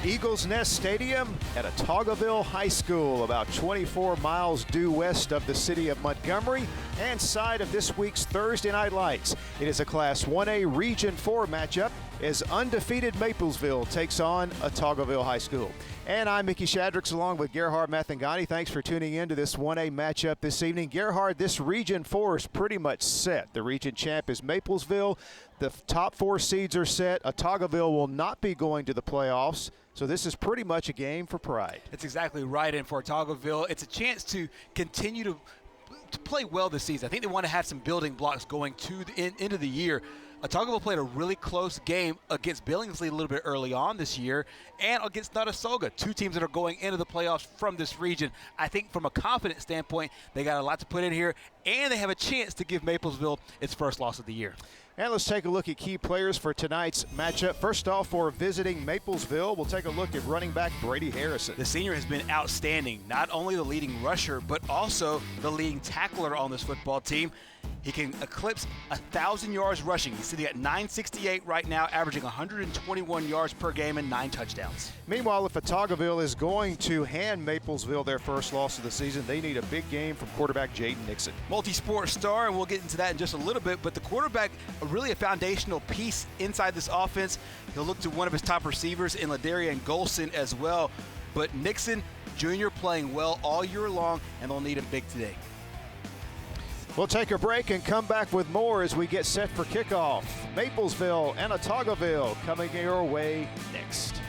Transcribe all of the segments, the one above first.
Eagles Nest Stadium at Autaugaville High School, about 24 miles due west of the city of Montgomery and side of this week's Thursday Night Lights. It is a Class 1A Region 4 matchup as undefeated Maplesville takes on Autaugaville High School. And I'm Mickey Shadricks along with Gerhard Mathangani. Thanks for tuning in to this 1A matchup this evening. Gerhard, this Region 4 is pretty much set. The region champ is Maplesville. The top 4 seeds are set. Autaugaville will not be going to the playoffs. So this is pretty much a game for pride. That's exactly right. And for Autaugaville, it's a chance to continue to play well this season. I think they want to have some building blocks going to the into the year. Autaugaville played a really close game against Billingsley a little bit early on this year and against Notasulga, two teams that are going into the playoffs from this region. I think from a confidence standpoint, they got a lot to put in here, and they have a chance to give Maplesville its first loss of the year. And let's take a look at key players for tonight's matchup. First off, for visiting Maplesville, we'll take a look at running back Brady Harrison. The senior has been outstanding, not only the leading rusher, but also the leading tackler on this football team. He can eclipse 1,000 yards rushing. He's sitting at 968 right now, averaging 121 yards per game and 9 touchdowns. Meanwhile, if Autaugaville is going to hand Maplesville their first loss of the season, they need a big game from quarterback Jaden Nixon. Multi-sport star, and we'll get into that in just a little bit, but the quarterback, really a foundational piece inside this offense. He'll look to one of his top receivers in Ladarian Golson as well. But Nixon Jr. playing well all year long, and they'll need him big today. We'll take a break and come back with more as we get set for kickoff. Maplesville and Autaugaville coming your way next.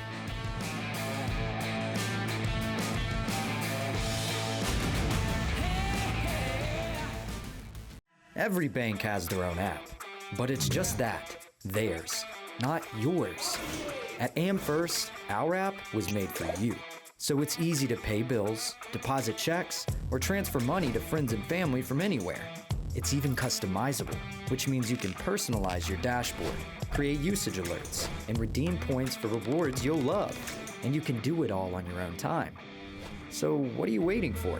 Every bank has their own app, but it's just that, theirs, not yours. At AmFirst, our app was made for you. So it's easy to pay bills, deposit checks, or transfer money to friends and family from anywhere. It's even customizable, which means you can personalize your dashboard, create usage alerts, and redeem points for rewards you'll love. And you can do it all on your own time. So what are you waiting for?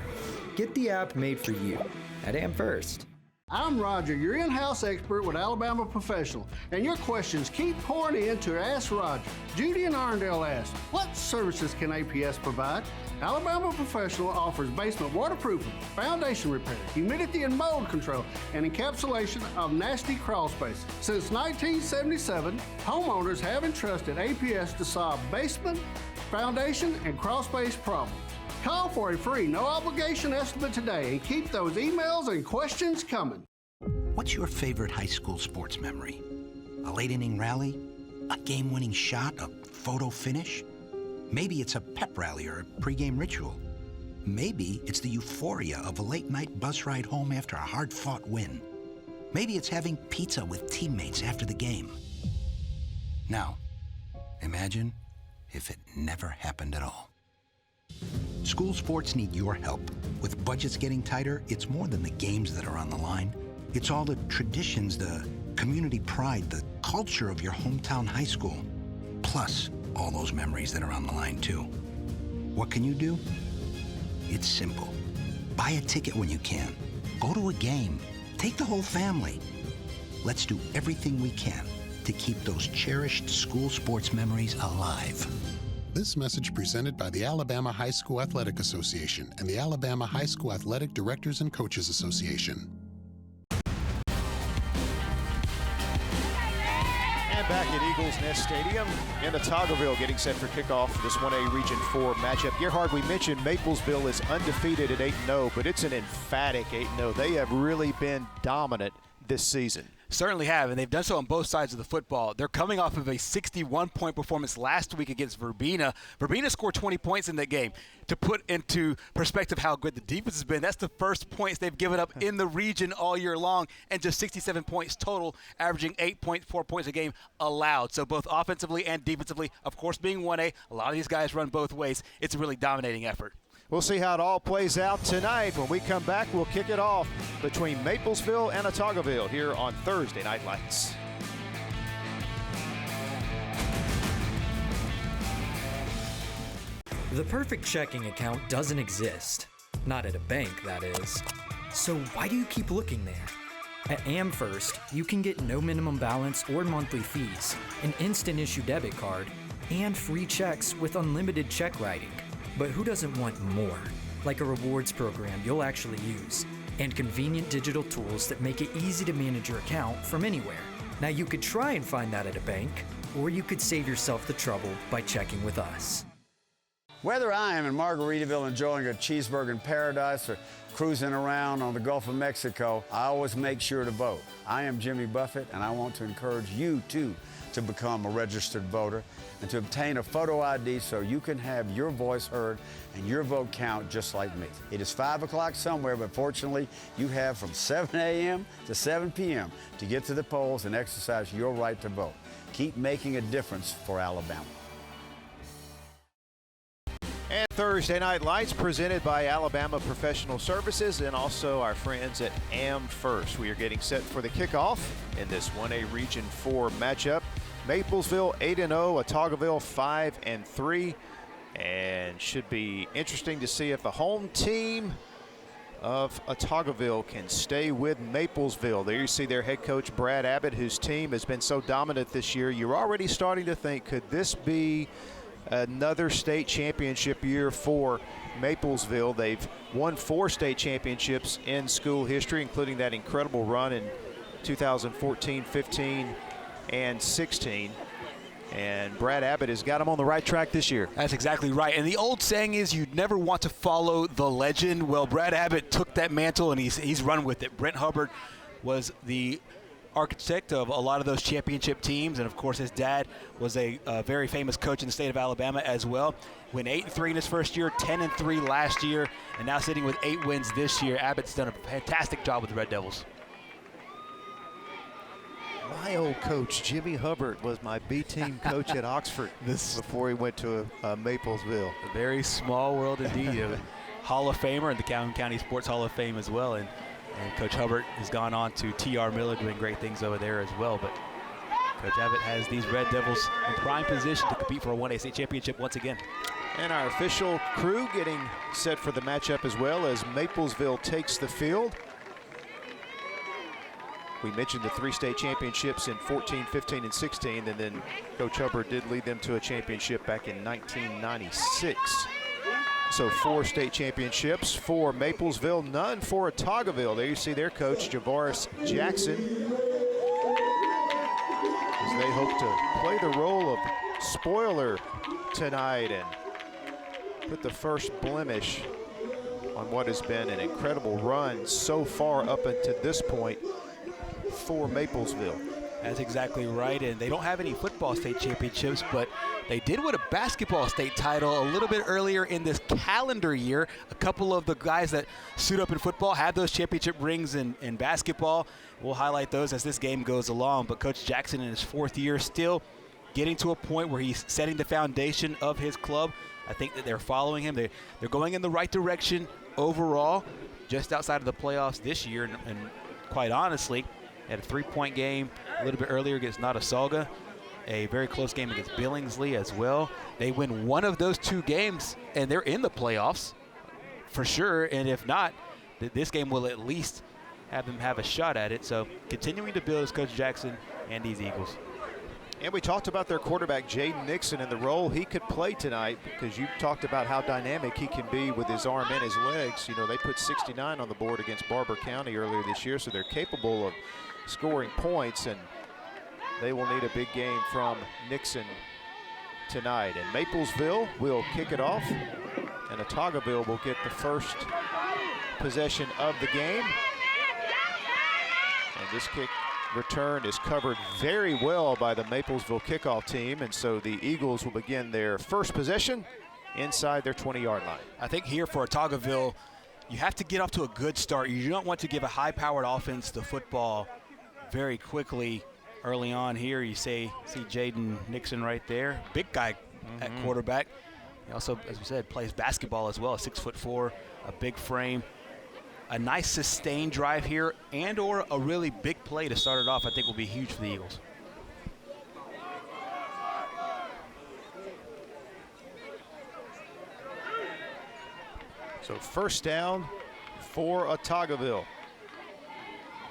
Get the app made for you at AmFirst. I'm Roger, your in-house expert with Alabama Professional, and your questions keep pouring in to Ask Roger. Judy in Arndale asked, what services can APS provide? Alabama Professional offers basement waterproofing, foundation repair, humidity and mold control, and encapsulation of nasty crawl spaces. Since 1977, homeowners have entrusted APS to solve basement, foundation, and crawl space problems. Call for a free, no-obligation estimate today and keep those emails and questions coming. What's your favorite high school sports memory? A late-inning rally? A game-winning shot? A photo finish? Maybe it's a pep rally or a pregame ritual. Maybe it's the euphoria of a late-night bus ride home after a hard-fought win. Maybe it's having pizza with teammates after the game. Now, imagine if it never happened at all. School sports need your help. With budgets getting tighter, it's more than the games that are on the line. It's all the traditions, the community pride, the culture of your hometown high school. Plus, all those memories that are on the line, too. What can you do? It's simple. Buy a ticket when you can. Go to a game. Take the whole family. Let's do everything we can to keep those cherished school sports memories alive. This message presented by the Alabama High School Athletic Association and the Alabama High School Athletic Directors and Coaches Association. And back at Eagles Nest Stadium in Autaugaville, getting set for kickoff for this 1A Region 4 matchup. Gerhard, we mentioned Maplesville is undefeated at 8-0, but it's an emphatic 8-0. They have really been dominant this season. Certainly have, and they've done so on both sides of the football. They're coming off of a 61-point performance last week against Verbena. Verbena scored 20 points in that game. To put into perspective how good the defense has been, that's the first points they've given up in the region all year long, and just 67 points total, averaging 8.4 points a game allowed. So both offensively and defensively, of course being 1A, a lot of these guys run both ways. It's a really dominating effort. We'll see how it all plays out tonight. When we come back, we'll kick it off between Maplesville and Autaugaville here on Thursday Night Lights. The perfect checking account doesn't exist. Not at a bank, that is. So why do you keep looking there? At AmFirst, you can get no minimum balance or monthly fees, an instant issue debit card, and free checks with unlimited check writing. But who doesn't want more? Like a rewards program you'll actually use, and convenient digital tools that make it easy to manage your account from anywhere. Now you could try and find that at a bank, or you could save yourself the trouble by checking with us. Whether I am in Margaritaville enjoying a cheeseburger in paradise or cruising around on the Gulf of Mexico, I always make sure to vote. I am Jimmy Buffett, and I want to encourage you, too, to become a registered voter and to obtain a photo ID so you can have your voice heard and your vote count just like me. It is 5 o'clock somewhere, but fortunately, you have from 7 a.m. to 7 p.m. to get to the polls and exercise your right to vote. Keep making a difference for Alabama. And Thursday Night Lights presented by Alabama Professional Services and also our friends at AmFirst. We are getting set for the kickoff in this 1A Region 4 matchup. Maplesville 8-0, Autaugaville 5-3, and should be interesting to see if the home team of Autaugaville can stay with Maplesville. There you see their head coach Brad Abbott, whose team has been so dominant this year. You're already starting to think, could this be another state championship year for Maplesville? They've won 4 state championships in school history, including that incredible run in 2014, 15, and 16. And Brad Abbott has got them on the right track this year. That's exactly right. And the old saying is you never want to follow the legend. Well, Brad Abbott took that mantle and he's run with it. Brent Hubbard was the architect of a lot of those championship teams, and of course his dad was a very famous coach in the state of Alabama as well. Went 8-3 in his first year, 10-3 last year, and now sitting with 8 wins this year. Abbott's done a fantastic job with the Red Devils. My old coach Jimmy Hubbard was my B-team coach at Oxford before he went to Maplesville. A very small world indeed. Hall of Famer in the Calhoun County Sports Hall of Fame as well, and Coach Hubbard has gone on to T.R. Miller, doing great things over there as well. But Coach Abbott has these Red Devils in prime position to compete for a 1A state championship once again. And our official crew getting set for the matchup as well as Maplesville takes the field. We mentioned the 3 state championships in 14, 15, and 16, and then Coach Hubbard did lead them to a championship back in 1996. So 4 state championships for Maplesville, none for Autaugaville. There you see their coach, Javaris Jackson, as they hope to play the role of spoiler tonight and put the first blemish on what has been an incredible run so far up until this point for Maplesville. That's exactly right, and they don't have any football state championships, but they did win a basketball state title a little bit earlier in this calendar year. A couple of the guys that suit up in football had those championship rings in basketball. We'll highlight those as this game goes along, but Coach Jackson in his 4th year still getting to a point where he's setting the foundation of his club. I think that they're following him. They're going in the right direction overall, just outside of the playoffs this year, and quite honestly, had a 3-point game a little bit earlier against Autaugaville, a very close game against Billingsley as well. They win one of those 2 games, and they're in the playoffs for sure. And if not, this game will at least have them have a shot at it. So continuing to build as Coach Jackson and these Eagles. And we talked about their quarterback, Jaden Nixon, and the role he could play tonight, because you talked about how dynamic he can be with his arm and his legs. You know, they put 69 on the board against Barber County earlier this year, so they're capable of scoring points, and they will need a big game from Nixon tonight. And Maplesville will kick it off, and Autaugaville will get the first possession of the game. And this kick return is covered very well by the Maplesville kickoff team, and so the Eagles will begin their first possession inside their 20-yard line. I think here for Autaugaville, you have to get off to a good start. You don't want to give a high-powered offense to football very quickly early on here. You see Jaden Nixon right there, big guy at quarterback. He also, as we said, plays basketball as well, 6'4", a big frame. A nice sustained drive here and or a really big play to start it off, I think will be huge for the Eagles. So first down for Autaugaville.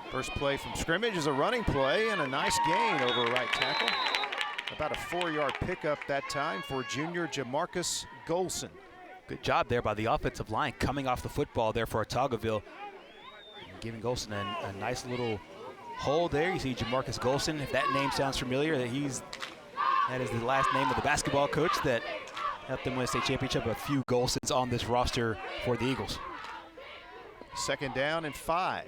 First play from scrimmage is a running play and a nice gain over right tackle. About a 4-yard pickup that time for junior Jamarcus Golson. Good job there by the offensive line coming off the football there for Autaugaville. Giving Golson a nice little hole there. You see Jamarcus Golson. If that name sounds familiar, that is the last name of the basketball coach that helped them win a state championship. A few Golsons on this roster for the Eagles. 2nd down and 5.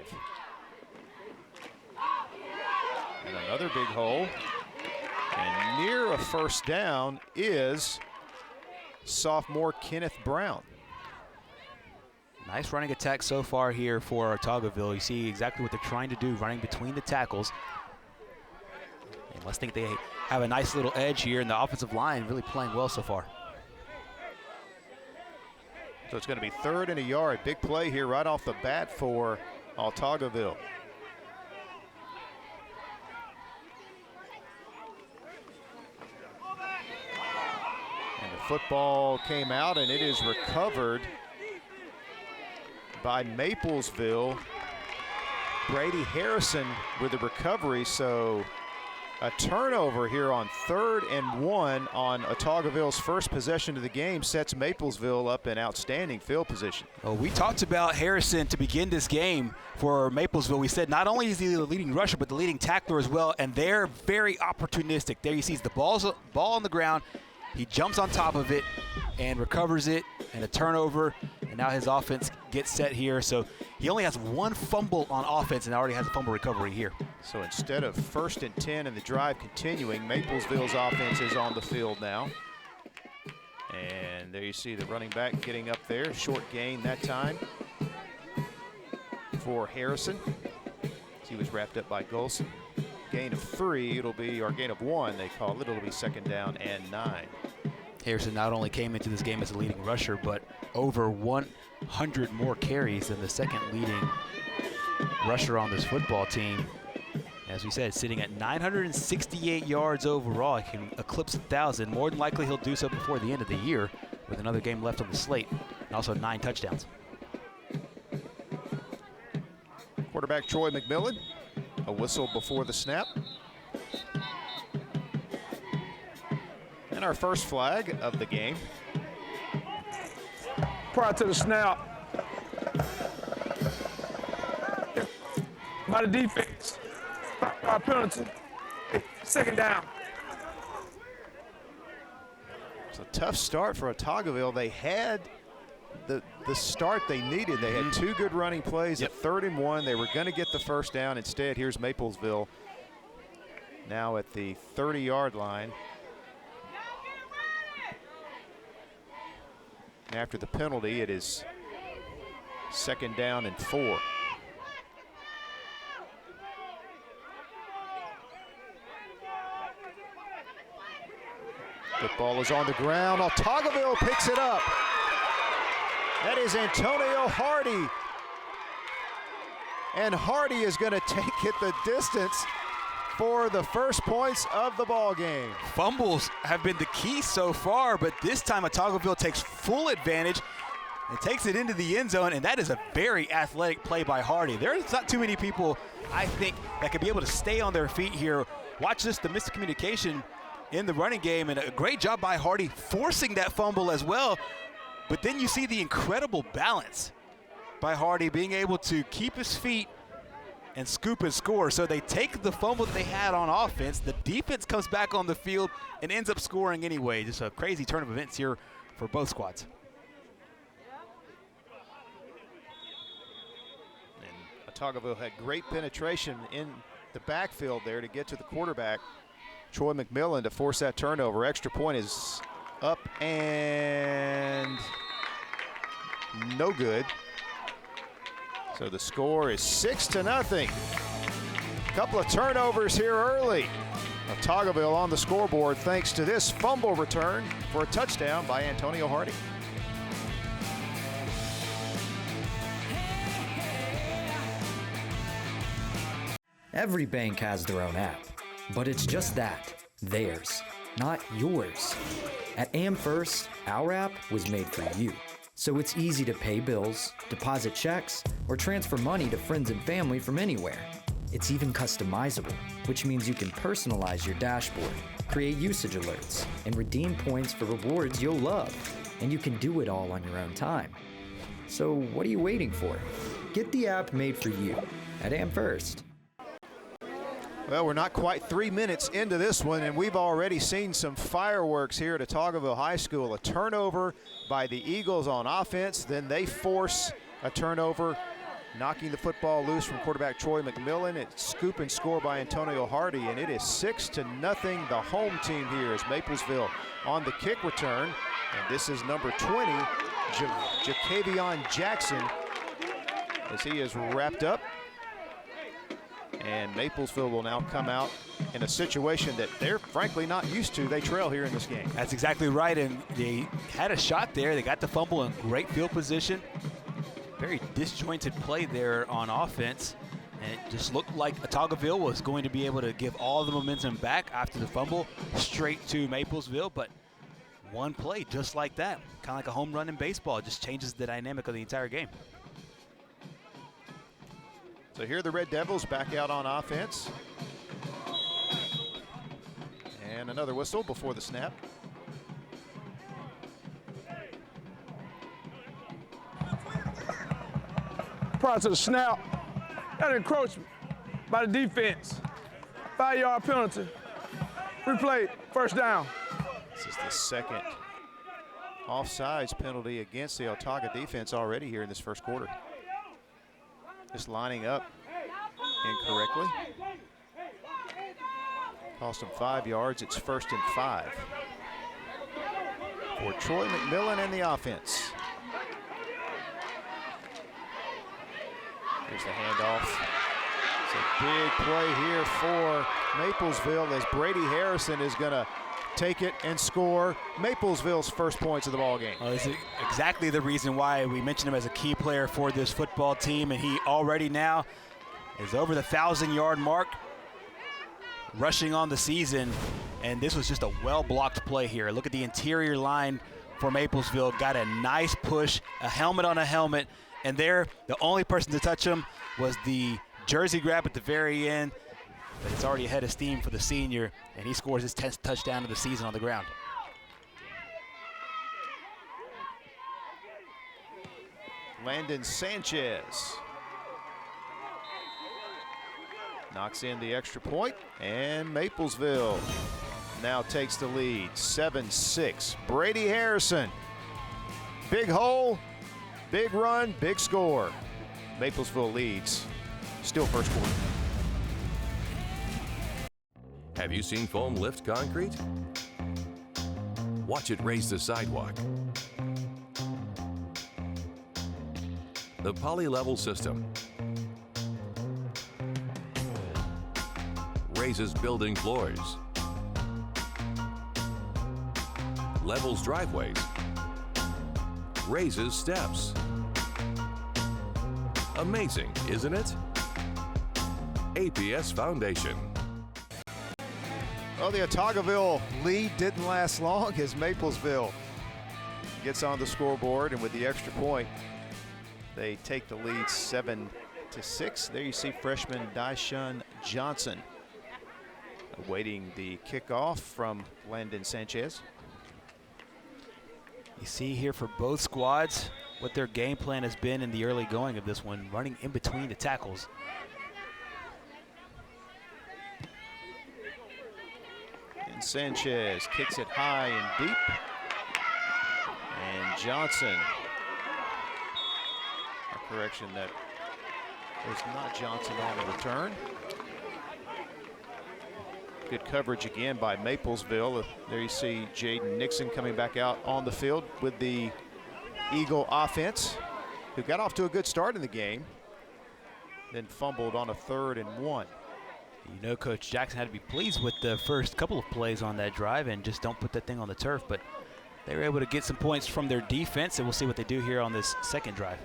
And another big hole. And near a 1st down is sophomore Kenneth Brown. Nice running attack so far here for Autaugaville. You see exactly what they're trying to do, running between the tackles. They must think they have a nice little edge here, and the offensive line really playing well so far. So it's going to be 3rd and a yard. Big play here right off the bat for Autaugaville. And the football came out, and it is recovered by Maplesville. Brady Harrison with the recovery, so a turnover here on 3rd and 1 on Autaugaville's first possession of the game sets Maplesville up in outstanding field position. Well, we talked about Harrison to begin this game for Maplesville. We said not only is he the leading rusher, but the leading tackler as well, and they're very opportunistic. There you see the ball on the ground. He jumps on top of it and recovers it, and a turnover, and now his offense gets set here. So he only has 1 fumble on offense and already has a fumble recovery here. So instead of 1st and 10 and the drive continuing, Maplesville's offense is on the field now. And there you see the running back getting up there. Short gain that time for Harrison. He was wrapped up by Golson. Gain of 3, it'll be, or gain of 1, they call it. It'll be 2nd down and 9. Harrison not only came into this game as a leading rusher, but over 100 more carries than the second leading rusher on this football team. As we said, sitting at 968 yards overall. He can eclipse 1,000. More than likely, he'll do so before the end of the year with another game left on the slate, and also 9 touchdowns. Quarterback Troy McMillan. A whistle before the snap. And our first flag of the game. Prior to the snap, by the defense, our penalty, 2nd down. It's a tough start for Autaugaville. They had the start they needed. They had 2 good running plays at 3rd and 1. They were going to get the 1st down. Instead, here's Maplesville now at the 30-yard line. And after the penalty, it is 2nd down and 4. Football is on the ground. Autaugaville picks it up. That is Antonio Hardy. And Hardy is going to take it the distance for the first points of the ball game. Fumbles have been the key so far, but this time Autaugaville takes full advantage and takes it into the end zone, and that is a very athletic play by Hardy. There's not too many people, I think, that could be able to stay on their feet here. Watch this, the miscommunication in the running game, and a great job by Hardy forcing that fumble as well. But then you see the incredible balance by Hardy being able to keep his feet and scoop and score. So they take the fumble that they had on offense. The defense comes back on the field and ends up scoring anyway. Just a crazy turn of events here for both squads. And Autaugaville had great penetration in the backfield there to get to the quarterback, Troy McMillan, to force that turnover. Extra point is up and no good. So the score is 6-0. Couple of turnovers here early. Autaugaville on the scoreboard thanks to this fumble return for a touchdown by Antonio Hardy. Every bank has their own app, but it's just that, theirs, not yours. At AmFirst, our app was made for you. So it's easy to pay bills, deposit checks, or transfer money to friends and family from anywhere. It's even customizable, which means you can personalize your dashboard, create usage alerts, and redeem points for rewards you'll love. And you can do it all on your own time. So what are you waiting for? Get the app made for you at AmFirst. Well, we're not quite 3 minutes into this one, and we've already seen some fireworks here at Autaugaville High School. A turnover by the Eagles on offense, then they force a turnover, knocking the football loose from quarterback Troy McMillan. It's scoop and score by Antonio Hardy, and it is 6-0, the home team here as Maplesville on the kick return. And this is number 20, Jacavion Jackson, as he is wrapped up. And Maplesville will now come out in a situation that they're frankly not used to. They trail here in this game. That's exactly right, and they had a shot there. They got the fumble in great field position. Very disjointed play there on offense. And it just looked like Autaugaville was going to be able to give all the momentum back after the fumble straight to Maplesville, but one play just like that, kind of like a home run in baseball. It just changes the dynamic of the entire game. So here the Red Devils back out on offense. And another whistle before the snap. Prior to the snap, that encroachment by the defense. 5-yard penalty. Replay, first down. This is the second offsides penalty against the Autauga defense already here in this first quarter. Just lining up incorrectly. Cost them 5 yards. It's 1st and 5 for Troy McMillan and the offense. Here's the handoff. It's a big play here for Maplesville as Brady Harrison is going to take it and score Maplesville's first points of the ball game. Well, this is exactly the reason why we mentioned him as a key player for this football team, and he already now is over the 1,000-yard mark, rushing on the season, and this was just a well-blocked play here. Look at the interior line for Maplesville. Got a nice push, a helmet on a helmet, and there, the only person to touch him was the jersey grab at the very end. But it's already ahead of steam for the senior, and he scores his 10th touchdown of the season on the ground. Landon Sanchez knocks in the extra point, and Maplesville now takes the lead, 7-6. Brady Harrison, big hole, big run, big score. Maplesville leads, still first quarter. Have you seen foam lift concrete? Watch it raise the sidewalk. The poly-level system raises building floors, levels driveways, raises steps. Amazing, isn't it? APS Foundation. Well, the Autaugaville lead didn't last long as Maplesville gets on the scoreboard, and with the extra point, they take the lead 7-6. There you see freshman Dyshun Johnson awaiting the kickoff from Landon Sanchez. You see here for both squads what their game plan has been in the early going of this one, running in between the tackles. And Sanchez kicks it high and deep. And Johnson, a correction, that was not Johnson on the return. Good coverage again by Maplesville. There you see Jaden Nixon coming back out on the field with the Eagle offense, who got off to a good start in the game, then fumbled on a 3rd and 1. You know, Coach Jackson had to be pleased with the first couple of plays on that drive and just don't put that thing on the turf, but they were able to get some points from their defense, and we'll see what they do here on this second drive.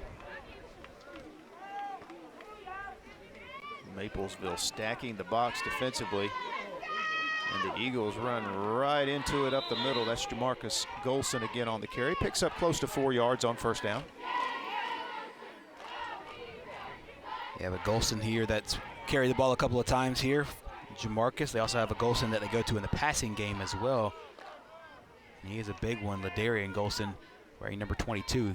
Maplesville stacking the box defensively, and the Eagles run right into it up the middle. That's Jamarcus Golson again on the carry. Picks up close to 4 yards on first down. Yeah, but Golson here that's carried the ball a couple of times here. Jamarcus. They also have a Golson that they go to in the passing game as well. And he is a big one, Ladarian Golson, wearing number 22.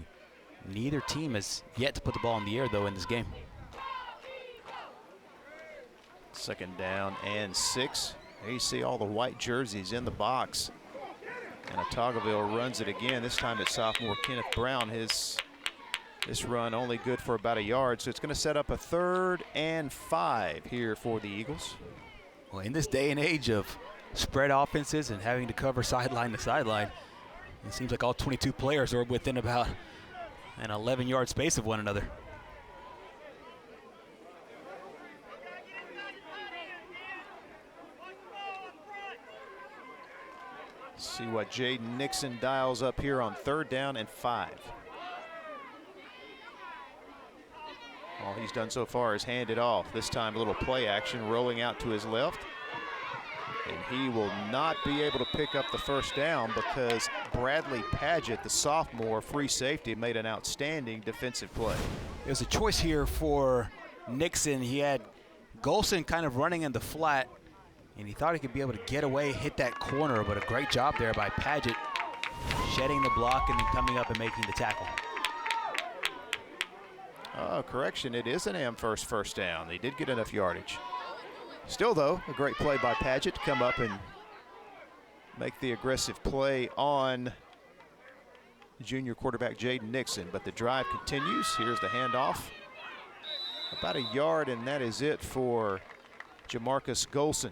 Neither team has yet to put the ball in the air, though, in this game. 2nd down and 6. There you see all the white jerseys in the box. And Autaugaville runs it again. This time it's sophomore Kenneth Brown. This run only good for about a yard. So it's going to set up a 3rd and 5 here for the Eagles. Well, in this day and age of spread offenses and having to cover sideline to sideline, it seems like all 22 players are within about an 11-yard space of one another. See what Jaden Nixon dials up here on 3rd down and 5. All he's done so far is hand it off. This time a little play action rolling out to his left. And he will not be able to pick up the 1st down because Bradley Padgett, the sophomore free safety, made an outstanding defensive play. It was a choice here for Nixon. He had Golson kind of running in the flat, and he thought he could be able to get away, hit that corner, but a great job there by Padgett, shedding the block and then coming up and making the tackle. Correction, it is an Amherst 1st down. They did get enough yardage. Still, though, a great play by Padgett to come up and make the aggressive play on junior quarterback Jaden Nixon. But the drive continues. Here's the handoff. About a yard, and that is it for Jamarcus Golson.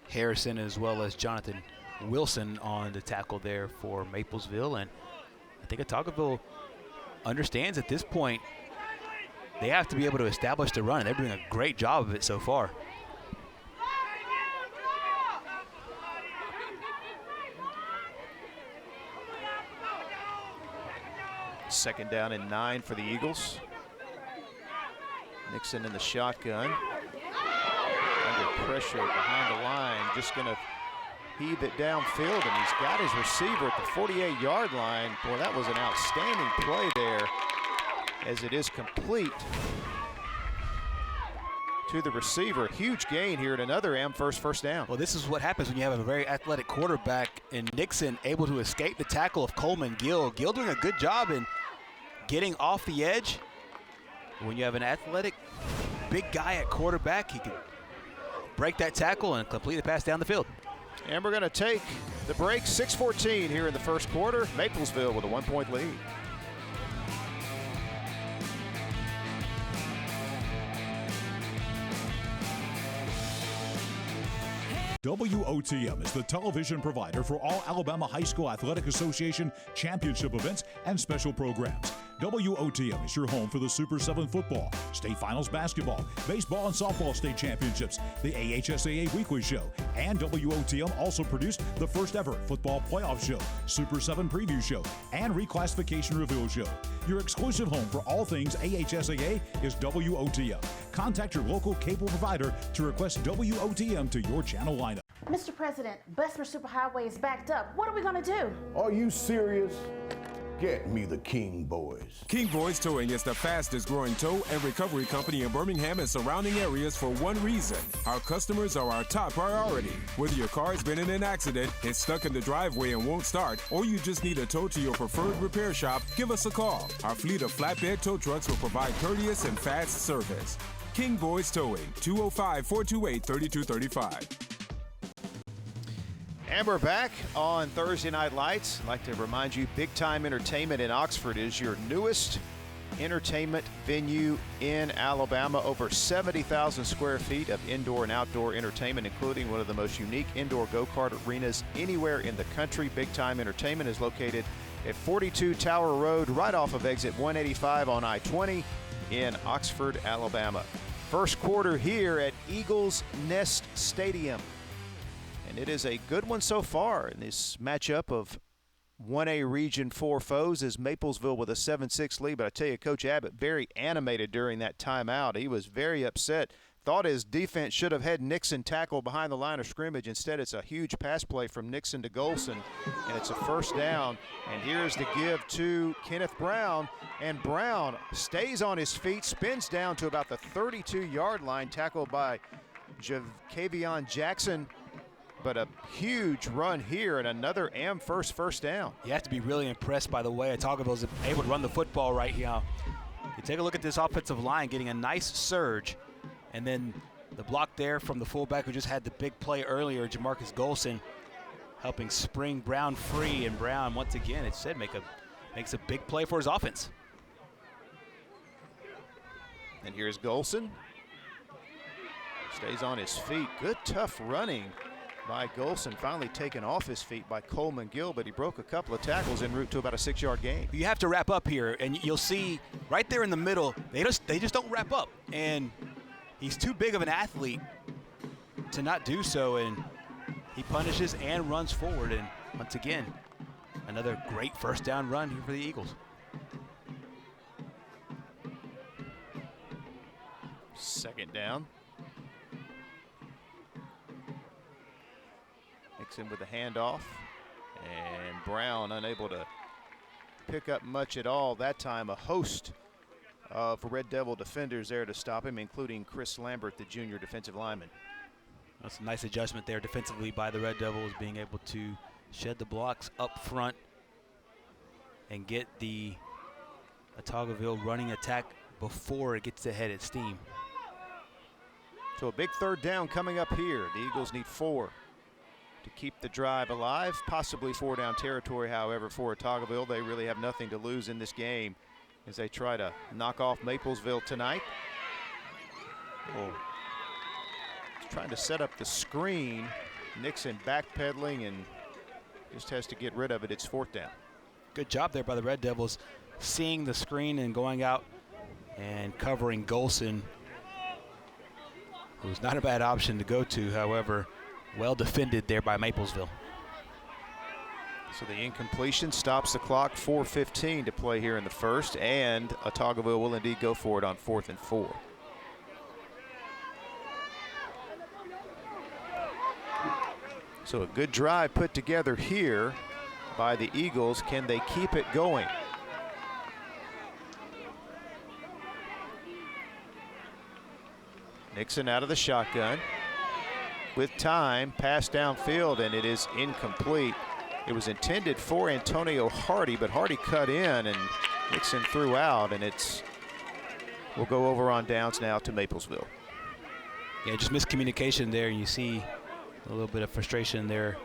Harrison as well as Jonathan Wilson on the tackle there for Maplesville. And I think Autaugaville understands at this point they have to be able to establish the run, and they're doing a great job of it so far. Second down and 9 for the Eagles. Nixon in the shotgun. Under pressure behind the line, just going to heave it downfield, and he's got his receiver at the 48-yard line. Boy, that was an outstanding play there, as it is complete to the receiver. Huge gain here, and another Amherst 1st down. Well, this is what happens when you have a very athletic quarterback, and Nixon able to escape the tackle of Coleman Gill. Gill doing a good job in getting off the edge. When you have an athletic big guy at quarterback, he can break that tackle and complete the pass down the field. And we're going to take the break. 6:14 here in the 1st quarter. Maplesville with a 1-point lead. WOTM is the television provider for all Alabama High School Athletic Association championship events and special programs. WOTM is your home for the Super 7 football, state finals basketball, baseball and softball state championships, the AHSAA weekly show, and WOTM also produced the first ever football playoff show, Super 7 preview show, and reclassification reveal show. Your exclusive home for all things AHSAA is WOTM. Contact your local cable provider to request WOTM to your channel lineup. Mr. President, Bessemer Superhighway is backed up. What are we going to do? Are you serious? Get me the King Boys. King Boys Towing is the fastest growing tow and recovery company in Birmingham and surrounding areas for one reason. Our customers are our top priority. Whether your car has been in an accident, is stuck in the driveway and won't start, or you just need a tow to your preferred repair shop, give us a call. Our fleet of flatbed tow trucks will provide courteous and fast service. King Boys Towing, 205-428-3235. And we're back on Thursday Night Lights. I'd like to remind you, Big Time Entertainment in Oxford is your newest entertainment venue in Alabama. Over 70,000 square feet of indoor and outdoor entertainment, including one of the most unique indoor go-kart arenas anywhere in the country. Big Time Entertainment is located at 42 Tower Road, right off of exit 185 on I-20 in Oxford, Alabama. 1st quarter here at Eagles Nest Stadium. And it is a good one so far in this matchup of 1A Region 4 foes, is Maplesville with a 7-6 lead. But I tell you, Coach Abbott very animated during that timeout. He was very upset. Thought his defense should have had Nixon tackle behind the line of scrimmage. Instead, it's a huge pass play from Nixon to Golson, and it's a 1st down. And here's the give to Kenneth Brown, and Brown stays on his feet, spins down to about the 32-yard line, tackled by Kavion Jackson, but a huge run here and another first down. You have to be really impressed by the way Autaugaville is able to run the football right here. You take a look at this offensive line getting a nice surge, and then the block there from the fullback who just had the big play earlier, Jamarcus Golson, helping spring Brown free, and Brown once again, it said, makes a big play for his offense. And here's Golson. Stays on his feet. Good tough running by Golson, finally taken off his feet by Coleman Gill, but he broke a couple of tackles en route to about a 6-yard gain. You have to wrap up here, and you'll see right there in the middle, they just don't wrap up, and he's too big of an athlete to not do so, and he punishes and runs forward, and once again, another great first down run here for the Eagles. Second down. Nixon with the handoff, and Brown unable to pick up much at all that time. A host of Red Devil defenders there to stop him, including Chris Lambert, the junior defensive lineman. That's a nice adjustment there defensively by the Red Devils, being able to shed the blocks up front and get the Autaugaville running attack before it gets ahead at steam. So a big third down coming up here. The Eagles need 4 to keep the drive alive, possibly 4 down territory. However, for Autaugaville, they really have nothing to lose in this game as they try to knock off Maplesville tonight. Trying to set up the screen. Nixon backpedaling and just has to get rid of it. It's 4th down. Good job there by the Red Devils, seeing the screen and going out and covering Golson, who's not a bad option to go to. However, well defended there by Maplesville. So the incompletion stops the clock. 4:15 to play here in the first, and Autaugaville will indeed go for it on 4th and 4. So a good drive put together here by the Eagles. Can they keep it going? Nixon out of the shotgun. With time, pass downfield, and it is incomplete. It was intended for Antonio Hardy, but Hardy cut in and Nixon threw out, and we'll go over on downs now to Maplesville. Yeah, just miscommunication there. You see a little bit of frustration there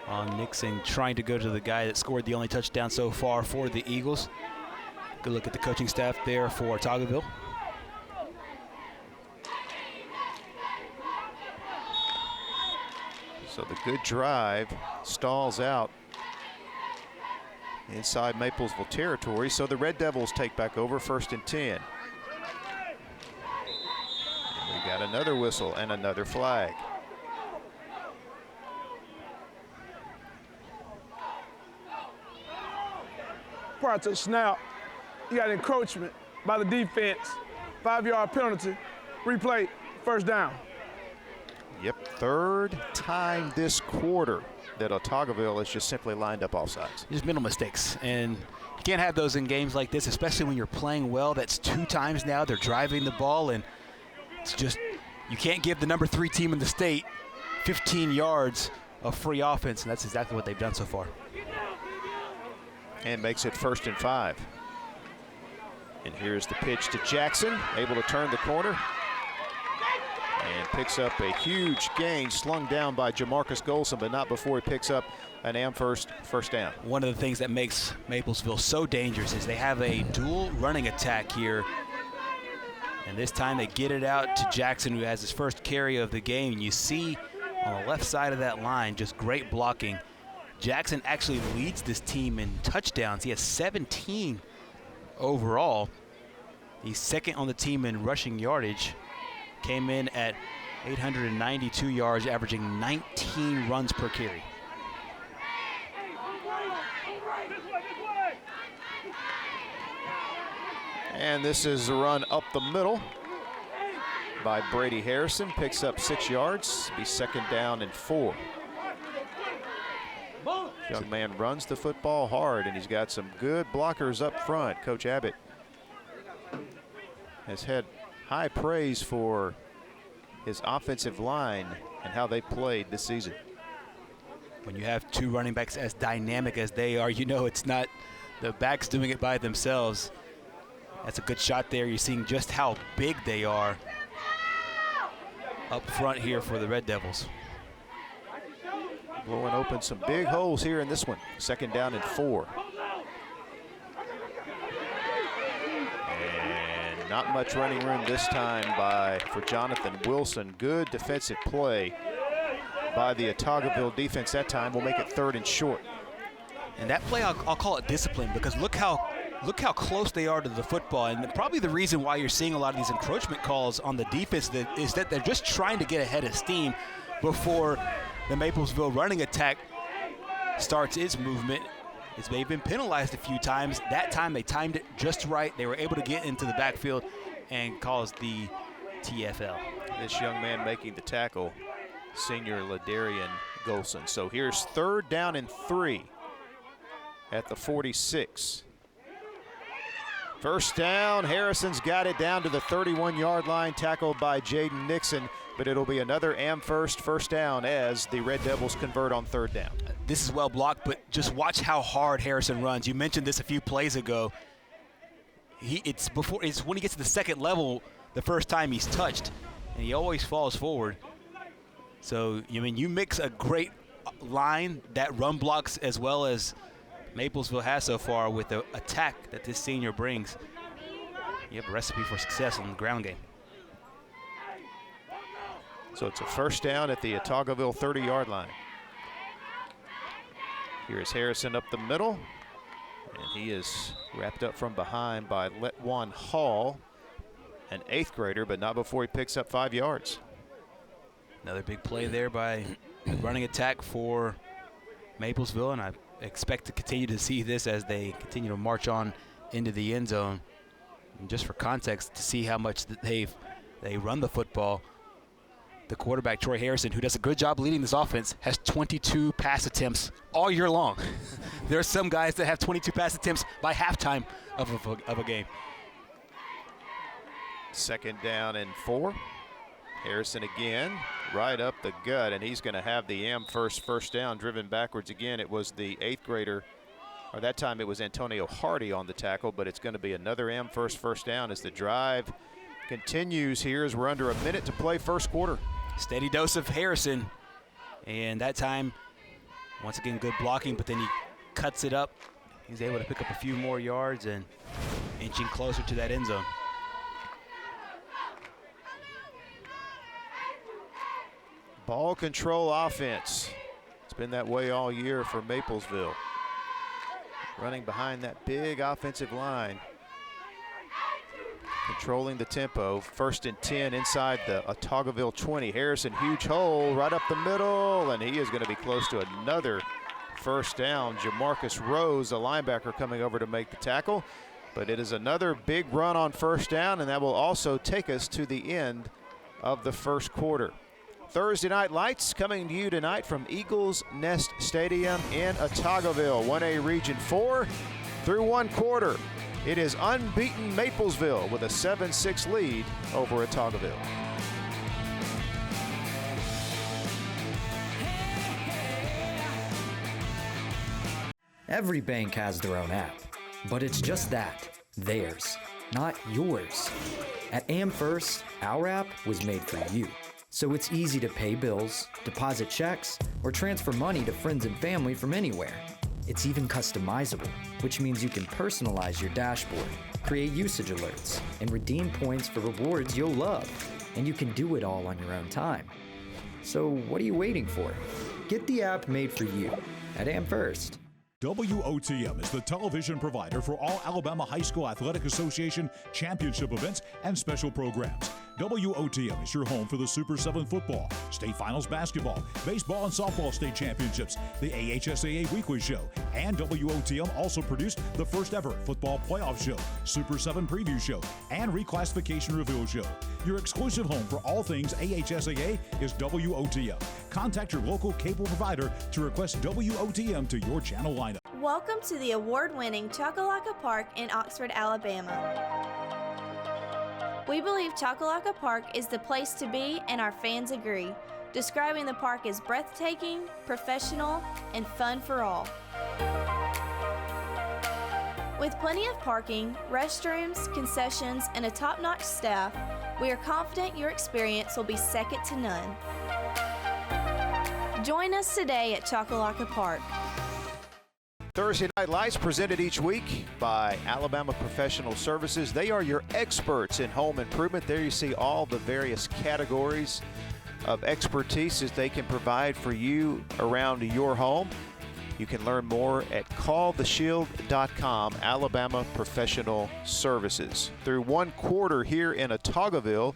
on Nixon trying to go to the guy that scored the only touchdown so far for the Eagles. Good look at the coaching staff there for Autaugaville. So the good drive stalls out inside Maplesville territory. So the Red Devils take back over, 1st and 10. And we got another whistle and another flag. Prior to the snap, you got encroachment by the defense, 5-yard penalty, replay, first down. Yep, 3rd time this quarter that Autaugaville has just simply lined up offsides. Just mental mistakes, and you can't have those in games like this, especially when you're playing well. That's 2 times now they're driving the ball, and it's just, you can't give the number 3 team in the state 15 yards of free offense, and that's exactly what they've done so far. And makes it 1st and 5. And here's the pitch to Jackson, able to turn the corner. And picks up a huge gain, slung down by Jamarcus Golson, but not before he picks up an first down. One of the things that makes Maplesville so dangerous is they have a dual running attack here. And this time they get it out to Jackson, who has his first carry of the game. And you see on the left side of that line, just great blocking. Jackson actually leads this team in touchdowns. He has 17 overall. He's 2nd on the team in rushing yardage. Came in at 892 yards, averaging 19 runs per carry. And this is a run up the middle by Brady Harrison. Picks up 6 yards. Be 2nd down and 4. Young man runs the football hard, and he's got some good blockers up front. Coach Abbott has had high praise for his offensive line and how they played this season. When you have two running backs as dynamic as they are, you know it's not the backs doing it by themselves. That's a good shot there. You're seeing just how big they are up front here for the Red Devils. Blowing open some big holes here in this one. 2nd down and 4. And not much running room this time for Jonathan Wilson. Good defensive play by the Autaugaville defense that time. Will make it 3rd and short. And that play, I'll call it discipline, because look how close they are to the football. And probably the reason why you're seeing a lot of these encroachment calls on the defense is that they're just trying to get ahead of steam before the Maplesville running attack starts its movement. They've been penalized a few times. That time they timed it just right. They were able to get into the backfield and cause the TFL. This young man making the tackle, senior Ladarian Golson. So here's 3rd down and 3 at the 46. First down, Harrison's got it down to the 31-yard line, tackled by Jaden Nixon, but it'll be another Amherst first down as the Red Devils convert on 3rd down. This is well blocked, but just watch how hard Harrison runs. You mentioned this a few plays ago. It's when he gets to the 2nd level, the first time he's touched, and he always falls forward. So, you mix a great line that run blocks as well as Maplesville has so far with the attack that this senior brings. You have a recipe for success in the ground game. So it's a first down at the Autaugaville 30-yard line. Here's Harrison up the middle, and he is wrapped up from behind by Letwan Hall, an 8th grader, but not before he picks up 5 yards. Another big play there by the running attack for Maplesville, and I expect to continue to see this as they continue to march on into the end zone. And just for context, to see how much they run the football, the quarterback, Troy Harrison, who does a good job leading this offense, has 22 pass attempts all year long. There are some guys that have 22 pass attempts by halftime of a game. 2nd down and 4. Harrison again, right up the gut, and he's going to have the Amherst first down driven backwards again. It was the 8th grader, or that time it was Antonio Hardy on the tackle, but it's going to be another Amherst first down as the drive continues here as we're under a minute to play first quarter. Steady dose of Harrison, and that time, once again, good blocking, but then he cuts it up. He's able to pick up a few more yards and inching closer to that end zone. Ball control offense. It's been that way all year for Maplesville. Running behind that big offensive line. Controlling the tempo. 1st and 10 inside the Autaugaville 20. Harrison, huge hole right up the middle, and he is going to be close to another first down. Jamarcus Rose, a linebacker, coming over to make the tackle. But it is another big run on first down, and that will also take us to the end of the first quarter. Thursday Night Lights coming to you tonight from Eagles Nest Stadium in Autaugaville. 1A Region 4 through 1 quarter. It is unbeaten Maplesville with a 7-6 lead over Autaugaville. Every bank has their own app, but it's just that, theirs, not yours. At Amherst, our app was made for you. So it's easy to pay bills, deposit checks, or transfer money to friends and family from anywhere. It's even customizable, which means you can personalize your dashboard, create usage alerts, and redeem points for rewards you'll love. And you can do it all on your own time. So what are you waiting for? Get the app made for you at Amherst. WOTM is the television provider for all Alabama High School Athletic Association championship events and special programs. WOTM is your home for the Super 7 football, state finals basketball, baseball and softball state championships, the AHSAA weekly show, and WOTM also produced the first ever football playoff show, Super 7 preview show, and reclassification reveal show. Your exclusive home for all things AHSAA is WOTM. Contact your local cable provider to request WOTM to your channel lineup. Welcome to the award-winning Chakalaka Park in Oxford, Alabama. We believe Chocolaca Park is the place to be, and our fans agree, describing the park as breathtaking, professional, and fun for all. With plenty of parking, restrooms, concessions, and a top-notch staff, we are confident your experience will be second to none. Join us today at Chocolaca Park. Thursday Night Lights presented each week by Alabama Professional Services. They are your experts in home improvement. There you see all the various categories of expertise that they can provide for you around your home. You can learn more at calltheshield.com, Alabama Professional Services. Through one quarter here in Autaugaville,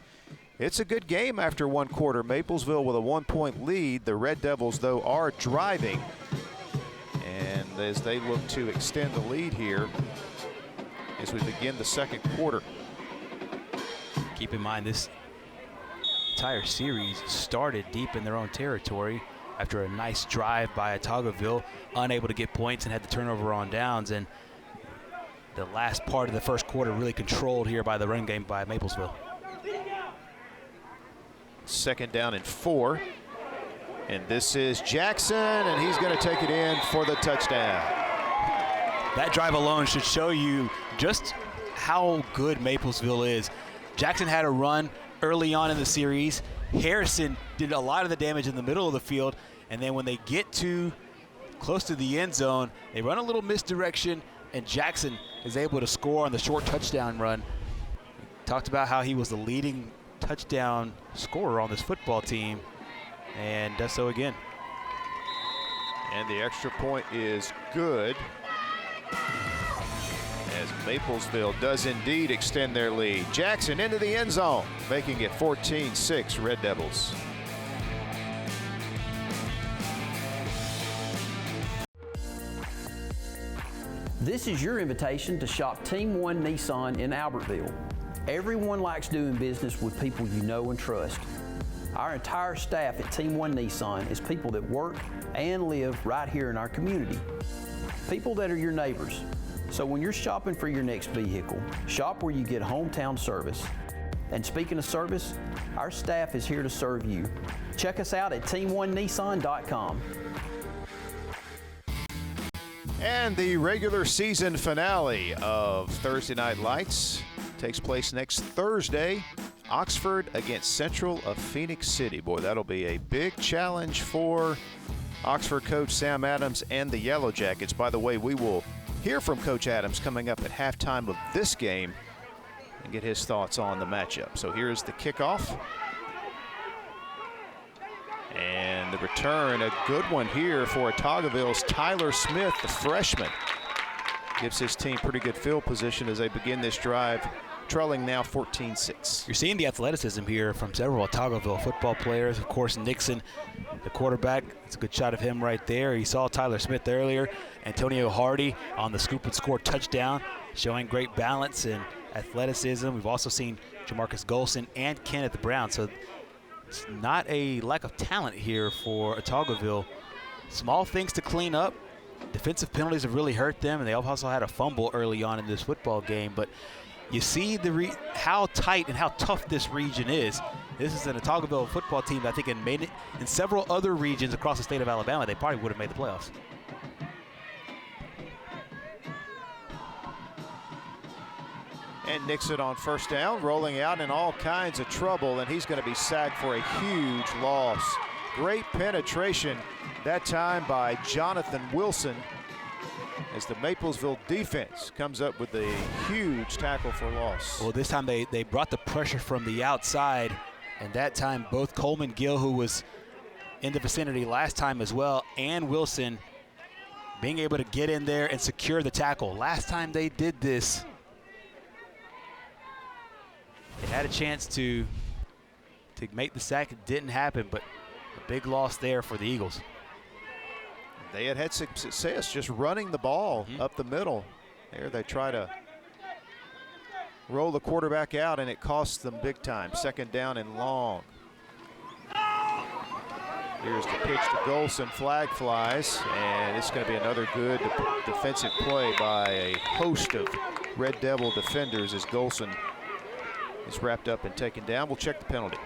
it's a good game after one quarter. Maplesville with a 1-point lead. The Red Devils, though, are driving. And as they look to extend the lead here as we begin the second quarter. Keep in mind, this entire series started deep in their own territory after a nice drive by Autaugaville, unable to get points and had the turnover on downs. And the last part of the first quarter really controlled here by the run game by Maplesville. Second down and 4. And this is Jackson, and he's going to take it in for the touchdown. That drive alone should show you just how good Maplesville is. Jackson had a run early on in the series. Harrison did a lot of the damage in the middle of the field, and then when they get to close to the end zone, they run a little misdirection, and Jackson is able to score on the short touchdown run. Talked about how he was the leading touchdown scorer on this football team, and does so again. And the extra point is good, as Maplesville does indeed extend their lead. Jackson into the end zone, making it 14-6 Red Devils. This is your invitation to shop Team One Nissan in Albertville. Everyone likes doing business with people you know and trust. Our entire staff at Team One Nissan is people that work and live right here in our community. People that are your neighbors. So when you're shopping for your next vehicle, shop where you get hometown service. And speaking of service, our staff is here to serve you. Check us out at teamonenissan.com. And the regular season finale of Thursday Night Lights takes place next Thursday. Oxford against Central of Phoenix City. Boy, that'll be a big challenge for Oxford coach Sam Adams and the Yellow Jackets. By the way, we will hear from Coach Adams coming up at halftime of this game and get his thoughts on the matchup. So here's the kickoff. And the return, a good one here for Autaugaville's Tyler Smith, the freshman. Gives his team pretty good field position as they begin this drive, trailing now 14-6. You're seeing the athleticism here from several Autaugaville football players. Of course, Nixon, the quarterback, it's a good shot of him right there. You saw Tyler Smith earlier. Antonio Hardy on the scoop and score touchdown, showing great balance and athleticism. We've also seen Jamarcus Golson and Kenneth Brown. So it's not a lack of talent here for Autaugaville. Small things to clean up. Defensive penalties have really hurt them, and they also had a fumble early on in this football game. But you see how tight and how tough this region is. This is an Autaugaville football team that I think had made it in several other regions across the state of Alabama. They probably would have made the playoffs. And Nixon on first down, rolling out in all kinds of trouble, and he's going to be sacked for a huge loss. Great penetration that time by Jonathan Wilson as the Maplesville defense comes up with a huge tackle for loss. Well, this time they brought the pressure from the outside, and that time both Coleman Gill, who was in the vicinity last time as well, and Wilson being able to get in there and secure the tackle. Last time they did this, they had a chance to make the sack. It didn't happen, but a big loss there for the Eagles. They had success just running the ball up the middle. There they try to roll the quarterback out, and it costs them big time. Second down and long. Here's the pitch to Golson. Flag flies, and it's going to be another good defensive play by a host of Red Devil defenders as Golson is wrapped up and taken down. We'll check the penalty.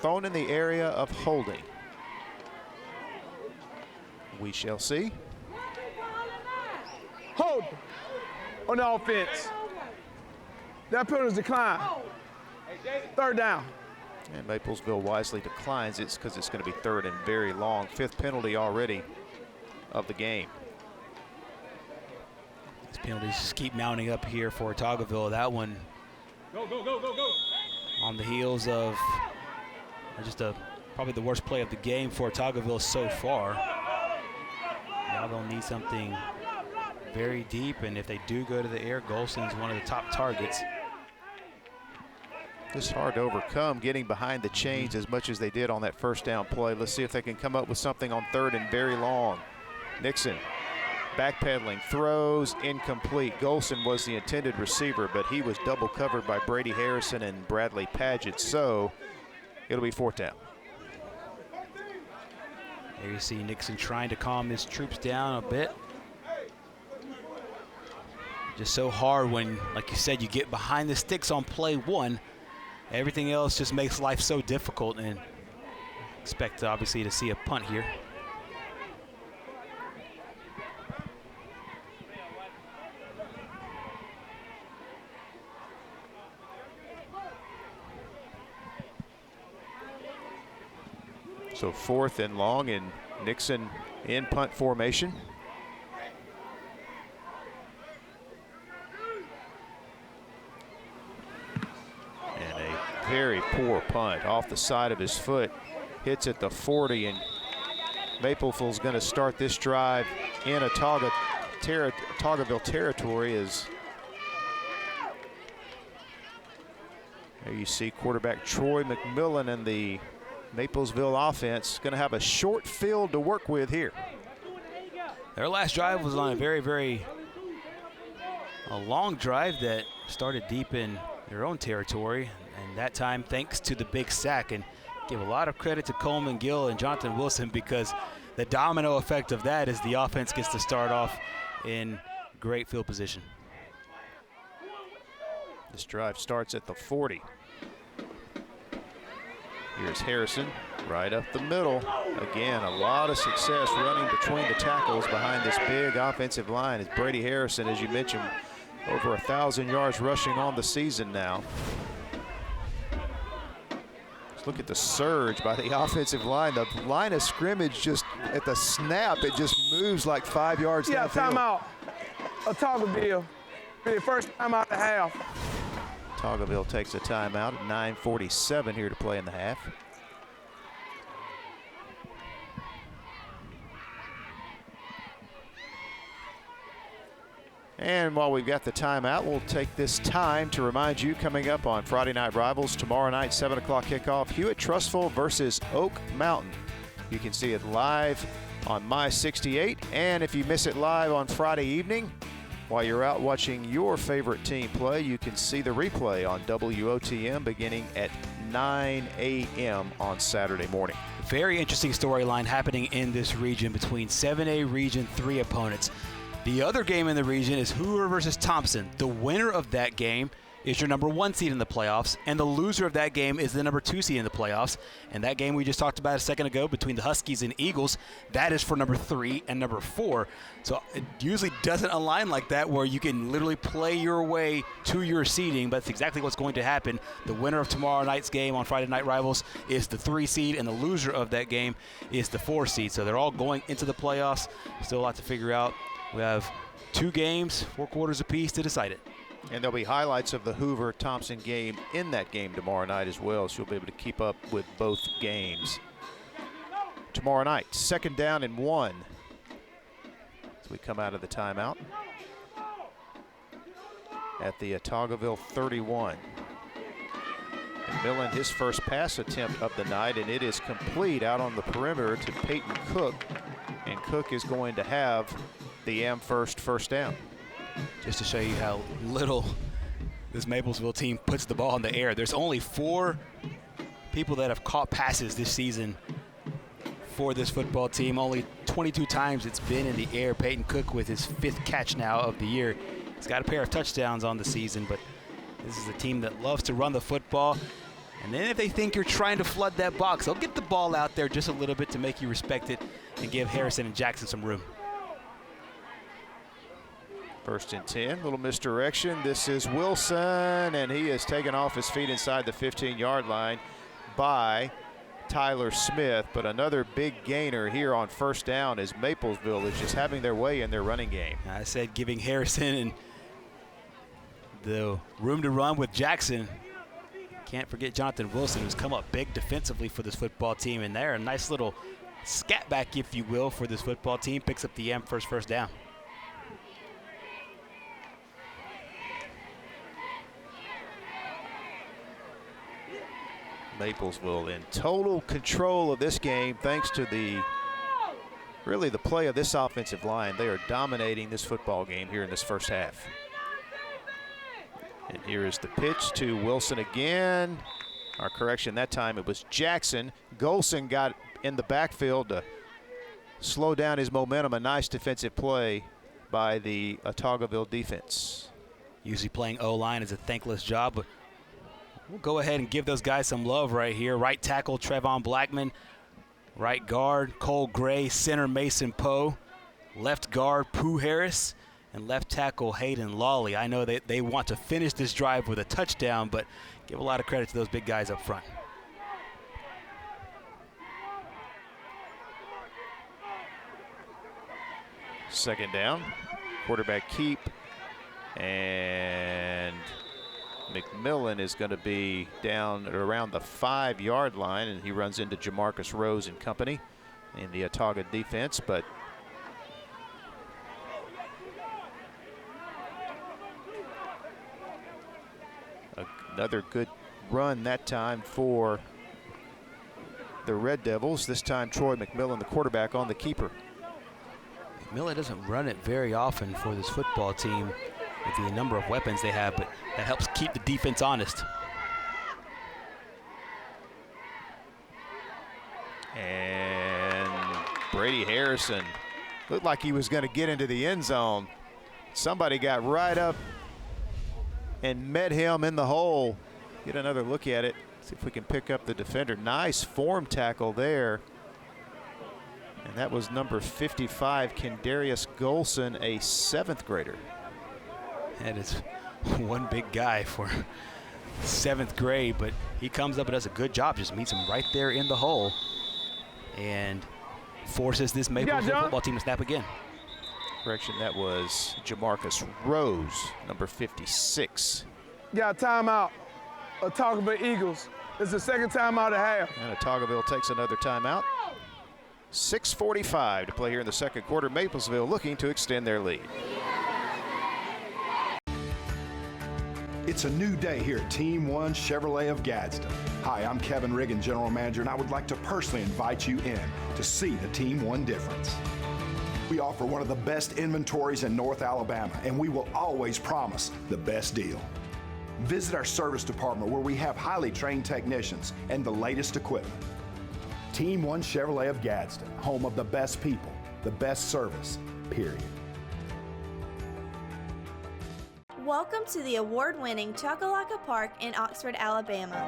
Thrown in the area of holding. We shall see. Hold on the offense. That penalty is declined. Third down. And Maplesville wisely declines it because it's going to be third and very long. 5th penalty already of the game. These penalties just keep mounting up here for Autaugaville. That one on the heels of just probably the worst play of the game for Autaugaville so far. Now they'll need something very deep, and if they do go to the air, Golson's one of the top targets. It's hard to overcome getting behind the chains as much as they did on that first down play. Let's see if they can come up with something on third and very long. Nixon backpedaling, throws, incomplete. Golson was the intended receiver, but he was double covered by Brady Harrison and Bradley Paget, so it'll be 4th down. There you see Nixon trying to calm his troops down a bit. Just so hard when, like you said, you get behind the sticks on play 1. Everything else just makes life so difficult, and expect obviously to see a punt here. So 4th and long, and Nixon in punt formation. Very poor punt off the side of his foot, hits at the 40, and Maplesville's going to start this drive in Autaugaville territory. As there you see quarterback Troy McMillan and the Maplesville offense going to have a short field to work with here. Their last drive was on a very long drive that started deep in their own territory. And that time, thanks to the big sack, and give a lot of credit to Coleman Gill and Jonathan Wilson, because the domino effect of that is the offense gets to start off in great field position. This drive starts at the 40. Here's Harrison right up the middle. Again, a lot of success running between the tackles behind this big offensive line. As Brady Harrison, as you mentioned, over 1,000 yards rushing on the season now. Look at the surge by the offensive line. The line of scrimmage, just at the snap, it just moves like 5 yards downfield. Timeout. Autaugaville. First timeout at half. Autaugaville takes a timeout at 9:47 here to play in the half. And while we've got the timeout, we'll take this time to remind you, coming up on Friday Night Rivals tomorrow night, 7 o'clock kickoff, Hewitt-Trussville versus Oak Mountain. You can see it live on My 68, and if you miss it live on Friday evening, while you're out watching your favorite team play, you can see the replay on WOTM beginning at 9 a.m. on Saturday morning. Very interesting storyline happening in this region between 7A Region 3 opponents. The other game in the region is Hoover versus Thompson. The winner of that game is your number 1 seed in the playoffs, and the loser of that game is the number 2 seed in the playoffs. And that game we just talked about a second ago between the Huskies and Eagles, that is for number 3 and number 4. So it usually doesn't align like that, where you can literally play your way to your seeding, but that's exactly what's going to happen. The winner of tomorrow night's game on Friday Night Rivals is the 3 seed, and the loser of that game is the 4 seed. So they're all going into the playoffs. Still a lot to figure out. We have 2 games, 4 quarters apiece to decide it. And there'll be highlights of the Hoover-Thompson game in that game tomorrow night as well, so you'll be able to keep up with both games. Tomorrow night, 2nd down and 1 as we come out of the timeout at the Autaugaville 31. And Millen, his first pass attempt of the night, and it is complete out on the perimeter to Peyton Cook. And Cook is going to have the Amherst first down. Just to show you how little this Maplesville team puts the ball in the air. There's only 4 people that have caught passes this season for this football team. Only 22 times it's been in the air. Peyton Cook with his 5th catch now of the year. He's got a pair of touchdowns on the season, but This is a team that loves to run the football. And then if they think you're trying to flood that box, they'll get the ball out there just a little bit to make you respect it and give Harrison and Jackson some room. 1st and 10, little misdirection. This is Wilson, and he is taken off his feet inside the 15-yard line by Tyler Smith. But another big gainer here on 1st down as Maplesville is just having their way in their running game. I said giving Harrison and the room to run with Jackson. Can't forget Jonathan Wilson, who's come up big defensively for this football team, and they're a nice little scat back, if you will, for this football team. Picks up the first down. Maplesville in total control of this game thanks to the play of this offensive line. They are dominating this football game here in this first half. And here is the pitch to Wilson again. Our correction that time, it was Jackson. Golson got in the backfield to slow down his momentum. A nice defensive play by the Autaugaville defense. Usually playing O-line is a thankless job, but we'll go ahead and give those guys some love right here. Right tackle, Trevon Blackman. Right guard, Cole Gray. Center, Mason Poe. Left guard, Pooh Harris. And left tackle, Hayden Lawley. I know they want to finish this drive with a touchdown, but give a lot of credit to those big guys up front. Second down, quarterback keep, and McMillan is going to be down at around the 5-yard line, and he runs into Jamarcus Rose and company in the Autauga defense, but another good run that time for the Red Devils. This time Troy McMillan, the quarterback, on the keeper. McMillan doesn't run it very often for this football team with the number of weapons they have, but that helps keep the defense honest. And Brady Harrison looked like he was going to get into the end zone. Somebody got right up and met him in the hole. Get another look at it. See if we can pick up the defender. Nice form tackle there. And that was number 55, Kendarius Golson, a 7th grader. That is one big guy for 7th grade, but he comes up and does a good job. Just meets him right there in the hole and forces this Maplesville football team to snap again. Correction, that was Jamarcus Rose, number 56. Got a timeout. Autaugaville Eagles. It's the 2nd timeout of half. And Autaugaville takes another timeout. 6:45 to play here in the 2nd quarter. Maplesville looking to extend their lead. It's a new day here at Team 1 Chevrolet of Gadsden. Hi, I'm Kevin Riggin, General Manager, and I would like to personally invite you in to see the Team 1 difference. We offer one of the best inventories in North Alabama, and we will always promise the best deal. Visit our service department where we have highly trained technicians and the latest equipment. Team 1 Chevrolet of Gadsden, home of the best people, the best service, period. Welcome to the award-winning Chocolaca Park in Oxford, Alabama.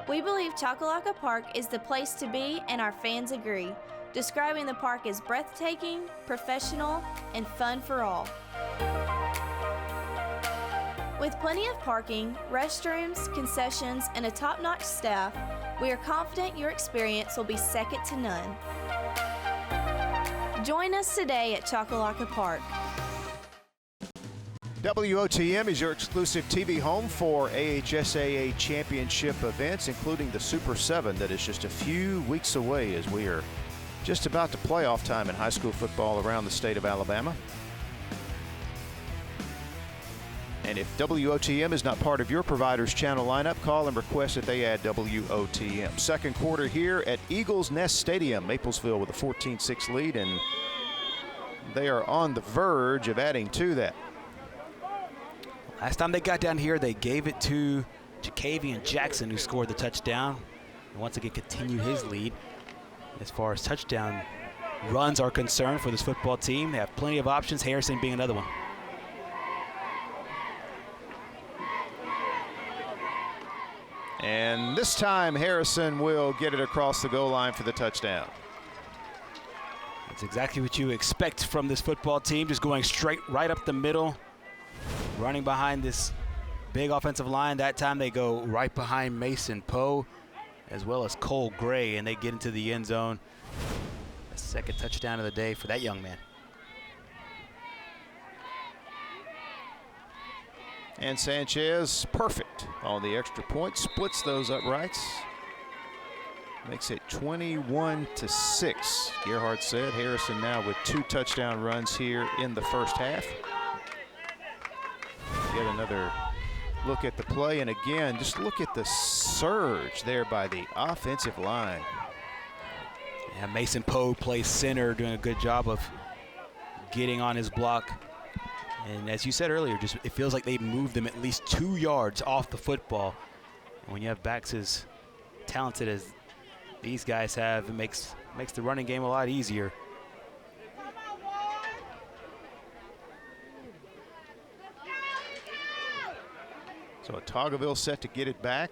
We believe Chocolaca Park is the place to be, and our fans agree, describing the park as breathtaking, professional, and fun for all. With plenty of parking, restrooms, concessions, and a top-notch staff, we are confident your experience will be second to none. Join us today at Chocolaca Park. WOTM is your exclusive TV home for AHSAA championship events, including the Super 7 that is just a few weeks away as we are just about to playoff time in high school football around the state of Alabama. And if WOTM is not part of your provider's channel lineup, call and request that they add WOTM. 2nd quarter here at Eagles Nest Stadium. Maplesville with a 14-6 lead, and they are on the verge of adding to that. Last time they got down here, they gave it to Jacavian Jackson, who scored the touchdown. And once again, continue his lead. As far as touchdown runs are concerned for this football team, they have plenty of options, Harrison being another one. And this time Harrison will get it across the goal line for the touchdown. That's exactly what you expect from this football team, just going straight right up the middle, running behind this big offensive line. That time they go right behind Mason Poe as well as Cole Gray, and they get into the end zone. The second touchdown of the day for that young man. And Sanchez, perfect on the extra point, splits those uprights. Makes it 21-6. Gerhardt said Harrison now with 2 touchdown runs here in the first half. Get another look at the play, and again, just look at the surge there by the offensive line. Yeah, Mason Poe plays center, doing a good job of getting on his block. And as you said earlier, just it feels like they moved them at least 2 yards off the football. And when you have backs as talented as these guys have, it makes the running game a lot easier. So Autaugaville set to get it back.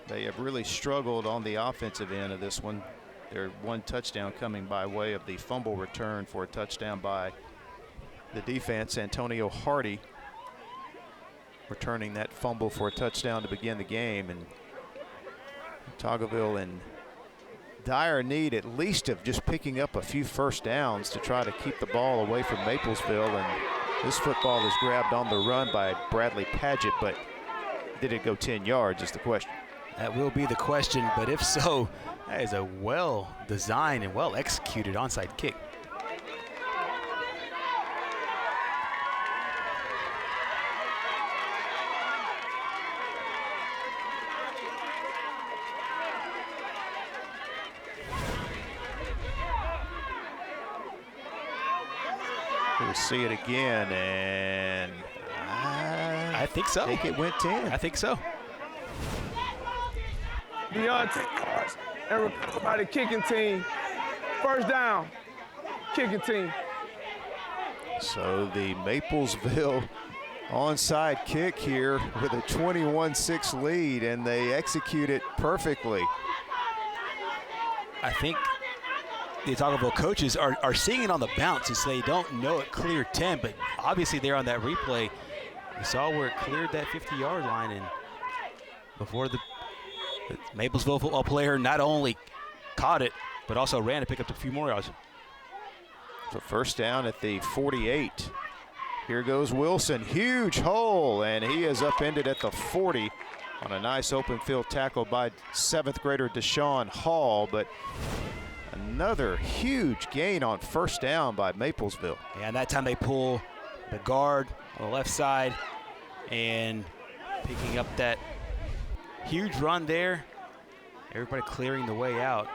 They have really struggled on the offensive end of this one. Their 1 touchdown coming by way of the fumble return for a touchdown by the defense. Antonio Hardy returning that fumble for a touchdown to begin the game. And Autaugaville in dire need at least of just picking up a few first downs to try to keep the ball away from Maplesville. And this football is grabbed on the run by Bradley Padgett, but did it go 10 yards is the question. That will be the question, but if so, that is a well-designed and well-executed onside kick. We'll see it again, and I think so. I think it went 10. I think so. Beyond 10 yards, and recovered by the kicking team. First down, kicking team. So the Maplesville onside kick here with a 21-6 lead, and they execute it perfectly. I think the Autaugaville coaches are seeing it on the bounce, so they don't know it cleared 10, but obviously there on that replay, you saw where it cleared that 50-yard line, and before the Maplesville football player not only caught it, but also ran to pick up a few more yards. So first down at the 48. Here goes Wilson, huge hole, and he is upended at the 40 on a nice open field tackle by 7th grader Deshaun Hall, but another huge gain on first down by Maplesville. Yeah, and that time they pull the guard on the left side and picking up that huge run there. Everybody clearing the way out.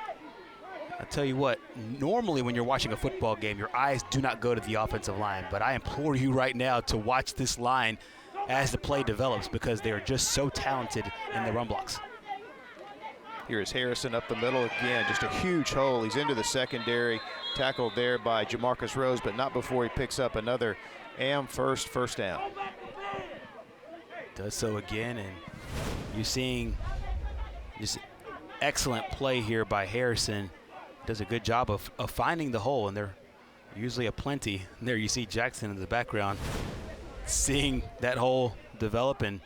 I'll tell you what, normally when you're watching a football game, your eyes do not go to the offensive line, but I implore you right now to watch this line as the play develops because they are just so talented in the run blocks. Here's Harrison up the middle again, just a huge hole. He's into the secondary, tackled there by Jamarcus Rose, but not before he picks up another first down. Does so again, and you're seeing just excellent play here by Harrison. Does a good job of finding the hole, and they're usually aplenty. And there you see Jackson in the background seeing that hole develop and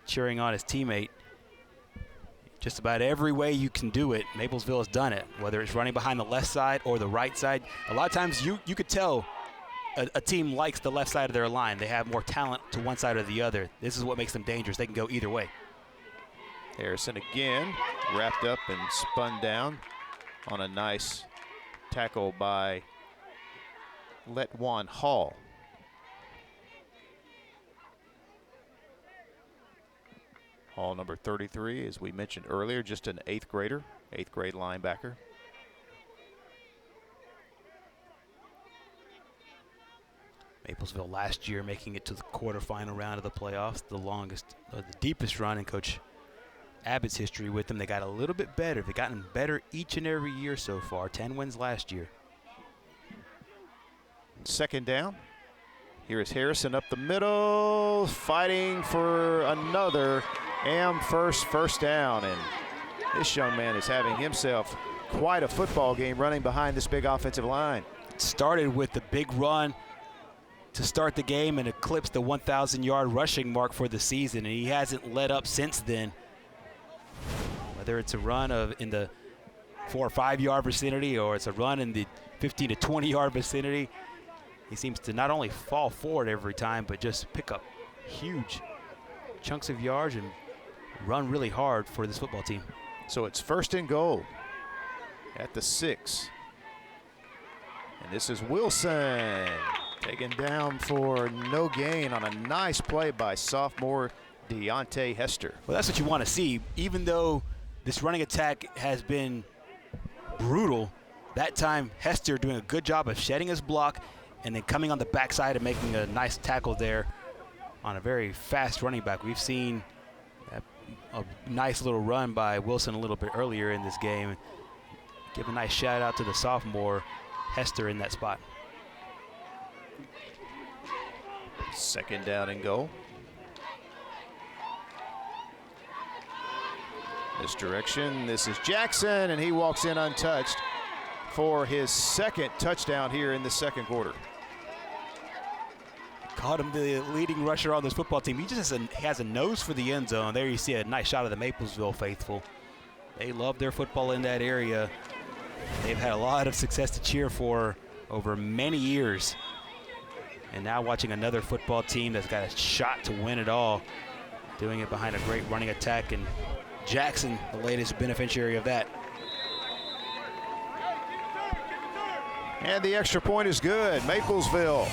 cheering on his teammate. Just about every way you can do it, Maplesville has done it, whether it's running behind the left side or the right side. A lot of times you could tell a team likes the left side of their line. They have more talent to one side or the other. This is what makes them dangerous. They can go either way. Harrison again, wrapped up and spun down on a nice tackle by Letwan Hall. Hall, number 33, as we mentioned earlier, just an 8th grader, 8th grade linebacker. Maplesville last year making it to the quarterfinal round of the playoffs, the deepest run in Coach Abbott's history with them. They got a little bit better. They've gotten better each and every year so far. 10 wins last year. Second down. Here is Harrison up the middle, fighting for another first down, and this young man is having himself quite a football game running behind this big offensive line. Started with the big run to start the game and eclipsed the 1,000-yard rushing mark for the season, and he hasn't let up since then. Whether it's a run in the 4 or 5 yard vicinity or it's a run in the 15 to 20 yard vicinity, he seems to not only fall forward every time, but just pick up huge chunks of yards and run really hard for this football team. So it's 1st and goal at the 6. And this is Wilson taken down for no gain on a nice play by sophomore Deontay Hester. Well, that's what you want to see. Even though this running attack has been brutal, that time Hester doing a good job of shedding his block and then coming on the backside and making a nice tackle there on a very fast running back. We've seen a nice little run by Wilson a little bit earlier in this game. Give a nice shout out to the sophomore Hester in that spot. 2nd down and goal. This direction, this is Jackson, and he walks in untouched for his 2nd touchdown here in the 2nd quarter. Caught him the leading rusher on this football team. He just has a nose for the end zone. There you see a nice shot of the Maplesville faithful. They love their football in that area. They've had a lot of success to cheer for over many years. And now watching another football team that's got a shot to win it all, doing it behind a great running attack, and Jackson, the latest beneficiary of that. And the extra point is good. Maplesville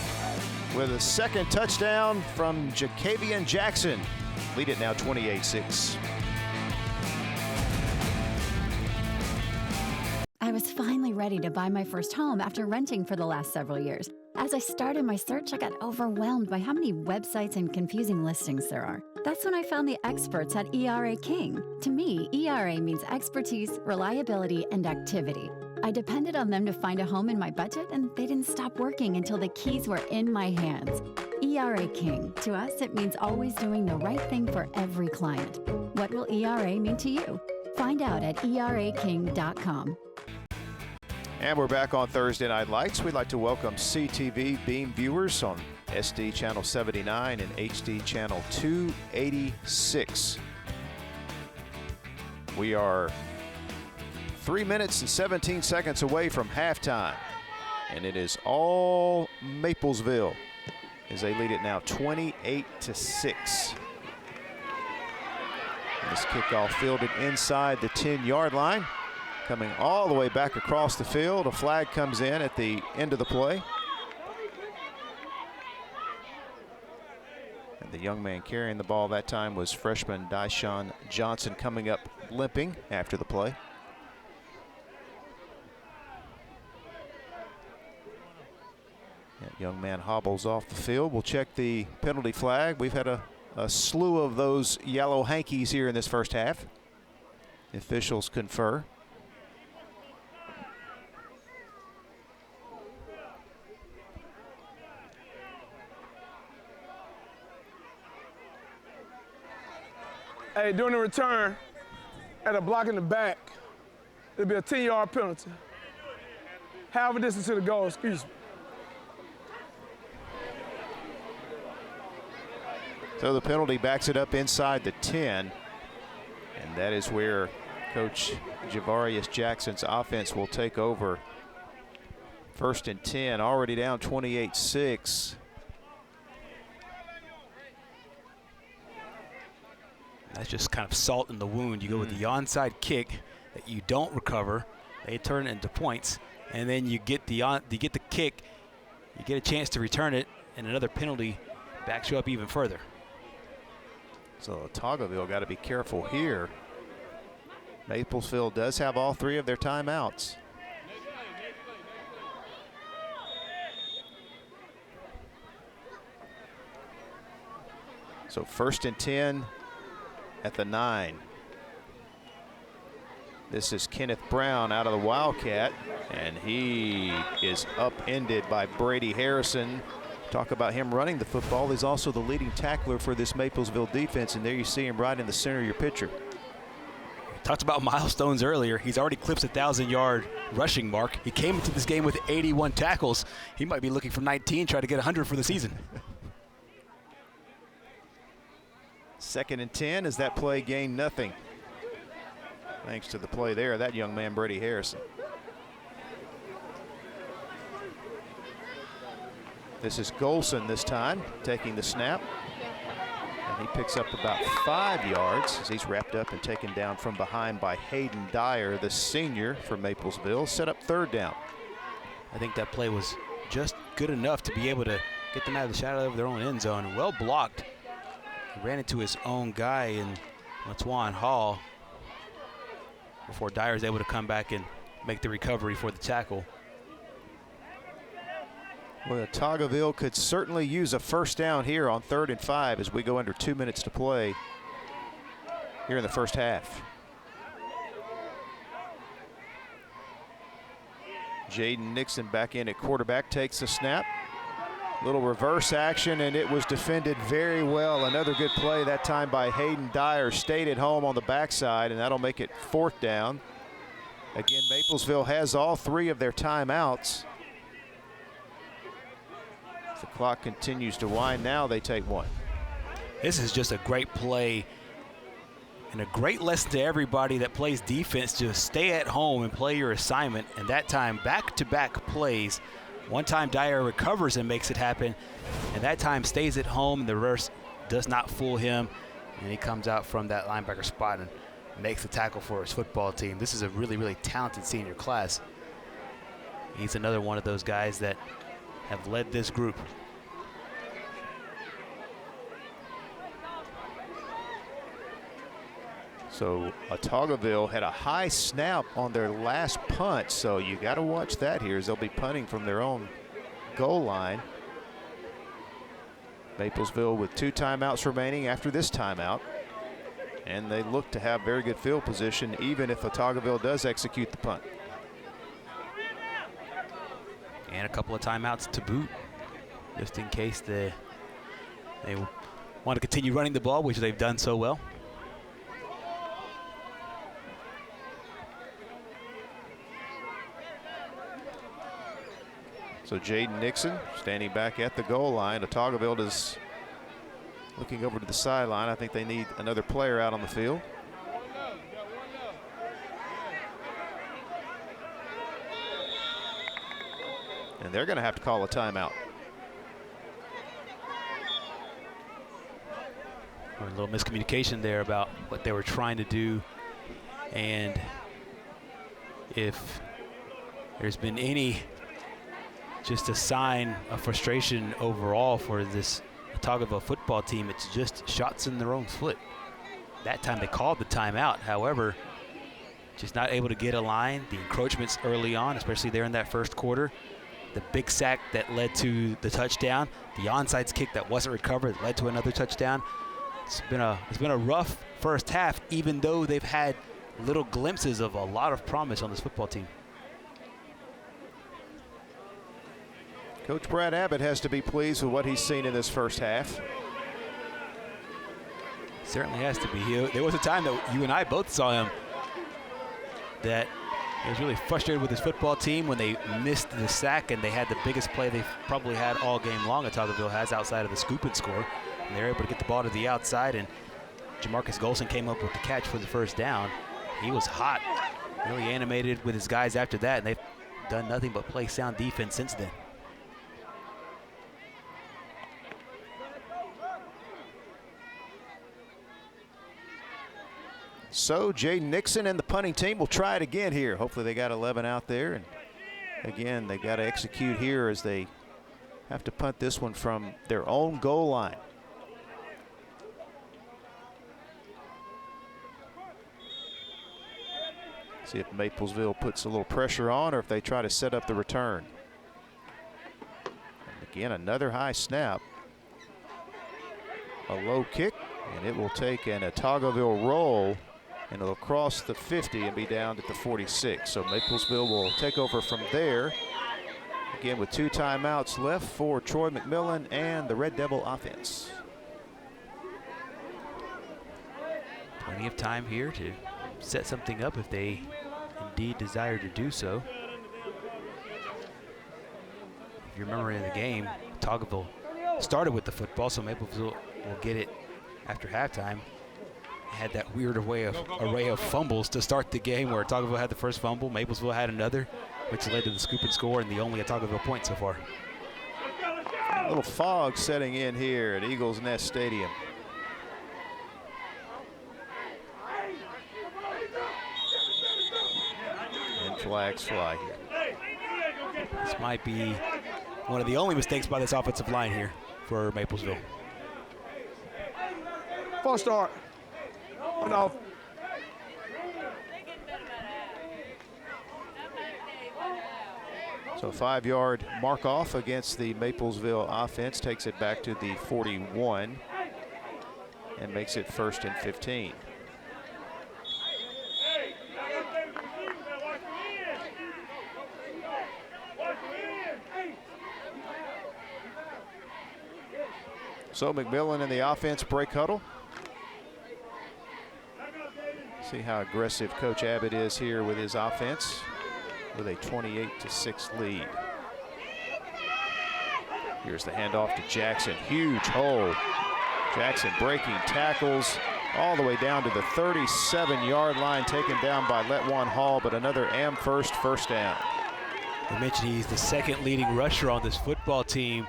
with a 2nd touchdown from Jacavian Jackson. Lead it now 28-6. I was finally ready to buy my first home after renting for the last several years. As I started my search, I got overwhelmed by how many websites and confusing listings there are. That's when I found the experts at ERA King. To me, ERA means expertise, reliability, and activity. I depended on them to find a home in my budget, and they didn't stop working until the keys were in my hands. ERA King. To us, it means always doing the right thing for every client. What will ERA mean to you? Find out at eraking.com. And we're back on Thursday Night Lights. We'd like to welcome CTV Beam viewers on SD Channel 79 and HD Channel 286. We are 3 minutes and 17 seconds away from halftime, and it is all Maplesville as they lead it now 28-6. This kickoff fielded inside the 10-yard line. Coming all the way back across the field. A flag comes in at the end of the play. And the young man carrying the ball that time was freshman Dyshawn Johnson, coming up limping after the play. That young man hobbles off the field. We'll check the penalty flag. We've had a slew of those yellow hankies here in this first half. The officials confer. Hey, during the return, at a block in the back, it'll be a 10-yard penalty. Half a distance to the goal, excuse me. So the penalty backs it up inside the 10. And that is where Coach Javarius Jackson's offense will take over. 1st and 10, already down 28-6. That's just kind of salt in the wound. You go with the onside kick that you don't recover. They turn it into points, and then you get the kick. You get a chance to return it, and another penalty backs you up even further. So Autaugaville got to be careful here. Maplesville does have all 3 of their timeouts. So 1st and 10 at the 9. This is Kenneth Brown out of the Wildcat, and he is upended by Brady Harrison Talk about him running the football. He's also the leading tackler for this Maplesville defense, and there you see him right in the center of your picture. Talked about milestones earlier. He's already clipped a 1,000-yard rushing mark. He came into this game with 81 tackles. He might be looking for 19, try to get 100 for the season. 2nd and 10 as that play gained nothing. Thanks to the play there, that young man, Brady Harrison. This is Golson this time, taking the snap. And he picks up about 5 yards as he's wrapped up and taken down from behind by Hayden Dyer, the senior for Maplesville. Set up 3rd down. I think that play was just good enough to be able to get them out of the shadow of their own end zone. Well blocked. He ran into his own guy in Latwan Hall before Dyer is able to come back and make the recovery for the tackle. Well, Autaugaville could certainly use a 1st down here on 3rd and 5 as we go under 2 minutes to play here in the first half. Jaden Nixon back in at quarterback, takes the snap. Little reverse action, and it was defended very well. Another good play that time by Hayden Dyer. Stayed at home on the backside, and that'll make it 4th down. Again, Maplesville has all 3 of their timeouts. The clock continues to wind. Now they take 1. This is just a great play and a great lesson to everybody that plays defense. Just stay at home and play your assignment. And that time, back-to-back plays. One time Dyer recovers and makes it happen, and that time stays at home, and the reverse does not fool him, and he comes out from that linebacker spot and makes the tackle for his football team. This is a really, really talented senior class. He's another one of those guys that have led this group. So Autaugaville had a high snap on their last punt, so you got to watch that here as they'll be punting from their own goal line. Maplesville with 2 timeouts remaining after this timeout, and they look to have very good field position even if Autaugaville does execute the punt. And a couple of timeouts to boot, just in case they want to continue running the ball, which they've done so well. So Jaden Nixon standing back at the goal line. Autaugaville is looking over to the sideline. I think they need another player out on the field. And they're going to have to call a timeout. A little miscommunication there about what they were trying to do. And if there's been any just a sign of frustration overall for this Autaugaville football team, it's just shots in their own foot. That time they called the timeout. However, just not able to get a line. The encroachments early on, especially there in that first quarter. The big sack that led to the touchdown. The onside kick that wasn't recovered that led to another touchdown. It's been a rough first half, even though they've had little glimpses of a lot of promise on this football team. Coach Brad Abbott has to be pleased with what he's seen in this first half. Certainly has to be. There was a time that you and I both saw him that he was really frustrated with his football team when they missed the sack and they had the biggest play they've probably had all game long. Autaugaville has outside of the scoop and score. And they're able to get the ball to the outside, and Jamarcus Golson came up with the catch for the first down. He was hot, really animated with his guys after that, and they've done nothing but play sound defense since then. So Jaden Nixon and the punting team will try it again here. Hopefully they got 11 out there. And again, they got to execute here as they have to punt this one from their own goal line. See if Maplesville puts a little pressure on or if they try to set up the return. And again, another high snap. A low kick, and it will take an Autaugaville roll, and it'll cross the 50 and be down at the 46. So Maplesville will take over from there Again, with 2 timeouts left for Troy McMillan and the Red Devil offense. Plenty of time here to set something up if they indeed desire to do so. If you remember in the game, Autaugaville started with the football, so Maplesville will get it after halftime. Had that weird array of fumbles to start the game, where Autaugaville had the first fumble, Maplesville had another, which led to the scoop and score and the only Autaugaville point so far. A little fog setting in here at Eagles Nest Stadium. And flags fly here. This might be one of the only mistakes by this offensive line here for Maplesville. False start. No. So 5-yard mark off against the Maplesville offense takes it back to the 41 and makes it 1st and 15. So McMillan in the offense break huddle. See how aggressive Coach Abbott is here with his offense with a 28-6 lead. Here's the handoff to Jackson. Huge hole. Jackson breaking tackles all the way down to the 37-yard line, taken down by Letwan Hall, but another Amherst first down. I mentioned he's the 2nd leading rusher on this football team.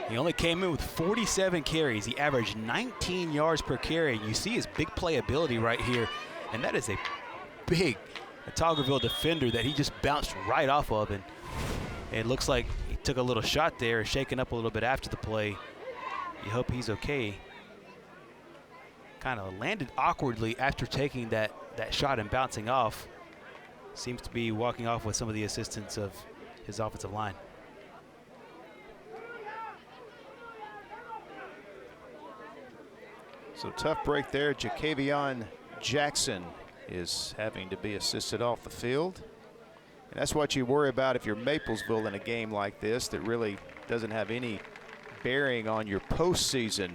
He only came in with 47 carries. He averaged 19 yards per carry. You see his big playability right here. And that is a big Autaugaville defender that he just bounced right off of. And it looks like he took a little shot there, shaking up a little bit after the play. You hope he's okay. Kind of landed awkwardly after taking that shot and bouncing off. Seems to be walking off with some of the assistance of his offensive line. So tough break there. Jacavion Jackson is having to be assisted off the field. And that's what you worry about if you're Maplesville in a game like this that really doesn't have any bearing on your postseason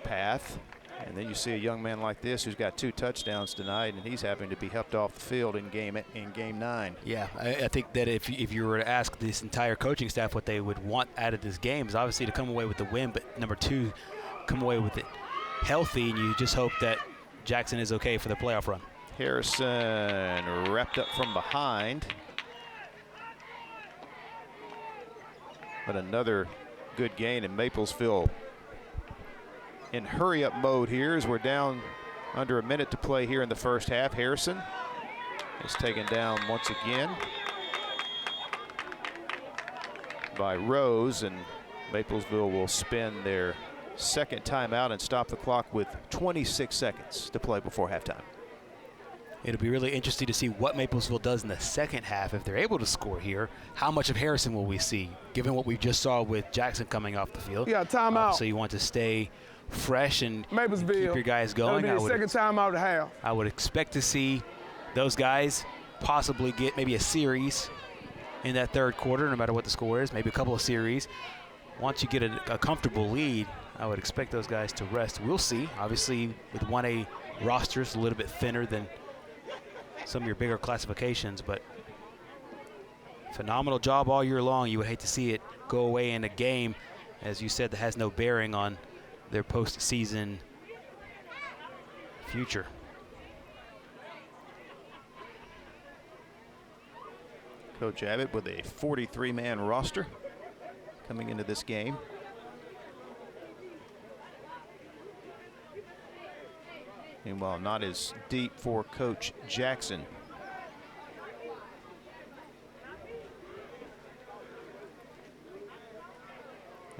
path. And then you see a young man like this who's got 2 touchdowns tonight, and he's having to be helped off the field in game 9. Yeah, I think that if you were to ask this entire coaching staff what they would want out of this game is obviously to come away with the win, but number 2, come away with it healthy, and you just hope that Jackson is okay for the playoff run. Harrison wrapped up from behind. But another good gain, in Maplesville in hurry-up mode here as we're down under a minute to play here in the first half. Harrison is taken down once again by Rose, and Maplesville will spend their 2nd timeout and stop the clock with 26 seconds to play before halftime. It'll be really interesting to see what Maplesville does in the second half. If they're able to score here, how much of Harrison will we see, given what we just saw with Jackson coming off the field? Yeah, timeout. So you want to stay fresh and keep Maplesville, your guys going. That'll be the 2nd timeout of the half. I would expect to see those guys possibly get maybe a series in that 3rd quarter, no matter what the score is, maybe a couple of series. Once you get a comfortable lead, I would expect those guys to rest. We'll see. Obviously, with 1A rosters, a little bit thinner than some of your bigger classifications, but phenomenal job all year long. You would hate to see it go away in a game, as you said, that has no bearing on their postseason future. Coach Abbott with a 43-man roster coming into this game. Meanwhile, not as deep for Coach Jackson.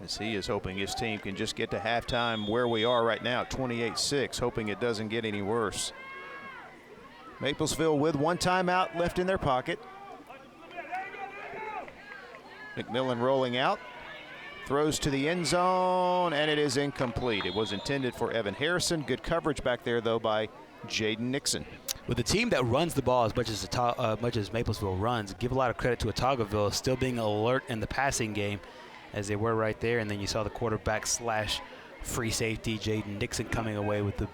As he is hoping his team can just get to halftime where we are right now, 28-6, hoping it doesn't get any worse. Maplesville with 1 timeout left in their pocket. McMillan rolling out, throws to the end zone, and it is incomplete. It was intended for Evan Harrison. Good coverage back there, though, by Jaden Nixon. with a team that runs the ball as much as Maplesville runs, give a lot of credit to Autaugaville still being alert in the passing game as they were right there. And then you saw the quarterback slash free safety, Jaden Nixon, coming away with the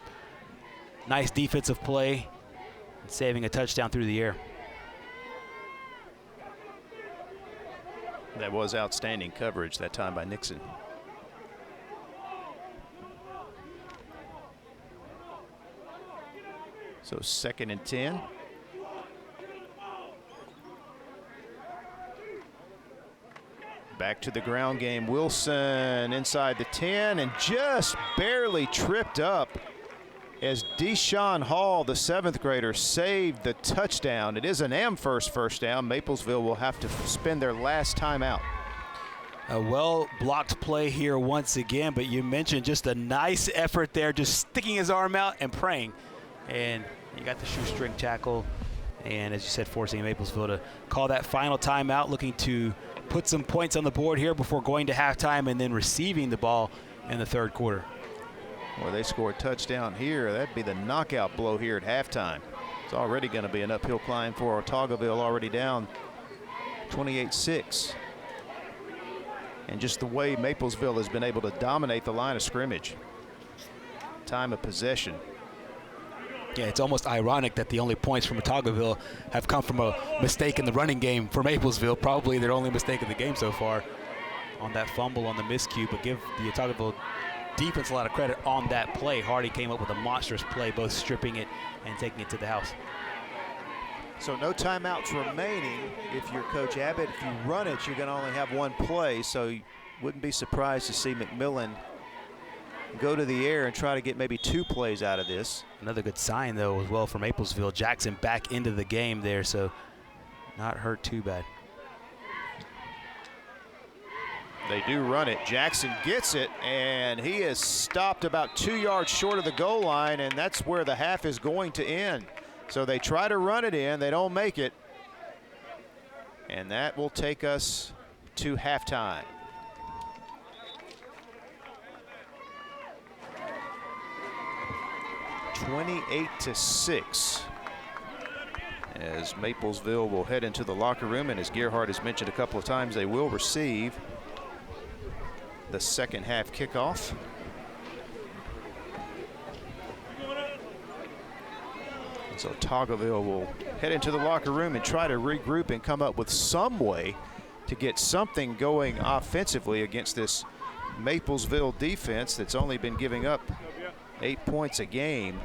nice defensive play and saving a touchdown through the air. That was outstanding coverage that time by Nixon. So 2nd and 10. Back to the ground game. Wilson inside the 10 and just barely tripped up as Deshaun Hall, the 7th grader, saved the touchdown. It is an Amherst first down. Maplesville will have to spend their last timeout. A well-blocked play here once again, but you mentioned just a nice effort there, just sticking his arm out and praying. And you got the shoestring tackle, and as you said, forcing Maplesville to call that final timeout, looking to put some points on the board here before going to halftime and then receiving the ball in the 3rd quarter. Well, they score a touchdown here. That'd be the knockout blow here at halftime. It's already going to be an uphill climb for Autaugaville, already down 28-6. And just the way Maplesville has been able to dominate the line of scrimmage. Time of possession. Yeah, it's almost ironic that the only points from Autaugaville have come from a mistake in the running game for Maplesville. Probably their only mistake of the game so far on that fumble on the miscue, but give the Autaugaville defense a lot of credit on that play. Hardy came up with a monstrous play, both stripping it and taking it to the house. So no timeouts remaining. If you're Coach Abbott, if you run it, you're going to only have one play, so you wouldn't be surprised to see McMillan go to the air and try to get maybe 2 plays out of this. Another good sign, though, as well for Maplesville. Jackson back into the game there, so not hurt too bad. They do run it. Jackson gets it, and he is stopped about 2 yards short of the goal line, and that's where the half is going to end. So they try to run it in. They don't make it. And that will take us to halftime. (28-6). As Maplesville will head into the locker room, and as Gerhard has mentioned a couple of times, they will receive the 2nd half kickoff. So Autaugaville will head into the locker room and try to regroup and come up with some way to get something going offensively against this Maplesville defense that's only been giving up 8 points a game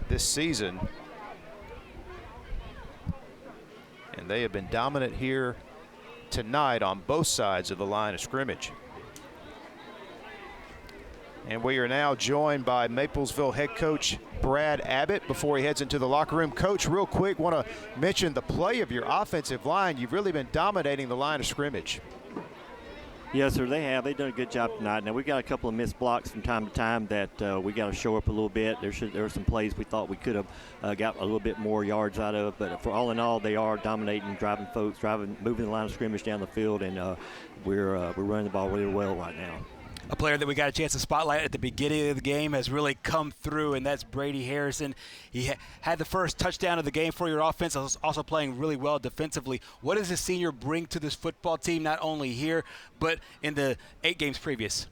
this season. And they have been dominant here tonight on both sides of the line of scrimmage. And we are now joined by Maplesville head coach Brad Abbott before he heads into the locker room. Coach, real quick, want to mention the play of your offensive line. You've really been dominating the line of scrimmage. Yes, sir, they have. They've done a good job tonight. Now, we've got a couple of missed blocks from time to time that we got to show up a little bit. There were some plays we thought we could have got a little bit more yards out of, but for all in all, they are dominating, driving folks, moving the line of scrimmage down the field, and we're running the ball really well right now. A player that we got a chance to spotlight at the beginning of the game has really come through, and that's Brady Harrison. He had the first touchdown of the game for your offense, also playing really well defensively. What does this senior bring to this football team, not only here, but in the 8 games previous?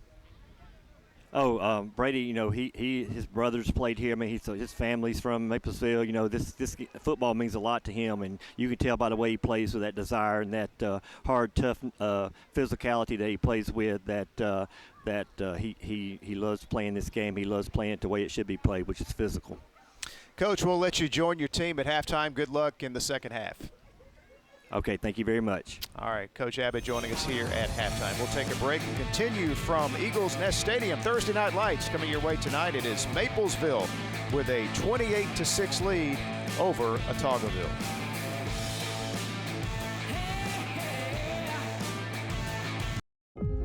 Brady, you know, his brothers played here. I mean, his family's from Maplesville. You know, this football means a lot to him, and you can tell by the way he plays with that desire and that hard, tough physicality that he plays with. That he loves playing this game. He loves playing it the way it should be played, which is physical. Coach, we'll let you join your team at halftime. Good luck in the 2nd half. Okay, thank you very much. All right, Coach Abbott joining us here at halftime. We'll take a break and continue from Eagles Nest Stadium. Thursday Night Lights coming your way tonight. It is Maplesville with a 28-6 lead over Autaugaville.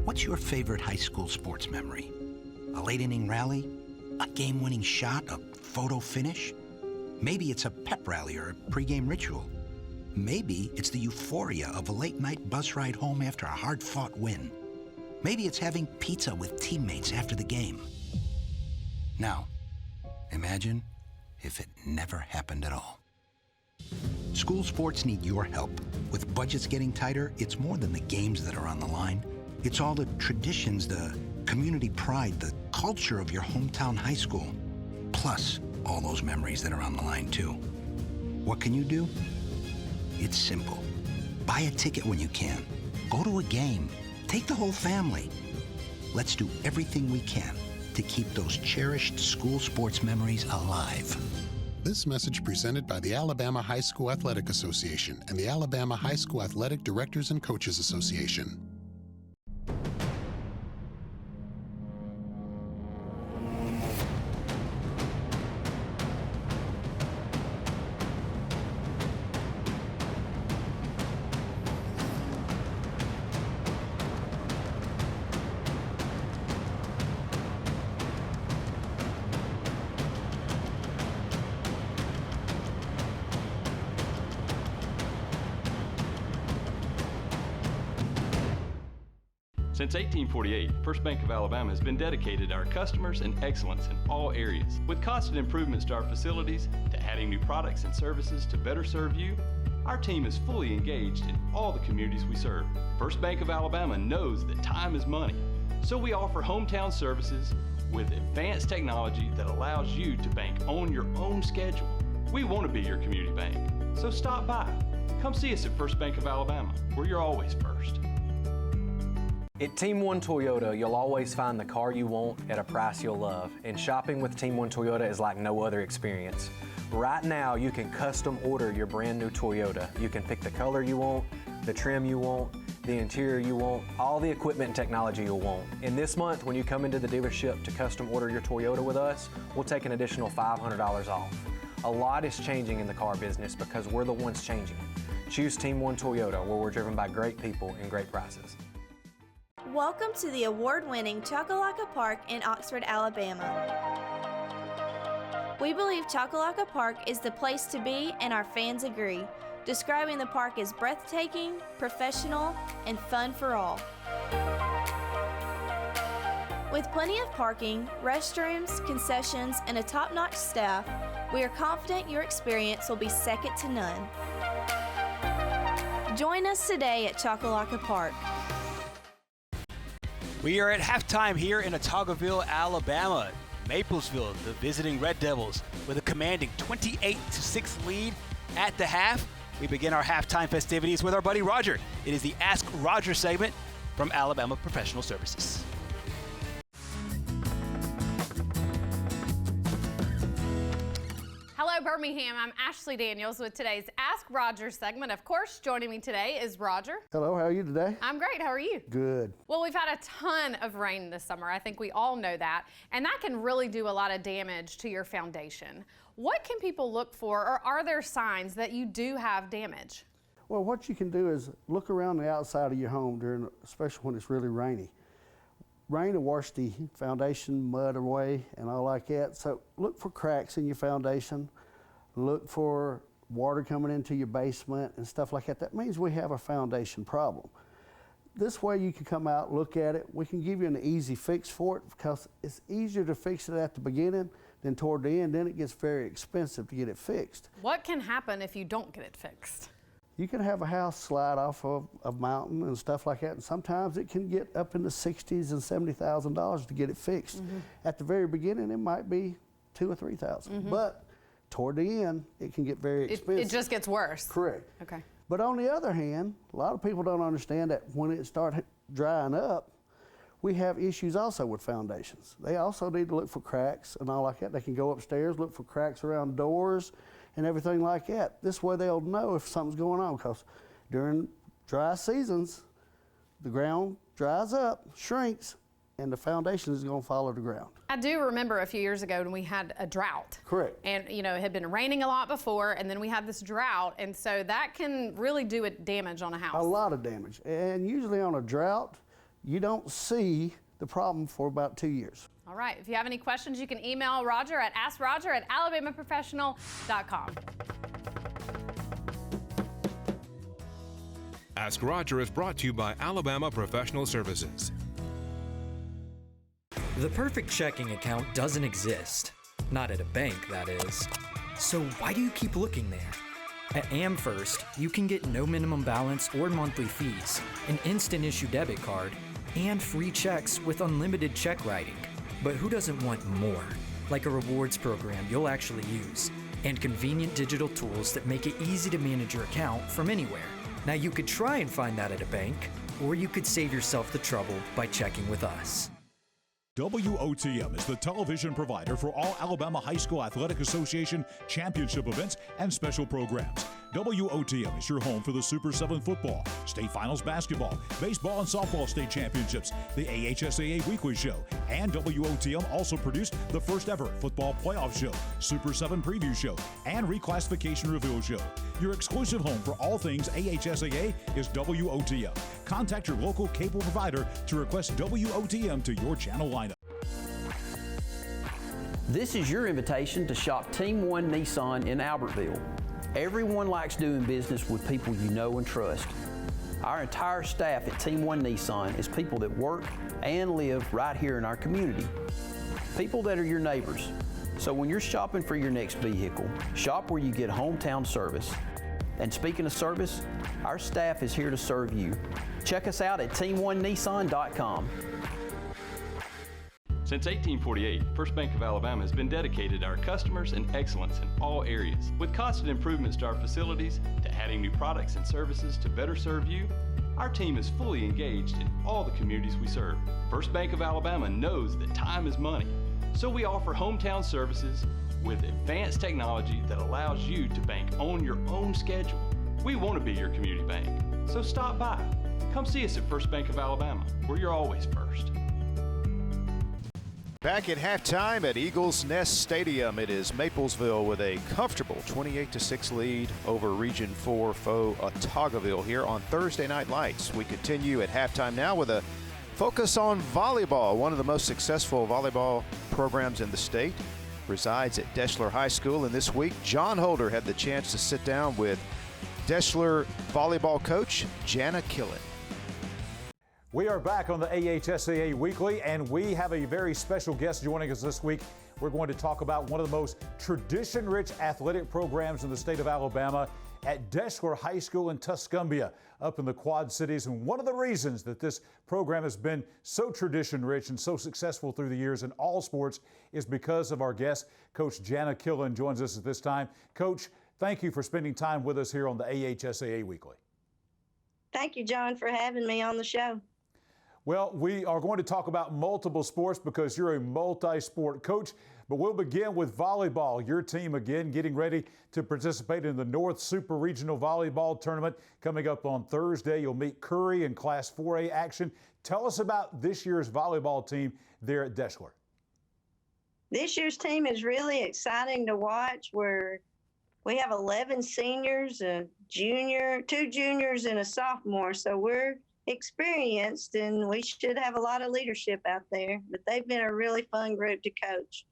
What's your favorite high school sports memory? A late inning rally? A game-winning shot? A photo finish? Maybe it's a pep rally or a pregame ritual. Maybe it's the euphoria of a late-night bus ride home after a hard-fought win. Maybe it's having pizza with teammates after the game. Now, imagine if it never happened at all. School sports need your help. With budgets getting tighter, it's more than the games that are on the line. It's all the traditions, the community pride, the culture of your hometown high school. Plus, all those memories that are on the line, too. What can you do? It's simple. Buy a ticket when you can. Go to a game. Take the whole family. Let's do everything we can to keep those cherished school sports memories alive. This message presented by the Alabama High School Athletic Association and the Alabama High School Athletic Directors and Coaches Association. Since 1848, First Bank of Alabama has been dedicated to our customers and excellence in all areas. With constant improvements to our facilities, to adding new products and services to better serve you, our team is fully engaged in all the communities we serve. First Bank of Alabama knows that time is money, so we offer hometown services with advanced technology that allows you to bank on your own schedule. We want to be your community bank, so stop by. Come see us at First Bank of Alabama, where you're always first. At Team One Toyota, you'll always find the car you want at a price you'll love. And shopping with Team One Toyota is like no other experience. Right now, you can custom order your brand new Toyota. You can pick the color you want, the trim you want, the interior you want, all the equipment and technology you'll want. And this month, when you come into the dealership to custom order your Toyota with us, we'll take an additional $500 off. A lot is changing in the car business because we're the ones changing it. Choose Team One Toyota, where we're driven by great people and great prices. Welcome to the award-winning Chocolaca Park in Oxford, Alabama. We believe Chocolaca Park is the place to be, and our fans agree, describing the park as breathtaking, professional, and fun for all. With plenty of parking, restrooms, concessions, and a top-notch staff, we are confident your experience will be second to none. Join us today at Chocolaca Park. We are at halftime here in Autaugaville, Alabama. Maplesville, the visiting Red Devils, with a commanding 28-6 lead at the half. We begin our halftime festivities with our buddy Roger. It is the Ask Roger segment from Alabama Professional Services. Hello, Birmingham. I'm Ashley Daniels with today's Ask Roger segment. Of course, joining me today is Roger. Hello, how are you today? I'm great. How are you? Good. Well, we've had a ton of rain this summer. I think we all know that. And that can really do a lot of damage to your foundation. What can people look for, or are there signs that you do have damage? Well, what you can do is look around the outside of your home, especially when it's really rainy. Rain will wash the foundation mud away and all like that. So look for cracks in your foundation. Look for water coming into your basement and stuff like that. That means we have a foundation problem. This way you can come out, look at it. We can give you an easy fix for it because it's easier to fix it at the beginning than toward the end. Then it gets very expensive to get it fixed. What can happen if you don't get it fixed? You can have a house slide off of a mountain and stuff like that, and sometimes it can get up in the $60,000 and $70,000 to get it fixed. Mm-hmm. At the very beginning, it might be $2,000 or $3,000, Mm-hmm. but toward the end, it can get very expensive. It just gets worse. Correct. Okay. But on the other hand, a lot of people don't understand that when it starts drying up, we have issues also with foundations. They also need to look for cracks and all like that. They can go upstairs, look for cracks around doors and everything like that. This way they'll know if something's going on, because during dry seasons, the ground dries up, shrinks, and the foundation is going to follow the ground. I do remember a few years ago when we had a drought. Correct. And it had been raining a lot before, and then we had this drought, and so that can really do damage on a house. A lot of damage. And usually on a drought, you don't see the problem for about 2 years. All right, if you have any questions, you can email Roger at askroger@alabamaprofessional.com. Ask Roger is brought to you by Alabama Professional Services. The perfect checking account doesn't exist. Not at a bank, that is. So why do you keep looking there? At AmFirst, you can get no minimum balance or monthly fees, an instant issue debit card, and free checks with unlimited check writing. But who doesn't want more? Like a rewards program you'll actually use, and convenient digital tools that make it easy to manage your account from anywhere. Now you could try and find that at a bank, or you could save yourself the trouble by checking with us. WOTM is the television provider for all Alabama High School Athletic Association championship events and special programs. WOTM is your home for the Super 7 football, state finals basketball, baseball and softball state championships, the AHSAA weekly show, and WOTM also produced the first ever football playoff show, Super 7 preview show, and reclassification reveal show. Your exclusive home for all things AHSAA is WOTM. Contact your local cable provider to request WOTM to your channel lineup. This is your invitation to shop Team One Nissan in Albertville. Everyone likes doing business with people you know and trust. Our entire staff at Team One Nissan is people that work and live right here in our community. People that are your neighbors. So when you're shopping for your next vehicle, shop where you get hometown service. And speaking of service, our staff is here to serve you. Check us out at team1nissan.com. Since 1848, First Bank of Alabama has been dedicated to our customers and excellence in all areas. With constant improvements to our facilities, to adding new products and services to better serve you, our team is fully engaged in all the communities we serve. First Bank of Alabama knows that time is money, so we offer hometown services with advanced technology that allows you to bank on your own schedule. We want to be your community bank, so stop by. Come see us at First Bank of Alabama, where you're always first. Back at halftime at Eagles Nest Stadium, it is Maplesville with a comfortable 28-6 lead over Region 4 foe Autaugaville here on Thursday Night Lights. We continue at halftime now with a focus on volleyball. One of the most successful volleyball programs in the state resides at Deschler High School, and this week John Holder had the chance to sit down with Deschler volleyball coach Jana Killen. We are back on the AHSAA Weekly, and we have a very special guest joining us this week. We're going to talk about one of the most tradition-rich athletic programs in the state of Alabama at Deschler High School in Tuscumbia, up in the Quad Cities. And one of the reasons that this program has been so tradition-rich and so successful through the years in all sports is because of our guest, Coach Jana Killen, joins us at this time. Coach, thank you for spending time with us here on the AHSAA Weekly. Thank you, John, for having me on the show. Well, we are going to talk about multiple sports because you're a multi-sport coach, but we'll begin with volleyball. Your team again getting ready to participate in the North Super Regional Volleyball Tournament coming up on Thursday. You'll meet Curry in Class 4A action. Tell us about this year's volleyball team there at Deschler. This year's team is really exciting to watch. We have 11 seniors, a junior, 2 juniors, and a sophomore, so we're experienced, and we should have a lot of leadership out there, but they've been a really fun group to coach.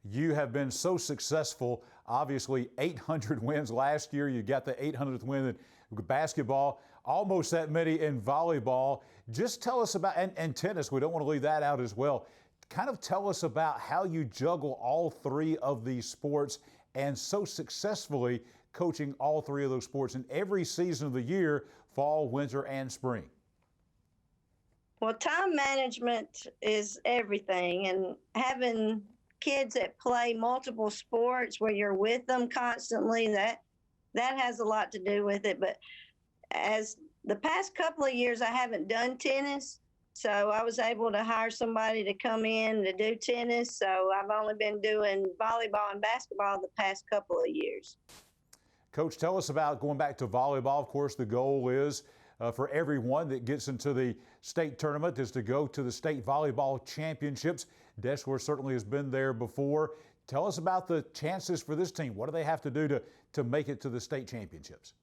You have been so successful, obviously 800 wins last year. You got the 800th win in basketball, almost that many in volleyball. Just tell us about, and tennis, we don't want to leave that out as well. Kind of tell us about how you juggle all 3 of these sports and so successfully coaching all 3 of those sports in every season of the year, fall, winter, and spring. Well, time management is everything, and having kids that play multiple sports where you're with them constantly, that has a lot to do with it. But as the past couple of years, I haven't done tennis, so I was able to hire somebody to come in to do tennis. So I've only been doing volleyball and basketball the past couple of years. Coach, tell us about going back to volleyball. Of course, the goal is for everyone that gets into the state tournament is to go to the state volleyball championships. Deschler certainly has been there before. Tell us about the chances for this team. What do they have to do to make it to the state championships?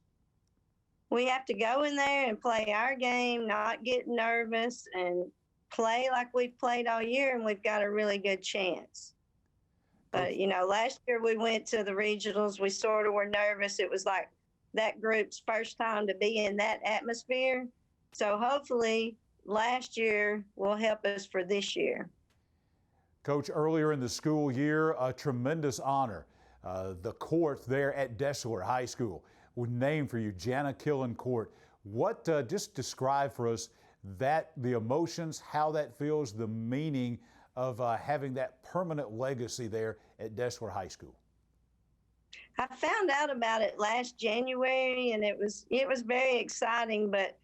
We have to go in there and play our game, not get nervous, and play like we've played all year, and we've got a really good chance. But, last year we went to the regionals. We sort of were nervous. It was like that group's first time to be in that atmosphere. So hopefully last year will help us for this year. Coach, earlier in the school year, a tremendous honor the court there at Deshler High School was named for you, Jana Killen Court. What, just describe for us the emotions, how that feels, the meaning of having that permanent legacy there at Deshler High School. I found out about it last January, and it was very exciting, but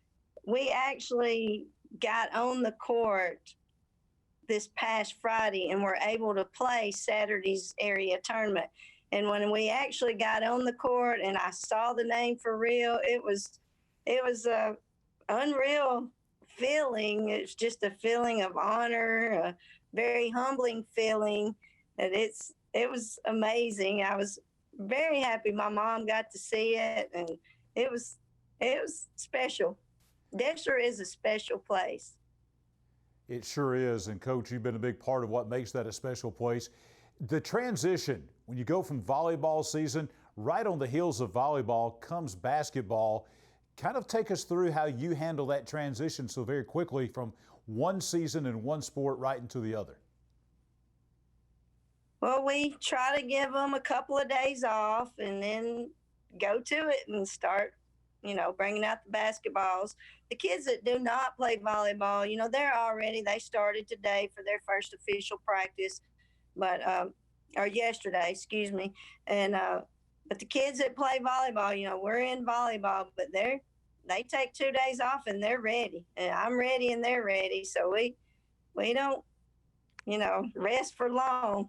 we actually got on the court this past Friday and were able to play Saturday's area tournament. And when we actually got on the court and I saw the name for real, it was a unreal feeling. It's just a feeling of honor, a very humbling feeling. That it was amazing. I was very happy my mom got to see it, and it was special. Deshler is a special place. It sure is, and Coach, you've been a big part of what makes that a special place. The transition, when you go from volleyball season, right on the heels of volleyball comes basketball. Kind of take us through how you handle that transition so very quickly from one season and one sport right into the other. Well, we try to give them a couple of days off and then go to it and start, bringing out the basketballs. The kids that do not play volleyball, they started today for their first official practice, or yesterday, excuse me. And, but the kids that play volleyball, we're in volleyball, but they take 2 days off and they're ready. And I'm ready and they're ready. So we don't, rest for long.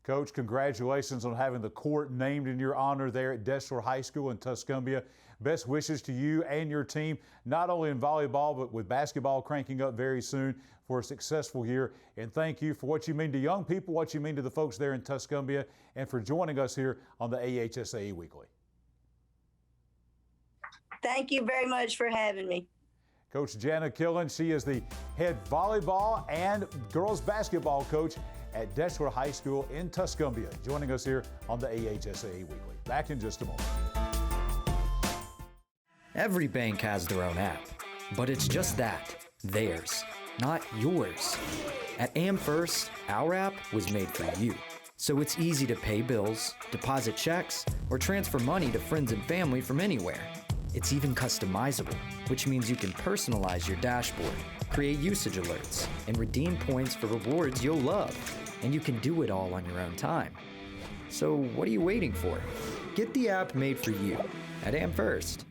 Coach, congratulations on having the court named in your honor there at Deshler High School in Tuscumbia. Best wishes to you and your team, not only in volleyball, but with basketball cranking up very soon for a successful year. And thank you for what you mean to young people, what you mean to the folks there in Tuscumbia, and for joining us here on the AHSAA Weekly. Thank you very much for having me. Coach Jana Killen, she is the head volleyball and girls basketball coach at Deshler High School in Tuscumbia, joining us here on the AHSAA Weekly. Back in just a moment. Every bank has their own app, but it's just that, theirs, not yours. At AmFirst, our app was made for you. So it's easy to pay bills, deposit checks, or transfer money to friends and family from anywhere. It's even customizable, which means you can personalize your dashboard, create usage alerts, and redeem points for rewards you'll love. And you can do it all on your own time. So what are you waiting for? Get the app made for you at AmFirst.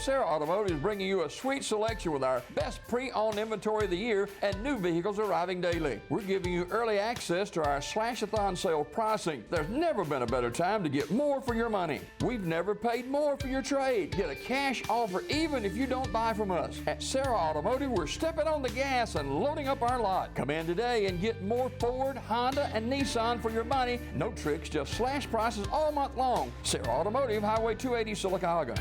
Sarah Automotive is bringing you a sweet selection with our best pre-owned inventory of the year and new vehicles arriving daily. We're giving you early access to our Slash-a-thon sale pricing. There's never been a better time to get more for your money. We've never paid more for your trade. Get a cash offer even if you don't buy from us. At Sarah Automotive, we're stepping on the gas and loading up our lot. Come in today and get more Ford, Honda, and Nissan for your money. No tricks, just slash prices all month long. Sarah Automotive, Highway 280, Sylacauga.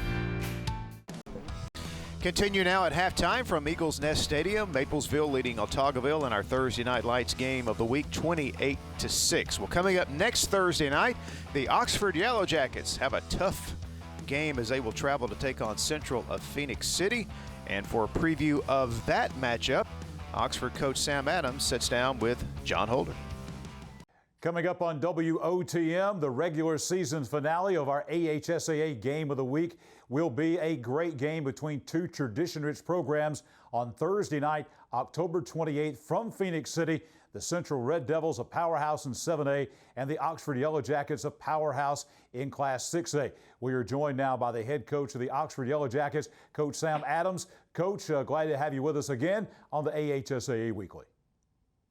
Continue now at halftime from Eagles Nest Stadium. Maplesville leading Autaugaville in our Thursday Night Lights game of the week, 28-6. Well, coming up next Thursday night, the Oxford Yellow Jackets have a tough game as they will travel to take on Central of Phoenix City. And for a preview of that matchup, Oxford coach Sam Adams sits down with John Holder. Coming up on WOTM, the regular season finale of our AHSAA Game of the Week will be a great game between two tradition-rich programs on Thursday night, October 28th from Phoenix City. The Central Red Devils, a powerhouse in 7A, and the Oxford Yellow Jackets, a powerhouse in Class 6A. We are joined now by the head coach of the Oxford Yellow Jackets, Coach Sam Adams. Coach, glad to have you with us again on the AHSAA Weekly.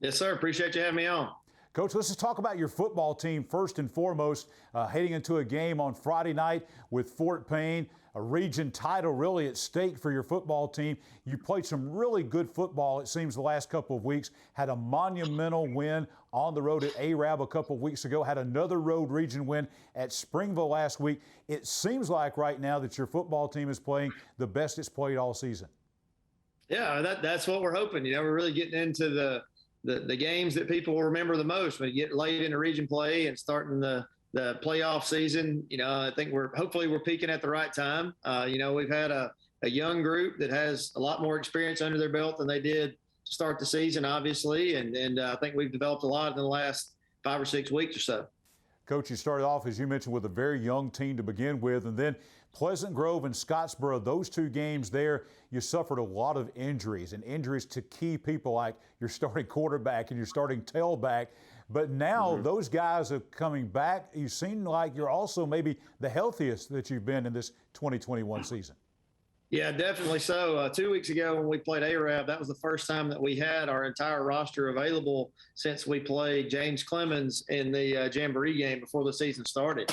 Yes, sir. Appreciate you having me on. Coach, let's just talk about your football team first and foremost, heading into a game on Friday night with Fort Payne, a region title really at stake for your football team. You played some really good football, it seems, the last couple of weeks, had a monumental win on the road at Arab a couple of weeks ago, had another road region win at Springville last week. It seems like right now that your football team is playing the best it's played all season. Yeah, that's what we're hoping. We're really getting into the games that people will remember the most when you get late into region play and starting the playoff season. I think hopefully we're peaking at the right time. We've had a young group that has a lot more experience under their belt than they did to start the season, obviously. And I think we've developed a lot in the last 5 or 6 weeks or so. Coach, you started off, as you mentioned, with a very young team to begin with, and then Pleasant Grove and Scottsboro, those two games there, you suffered a lot of injuries, and injuries to key people like your starting quarterback and your starting tailback. But now those guys are coming back. You seem like you're also maybe the healthiest that you've been in this 2021 season. Yeah, definitely so. 2 weeks ago when we played Arab, that was the first time that we had our entire roster available since we played James Clemens in the Jamboree game before the season started.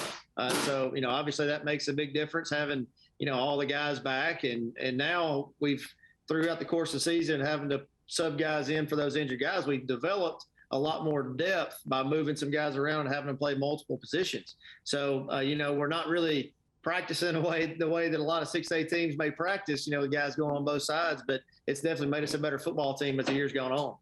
So, obviously that makes a big difference having, all the guys back. And now we've, throughout the course of the season, having to sub guys in for those injured guys, we've developed a lot more depth by moving some guys around and having them play multiple positions. So, we're not really practicing the way that a lot of 6A teams may practice, the guys going on both sides, but it's definitely made us a better football team as the year's gone on.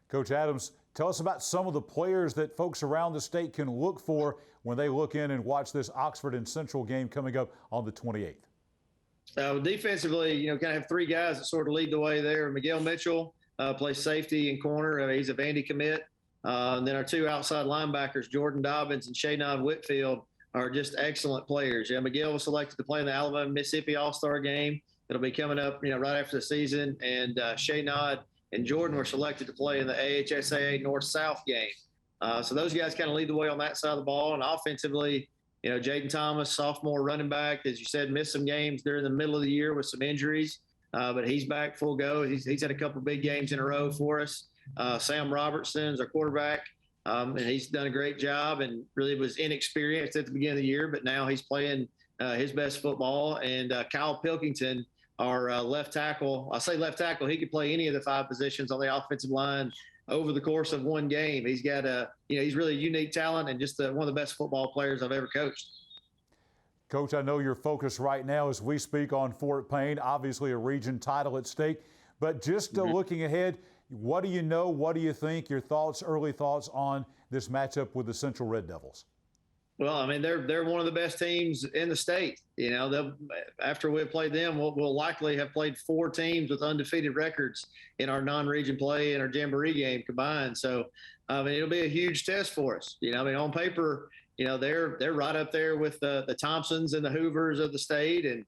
Coach Adams, tell us about some of the players that folks around the state can look for when they look in and watch this Oxford and Central game coming up on the 28th. Defensively, kind of have three guys that sort of lead the way there. Miguel Mitchell plays safety and corner. He's a Vandy commit. And then our two outside linebackers, Jordan Dobbins and Shaynon Whitfield, are just excellent players. Yeah, Miguel was selected to play in the Alabama-Mississippi All-Star game. It'll be coming up, right after the season. And Shaynon and Jordan were selected to play in the AHSAA North-South game. So those guys kind of lead the way on that side of the ball. And offensively, Jaden Thomas, sophomore running back, as you said, missed some games during the middle of the year with some injuries. But he's back full go. He's had a couple big games in a row for us. Sam Robertson's our quarterback. And he's done a great job and really was inexperienced at the beginning of the year, but now he's playing his best football. And Kyle Pilkington, our left tackle, I say left tackle, he could play any of the five positions on the offensive line over the course of one game. He's got he's really a unique talent and just one of the best football players I've ever coached. Coach, I know your focus right now as we speak on Fort Payne, obviously a region title at stake, but just looking ahead, what do you know? What do you think? Your thoughts, early thoughts on this matchup with the Central Red Devils? Well, I mean, they're one of the best teams in the state. After we've played them, we'll likely have played four teams with undefeated records in our non-region play and our Jamboree game combined. So, I mean, it'll be a huge test for us. On paper, they're right up there with the Thompsons and the Hoovers of the state, and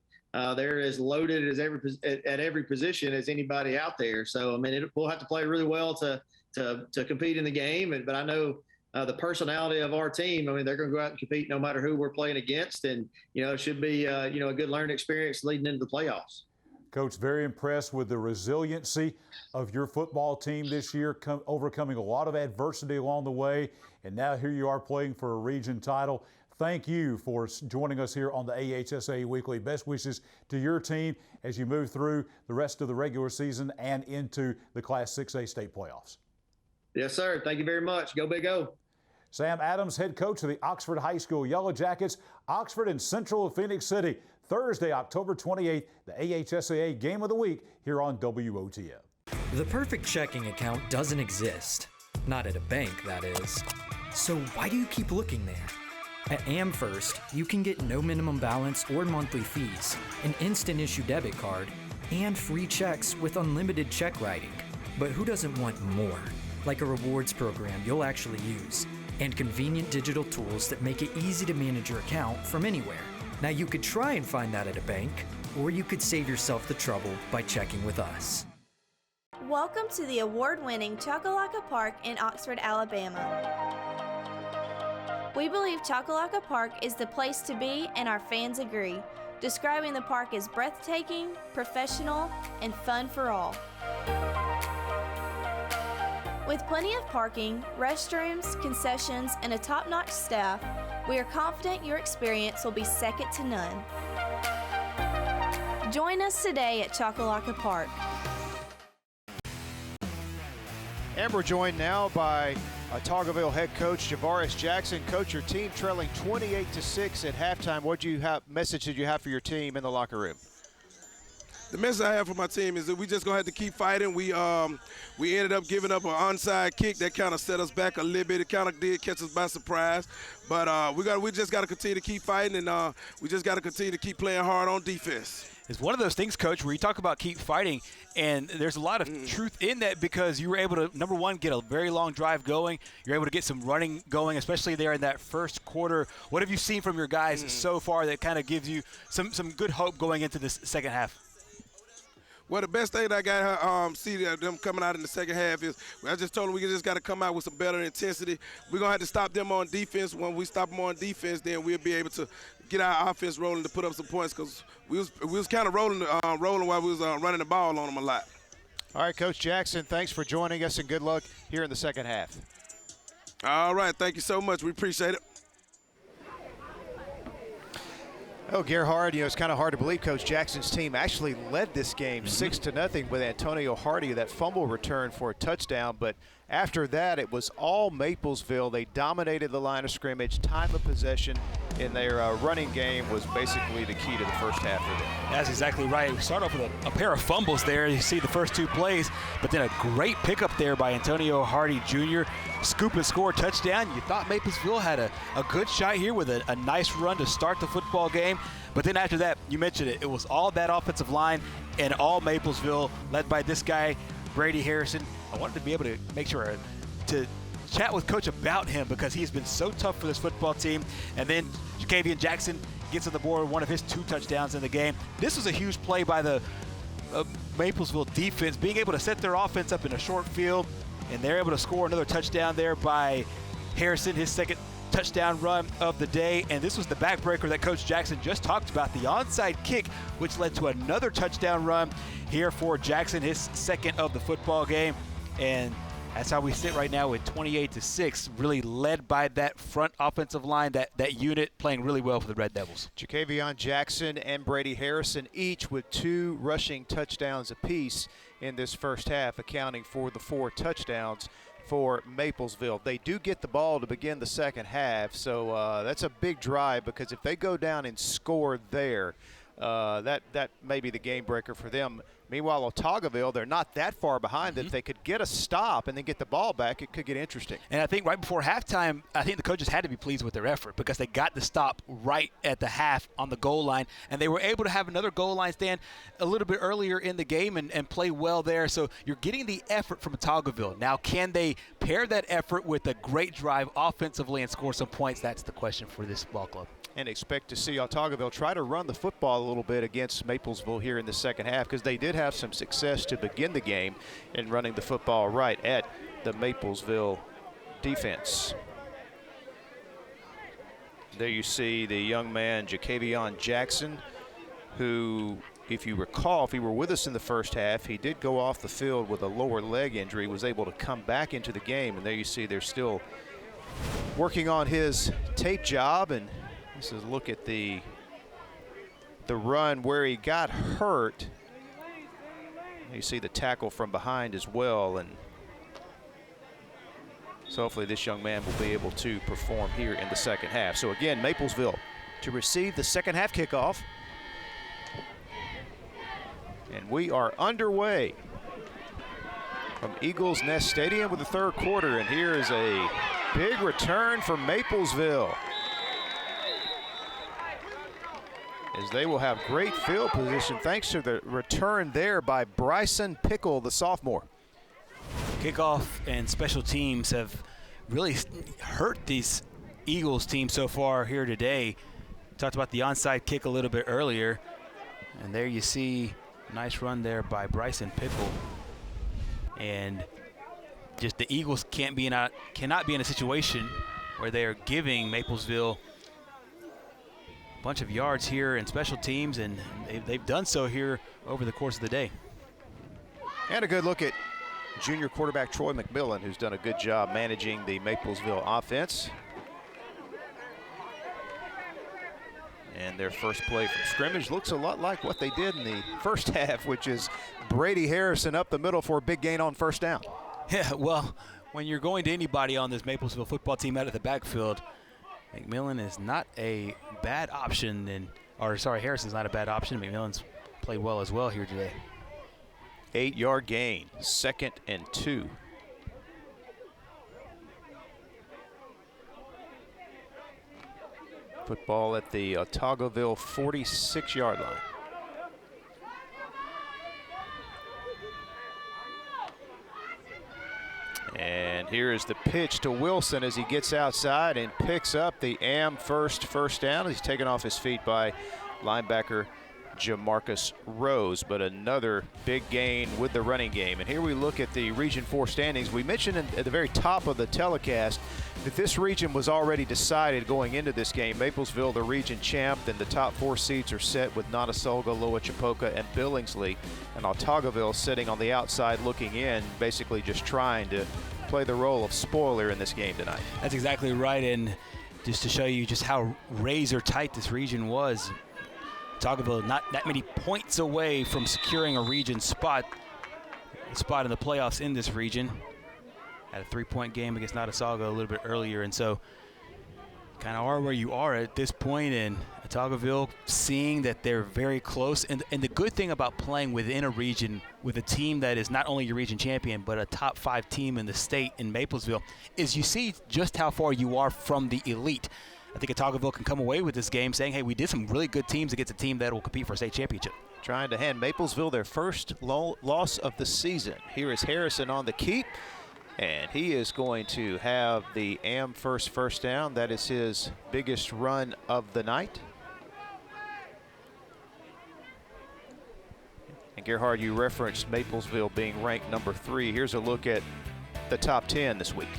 they're as loaded as at every position as anybody out there. So, I mean, we'll have to play really well to compete in the game. But I know the personality of our team, I mean, they're going to go out and compete no matter who we're playing against. And, it should be, a good learning experience leading into the playoffs. Coach, very impressed with the resiliency of your football team this year, overcoming a lot of adversity along the way. And now here you are playing for a region title. Thank you for joining us here on the AHSA Weekly. Best wishes to your team as you move through the rest of the regular season and into the Class 6A state playoffs. Yes, sir. Thank you very much. Go Big O. Sam Adams, head coach of the Oxford High School Yellow Jackets, Oxford and Central of Phoenix City. Thursday, October 28th, the AHSAA Game of the Week here on WOTM. The perfect checking account doesn't exist. Not at a bank, that is. So why do you keep looking there? At AmFirst, you can get no minimum balance or monthly fees, an instant issue debit card, and free checks with unlimited check writing. But who doesn't want more? Like a rewards program you'll actually use, and convenient digital tools that make it easy to manage your account from anywhere. Now you could try and find that at a bank, or you could save yourself the trouble by checking with us. Welcome to the award-winning Choccolocco Park in Oxford, Alabama. We believe Choccolocco Park is the place to be, and our fans agree, describing the park as breathtaking, professional, and fun for all. With plenty of parking, restrooms, concessions, and a top-notch staff, we are confident your experience will be second to none. Join us today at Choccolocco Park. And we're joined now by Autaugaville head coach Javaris Jackson. Coach, your team trailing 28-6 at halftime. What message did you have for your team in the locker room? The message I have for my team is that we just gonna have to keep fighting. We ended up giving up an onside kick that kind of set us back a little bit. It kind of did catch us by surprise, but we just got to continue to keep fighting, and we just got to continue to keep playing hard on defense. It's one of those things, Coach, where you talk about keep fighting, and there's a lot of truth in that because you were able to, number one, get a very long drive going. You're able to get some running going, especially there in that first quarter. What have you seen from your guys so far that kind of gives you some good hope going into this second half? Well, the best thing that I got see them coming out in the second half is I just told them we just got to come out with some better intensity. We're going to have to stop them on defense. When we stop them on defense, then we'll be able to get our offense rolling to put up some points because we was kind of rolling while we was running the ball on them a lot. All right, Coach Jackson, thanks for joining us, and good luck here in the second half. All right, thank you so much. We appreciate it. Oh, Gerhard, it's kind of hard to believe Coach Jackson's team actually led this game 6-0 with Antonio Hardy, that fumble return for a touchdown. But after that, it was all Maplesville. They dominated the line of scrimmage. Time of possession in their running game was basically the key to the first half of it. That's exactly right. We start off with a pair of fumbles there. You see the first two plays, but then a great pickup there by Antonio Hardy Jr. Scoop and score touchdown. You thought Maplesville had a good shot here with a nice run to start the football game. But then after that, you mentioned it, it was all that offensive line and all Maplesville led by this guy, Brady Harrison. I wanted to be able to make sure to chat with Coach about him because he's been so tough for this football team. And then Jacavian Jackson gets on the board, one of his 2 touchdowns in the game. This was a huge play by the Maplesville defense, being able to set their offense up in a short field, and they're able to score another touchdown there by Harrison, his second touchdown run of the day. And this was the backbreaker that Coach Jackson just talked about, the onside kick, which led to another touchdown run here for Jackson, his second of the football game. And that's how we sit right now with 28-6, really led by that front offensive line, that unit playing really well for the Red Devils. Jacavian Jackson and Brady Harrison each with 2 rushing touchdowns apiece in this first half, accounting for the 4 touchdowns for Maplesville. They do get the ball to begin the second half, so that's a big drive because if they go down and score there, that may be the game breaker for them. Meanwhile, Autaugaville, they're not that far behind that if they could get a stop and then get the ball back, it could get interesting. And I think right before halftime, I think the coaches had to be pleased with their effort because they got the stop right at the half on the goal line, and they were able to have another goal line stand a little bit earlier in the game and play well there. So you're getting the effort from Autaugaville. Now, can they pair that effort with a great drive offensively and score some points? That's the question for this ball club. And expect to see Autaugaville try to run the football a little bit against Maplesville here in the second half because they did have some success to begin the game in running the football right at the Maplesville defense. There you see the young man, Jacavian Jackson, who, if you recall, if he were with us in the first half, he did go off the field with a lower leg injury, was able to come back into the game. And there you see they're still working on his tape job. And this is a look at the run where he got hurt. You see the tackle from behind as well, and so hopefully this young man will be able to perform here in the second half. So again, Maplesville to receive the second half kickoff. And we are underway from Eagles Nest Stadium with the third quarter, and here is a big return for Maplesville, as they will have great field position thanks to the return there by Bryson Pickle, the sophomore. Kickoff and special teams have really hurt these Eagles teams so far here today. Talked about the onside kick a little bit earlier, and there you see a nice run there by Bryson Pickle. And just the Eagles cannot be in a situation where they are giving Maplesville bunch of yards here in special teams, and they've done so here over the course of the day. And a good look at junior quarterback Troy McMillan, who's done a good job managing the Maplesville offense. And their first play from scrimmage looks a lot like what they did in the first half, which is Brady Harrison up the middle for a big gain on first down. Yeah, well, when you're going to anybody on this Maplesville football team out of the backfield, McMillan is not a bad option, Harrison's not a bad option. McMillan's played well as well here today. 8-yard gain, 2nd and 2. Football at the Autaugaville 46-yard line. And here is the pitch to Wilson as he gets outside and picks up the first down. He's taken off his feet by linebacker Jamarcus Rose, but another big gain with the running game. And here we look at the Region 4 standings. We mentioned at the very top of the telecast that this region was already decided going into this game. Maplesville, the region champ, and the top 4 seeds are set with Notasulga, Loa Chipoka, and Billingsley. And Autaugaville sitting on the outside looking in, basically just trying to play the role of spoiler in this game tonight. That's exactly right, and just to show you just how razor tight this region was, Autaugaville not that many points away from securing a region spot in the playoffs in this region. Had a 3-point game against Notasulga a little bit earlier, and so kind of are where you are at this point. And Autaugaville seeing that they're very close, and the good thing about playing within a region with a team that is not only your region champion but a top 5 team in the state in Maplesville is you see just how far you are from the elite. I think Autaugaville can come away with this game saying, hey, we did some really good teams against a team that will compete for a state championship. Trying to hand Maplesville their first loss of the season. Here is Harrison on the keep, and he is going to have the first down. That is his biggest run of the night. And Gerhard, you referenced Maplesville being ranked number 3. Here's a look at the top 10 this week.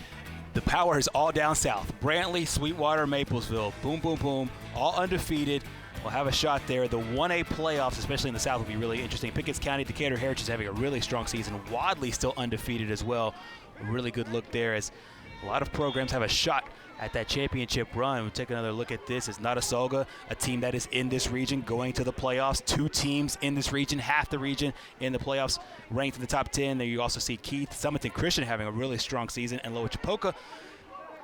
The power is all down south. Brantley, Sweetwater, Maplesville, boom, boom, boom, all undefeated. We'll have a shot there. The 1A playoffs, especially in the south, will be really interesting. Pickens County, Decatur Heritage is having a really strong season. Wadley still undefeated as well. A really good look there as a lot of programs have a shot at that championship run. We'll take another look at this. It's Notasulga, a team that is in this region going to the playoffs. 2 teams in this region, half the region in the playoffs, ranked in the top 10. There you also see Keith, Summerton Christian having a really strong season, and Loa Chipoka,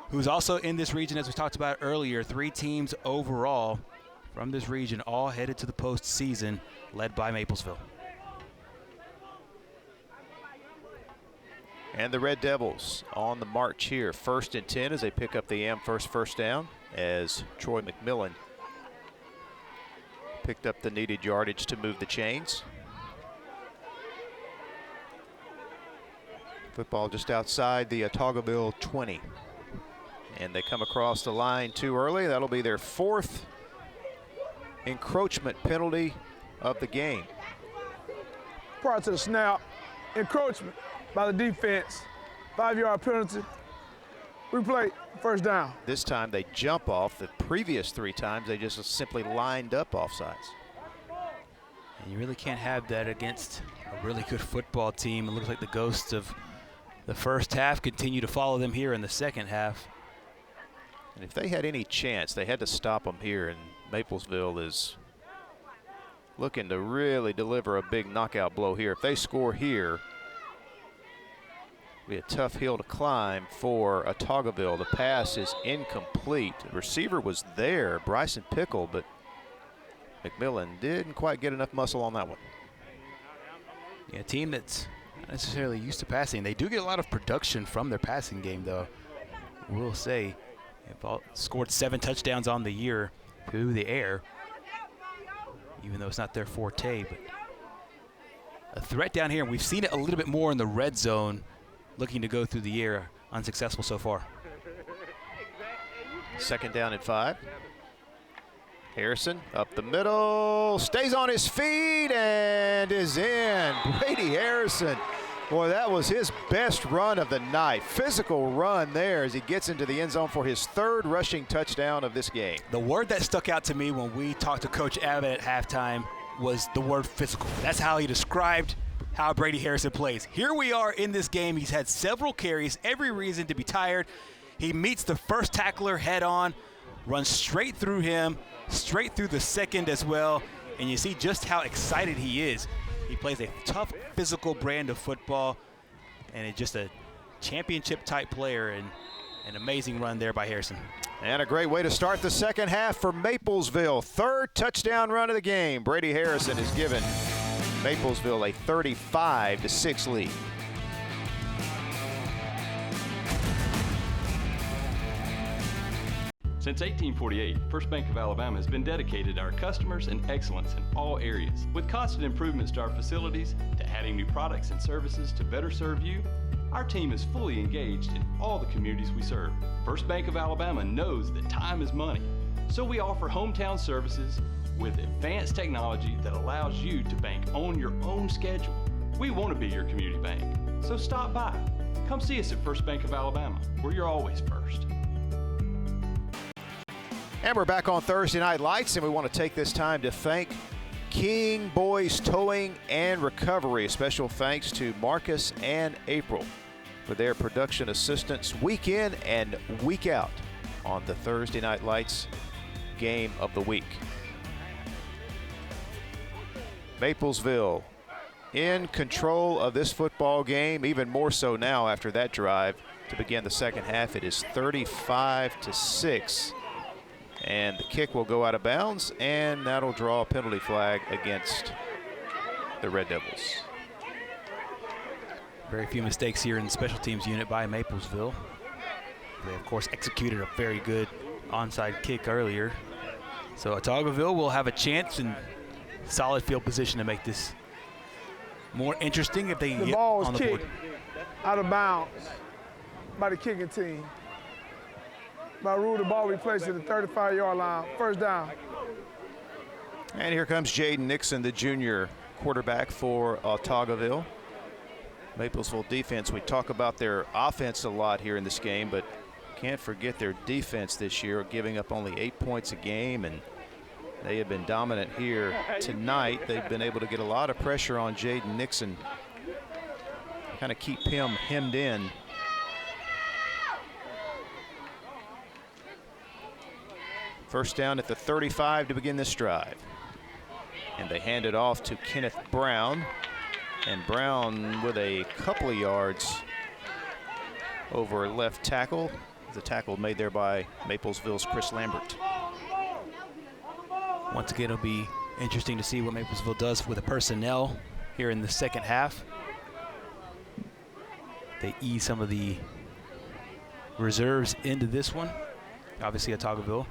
who's also in this region, as we talked about earlier. 3 teams overall from this region, all headed to the postseason, led by Maplesville. And the Red Devils on the march here. 1st and 10 as they pick up the first down as Troy McMillan picked up the needed yardage to move the chains. Football just outside the Autaugaville 20. And they come across the line too early. That'll be their 4th encroachment penalty of the game. Prior to the snap, encroachment by the defense, 5-yard penalty, replay, first down. This time they jump off. The previous 3 times they just simply lined up offsides. And you really can't have that against a really good football team. It looks like the ghosts of the first half continue to follow them here in the second half. And if they had any chance, they had to stop them here, and Maplesville is looking to really deliver a big knockout blow here. If they score here, it'll be a tough hill to climb for Autaugaville. The pass is incomplete. The receiver was there, Bryson Pickle, but McMillan didn't quite get enough muscle on that one. Yeah, a team that's not necessarily used to passing. They do get a lot of production from their passing game, though. We'll say they've scored 7 touchdowns on the year through the air, even though it's not their forte. But a threat down here, and we've seen it a little bit more in the red zone, looking to go through the air, unsuccessful so far. 2nd down and 5. Harrison up the middle, stays on his feet and is in. Brady Harrison, boy, that was his best run of the night. Physical run there as he gets into the end zone for his 3rd rushing touchdown of this game. The word that stuck out to me when we talked to Coach Abbott at halftime was the word physical. That's how he described how Brady Harrison plays. Here we are in this game. He's had several carries, every reason to be tired. He meets the first tackler head on, runs straight through him, straight through the second as well, and you see just how excited he is. He plays a tough, physical brand of football, and it's just a championship-type player, and an amazing run there by Harrison. And a great way to start the second half for Maplesville. 3rd touchdown run of the game. Brady Harrison is given Maplesville a 35-6 lead. Since 1848, First Bank of Alabama has been dedicated to our customers and excellence in all areas. With constant improvements to our facilities, to adding new products and services to better serve you, our team is fully engaged in all the communities we serve. First Bank of Alabama knows that time is money, so we offer hometown services with advanced technology that allows you to bank on your own schedule. We want to be your community bank, so stop by. Come see us at First Bank of Alabama, where you're always first. And we're back on Thursday Night Lights, and we want to take this time to thank King Boys Towing and Recovery. A special thanks to Marcus and April for their production assistance week in and week out on the Thursday Night Lights game of the week. Maplesville in control of this football game, even more so now after that drive to begin the second half. It is 35-6. And the kick will go out of bounds, and that'll draw a penalty flag against the Red Devils. Very few mistakes here in the special teams unit by Maplesville. They, of course, executed a very good onside kick earlier. So Autaugaville will have a chance and solid field position to make this more interesting if they the get ball was on the kicked board. out of bounds by the kicking team. By rule, the ball we placed at the 35-yard line, first down. And here comes Jaden Nixon, the junior quarterback for Autaugaville. Maplesville defense, we talk about their offense a lot here in this game, but can't forget their defense this year, giving up only 8 points a game, and they have been dominant here tonight. They've been able to get a lot of pressure on Jaden Nixon, kind of keep him hemmed in. First down at the 35 to begin this drive. And they hand it off to Kenneth Brown. And Brown with a couple of yards over left tackle. The tackle made there by Maplesville's Chris Lambert. Once again, it'll be interesting to see what Maplesville does with the personnel here in the second half. They ease some of the reserves into this one. Obviously, Autaugaville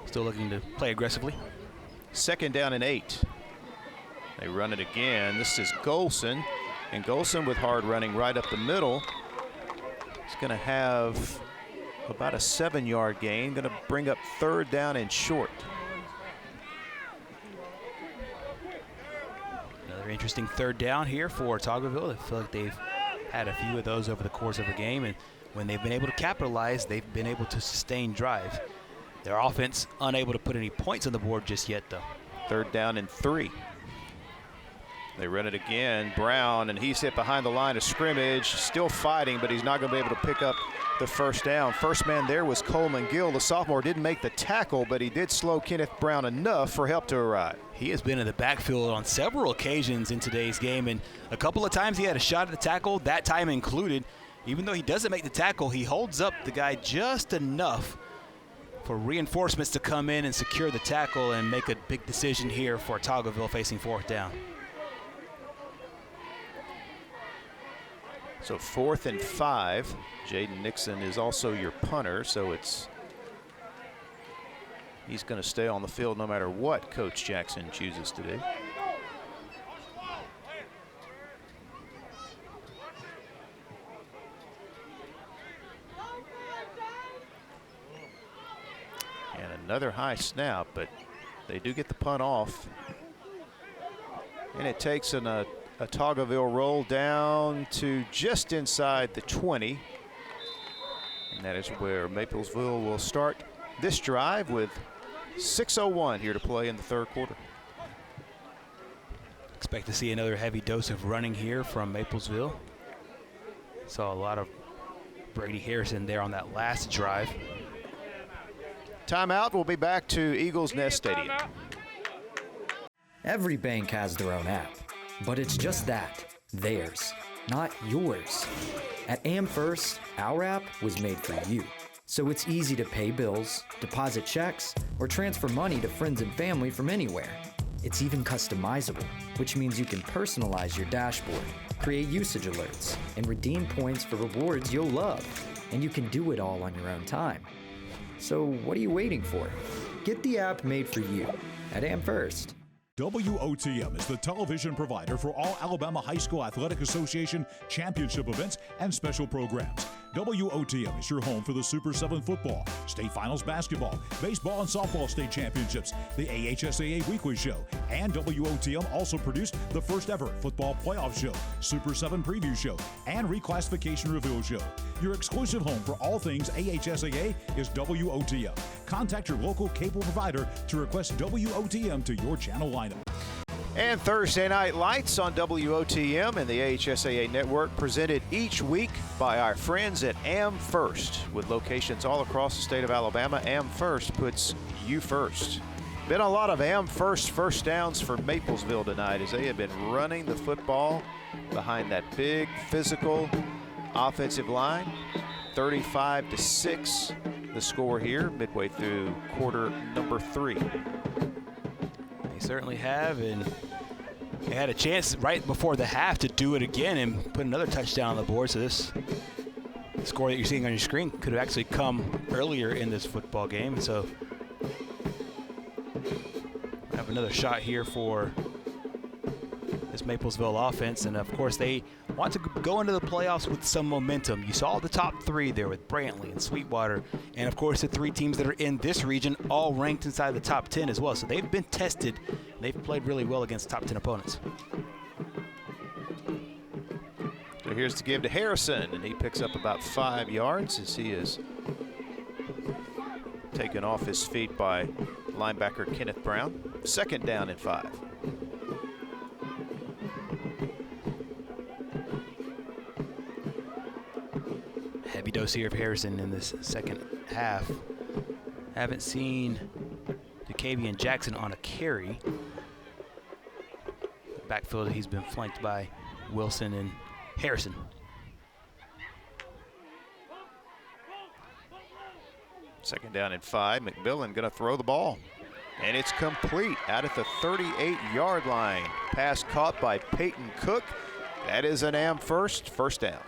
still looking to play aggressively. Second down and 8. They run it again. This is Golson. And Golson with hard running right up the middle. He's going to have about a 7-yard gain. Going to bring up third down and short. Another interesting third down here for Autaugaville. I feel like they've had a few of those over the course of the game. And when they've been able to capitalize, they've been able to sustain drives. Their offense unable to put any points on the board just yet, though. Third down and 3. They run it again. Brown, and he's hit behind the line of scrimmage. Still fighting, but he's not going to be able to pick up the first down. First man there was Coleman Gill. The sophomore didn't make the tackle, but he did slow Kenneth Brown enough for help to arrive. He has been in the backfield on several occasions in today's game, and a couple of times he had a shot at the tackle, that time included. Even though he doesn't make the tackle, he holds up the guy just enough for reinforcements to come in and secure the tackle and make a big decision here for Autaugaville facing fourth down. So 4th and 5. Jaden Nixon is also your punter, so he's going to stay on the field no matter what Coach Jackson chooses to do. And another high snap, but they do get the punt off. And it takes a Autaugaville roll down to just inside the 20. And that is where Maplesville will start this drive with 6:01 here to play in the third quarter. Expect to see another heavy dose of running here from Maplesville. Saw a lot of Brady Harrison there on that last drive. Timeout. We'll be back to Eagles Nest Stadium. Every bank has their own app, but it's just that, theirs, not yours. At AmFirst, our app was made for you. So it's easy to pay bills, deposit checks, or transfer money to friends and family from anywhere. It's even customizable, which means you can personalize your dashboard, create usage alerts, and redeem points for rewards you'll love. And you can do it all on your own time. So what are you waiting for? Get the app made for you at AmFirst. WOTM is the television provider for all Alabama High School Athletic Association championship events and special programs. WOTM is your home for the Super 7 football, state finals basketball, baseball and softball state championships, the AHSAA weekly show, and WOTM also produced the first ever football playoff show, Super 7 preview show, and reclassification reveal show. Your exclusive home for all things AHSAA is WOTM. Contact your local cable provider to request WOTM to your channel lineup. And Thursday Night Lights on WOTM and the AHSAA network, presented each week by our friends at AmFirst. With locations all across the state of Alabama, AmFirst puts you first. Been a lot of AmFirst first downs for Maplesville tonight as they have been running the football behind that big physical offensive line. 35-6 the score here midway through quarter number 3. They certainly have, and they had a chance right before the half to do it again and put another touchdown on the board. So this score that you're seeing on your screen could have actually come earlier in this football game. So I have another shot here for this Maplesville offense, and of course they want to go into the playoffs with some momentum. You saw the top 3 there with Brantley and Sweetwater, and of course the 3 teams that are in this region all ranked inside the top 10 as well. So they've been tested. They've played really well against top 10 opponents. So here's to give to Harrison, and he picks up about 5 yards as he is taken off his feet by linebacker Kenneth Brown. 2nd down and 5. Heavy dose here of Harrison in this second half. Haven't seen DeCavian Jackson on a carry. Backfield, he's been flanked by Wilson and Harrison. Second down and 5. McMillan going to throw the ball. And it's complete out at the 38-yard line. Pass caught by Peyton Cook. That is an AmFirst first down.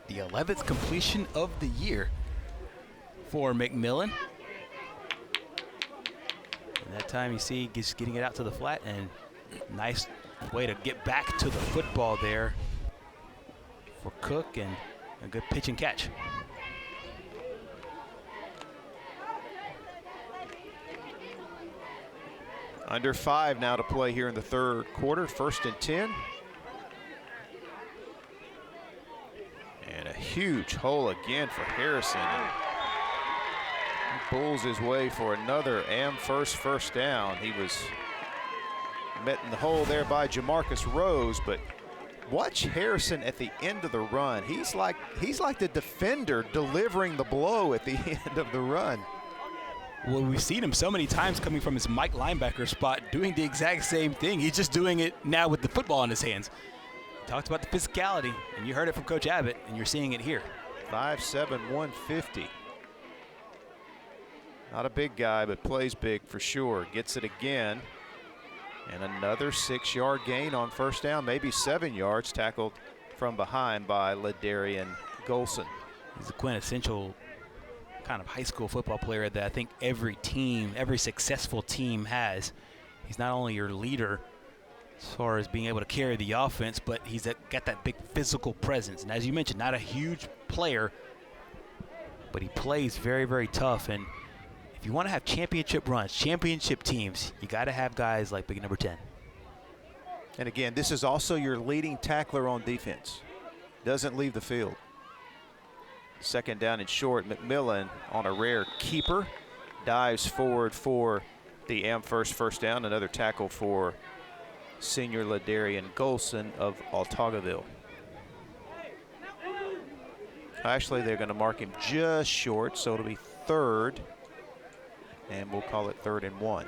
The 11th completion of the year for McMillan. And that time you see he's getting it out to the flat, and nice way to get back to the football there for Cook, and a good pitch and catch. Under 5 now to play here in the third quarter. 1st and 10. And a huge hole again for Harrison. He pulls his way for another AmFirst first down. He was met in the hole there by Jamarcus Rose, but watch Harrison at the end of the run. He's like the defender delivering the blow at the end of the run. Well, we've seen him so many times coming from his Mike linebacker spot doing the exact same thing. He's just doing it now with the football in his hands. Talked about the physicality, and you heard it from Coach Abbott, and you're seeing it here. 5'7", 150. Not a big guy, but plays big for sure. Gets it again. And another 6-yard gain on first down, maybe 7 yards, tackled from behind by Ladarian Golson. He's a quintessential kind of high school football player that I think every team, every successful team has. He's not only your leader as far as being able to carry the offense, but he's got that big physical presence. And as you mentioned, not a huge player, but he plays very, very tough. And if you want to have championship runs, championship teams, you got to have guys like big number 10. And again, this is also your leading tackler on defense. Doesn't leave the field. 2nd down and short. McMillan on a rare keeper dives forward for the AmFirst first down. Another tackle for senior Ladarian Golson of Autaugaville. Actually, they're going to mark him just short, so it'll be 3rd, and we'll call it 3rd and 1.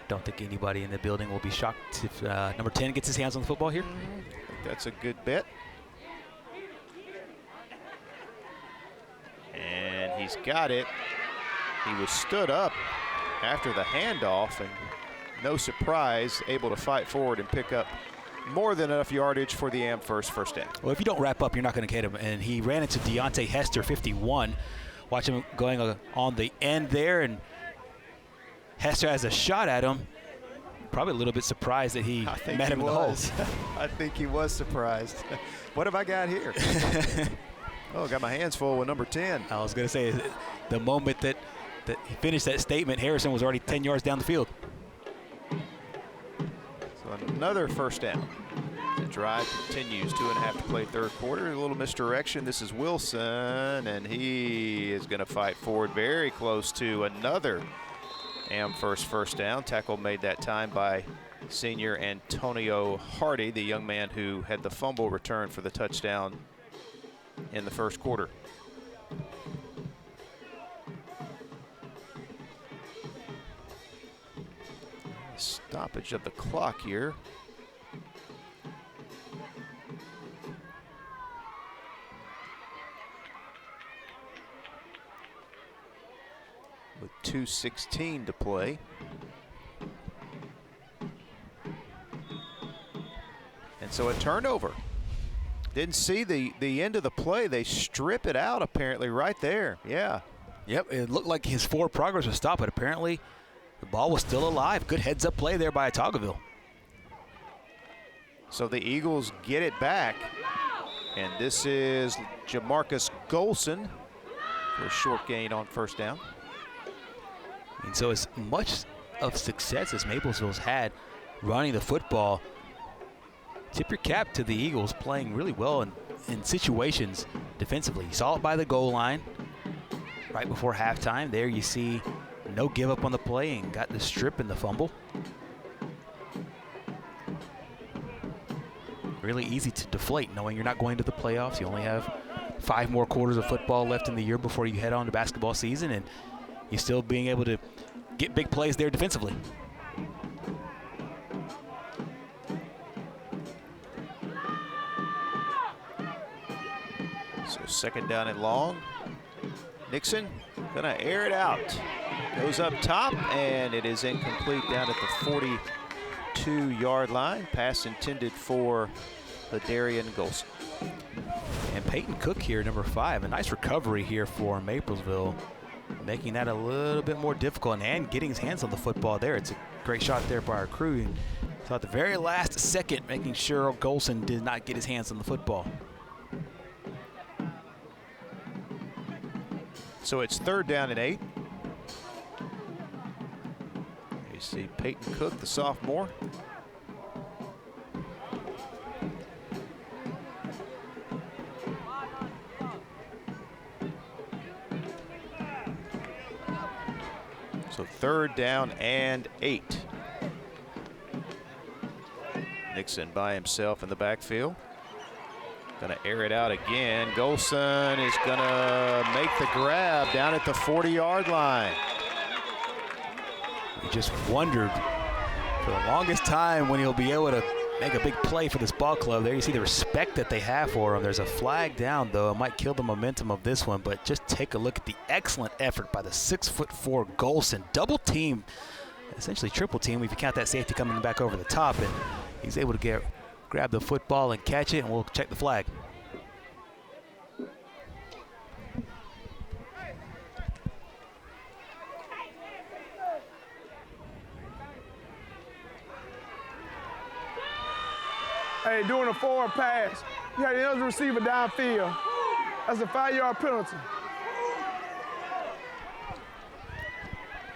Don't think anybody in the building will be shocked if number 10 gets his hands on the football here. I think that's a good bet. And he He's got it. He was stood up after the handoff, and no surprise, able to fight forward and pick up more than enough yardage for the Amherst first down. Well, if you don't wrap up, you're not going to get him. And he ran into Deontay Hester, 51. Watch him going on the end there, and Hester has a shot at him. Probably a little bit surprised that he met him in the hole. I think he was surprised. What have I got here? Oh, got my hands full with number 10. I was going to say, the moment that he finished that statement, Harrison was already 10 yards down the field. So another first down. The drive continues. 2.5 to play third quarter. A little misdirection. This is Wilson, and he is going to fight forward very close to another Amherst first down. Tackle made that time by senior Antonio Hardy, the young man who had the fumble return for the touchdown in the first quarter. Stoppage of the clock here. With 2:16 to play. And so a turnover. Didn't see the end of the play. They strip it out apparently right there. Yeah. Yep, it looked like his forward progress was stopped, but apparently the ball was still alive. Good heads-up play there by Autaugaville. So the Eagles get it back. And this is Jamarcus Golson for a short gain on first down. And so as much of success as Maplesville's had running the football, tip your cap to the Eagles playing really well in situations defensively. You saw it by the goal line right before halftime. There you see no give up on the play and got the strip and the fumble. Really easy to deflate knowing you're not going to the playoffs. You only have 5 more quarters of football left in the year before you head on to basketball season, and you're still being able to get big plays there defensively. So second down and long. Nixon gonna air it out. Goes up top, and it is incomplete down at the 42-yard line. Pass intended for the Darian Golson. And Peyton Cook here, number 5. A nice recovery here for Maplesville, making that a little bit more difficult and getting his hands on the football there. It's a great shot there by our crew. And so at the very last second, making sure Golson did not get his hands on the football. So it's third down and 8. You see Peyton Cook, the sophomore. So third down and 8. Nixon by himself in the backfield. Gonna air it out again. Golson is gonna make the grab down at the 40-yard line. We just wondered for the longest time when he'll be able to make a big play for this ball club. There you see the respect that they have for him. There's a flag down, though. It might kill the momentum of this one, but just take a look at the excellent effort by the 6'4" Golson. Double team, essentially triple team if you count that safety coming back over the top, and he's able to grab the football and catch it, and we'll check the flag. Hey, doing a forward pass, you got the other receiver downfield. That's a 5-yard penalty.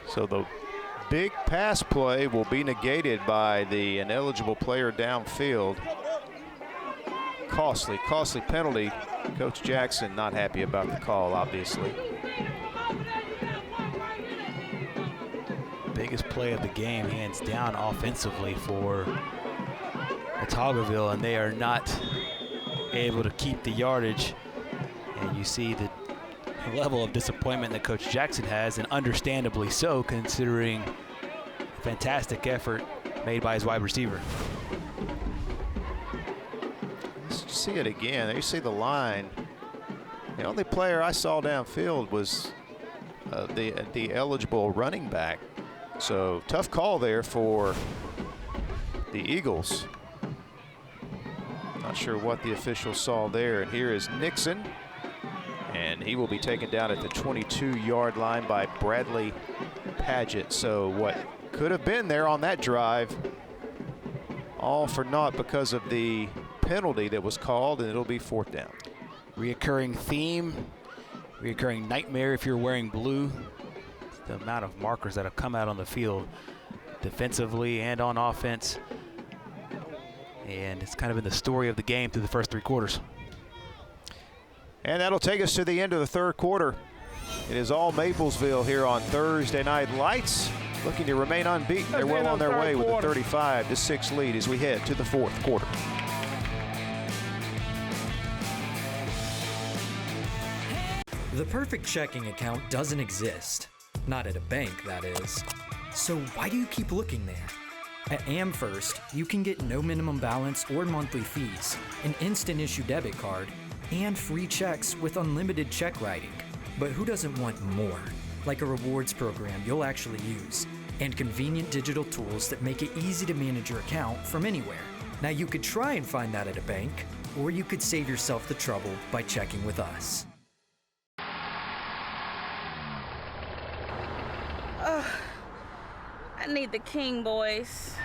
So the big pass play will be negated by the ineligible player downfield. Costly penalty. Coach Jackson not happy about the call, obviously. Biggest play of the game, hands down, offensively for Autaugaville, and they are not able to keep the yardage. And you see the level of disappointment that Coach Jackson has, and understandably so, considering a fantastic effort made by his wide receiver. Let's see it again. There you see the line. The only player I saw downfield was the eligible running back. So tough call there for the Eagles. Not sure what the official saw there. And here is Nixon. And he will be taken down at the 22-yard line by Bradley Paget. So what could have been there on that drive, all for naught because of the penalty that was called, and it'll be 4th down. Reoccurring theme, reoccurring nightmare if you're wearing blue. The amount of markers that have come out on the field defensively and on offense. And it's kind of been the story of the game through the first 3 quarters. And that'll take us to the end of the 3rd quarter. It is all Maplesville here on Thursday Night Lights, looking to remain unbeaten. They're well on their way with a 35-6 lead as we head to the 4th quarter. The perfect checking account doesn't exist. Not at a bank, that is. So why do you keep looking there? At AmFirst, you can get no minimum balance or monthly fees, an instant issue debit card, and free checks with unlimited check writing. But who doesn't want more? Like a rewards program you'll actually use, and convenient digital tools that make it easy to manage your account from anywhere. Now you could try and find that at a bank, or you could save yourself the trouble by checking with us. I need the King boys.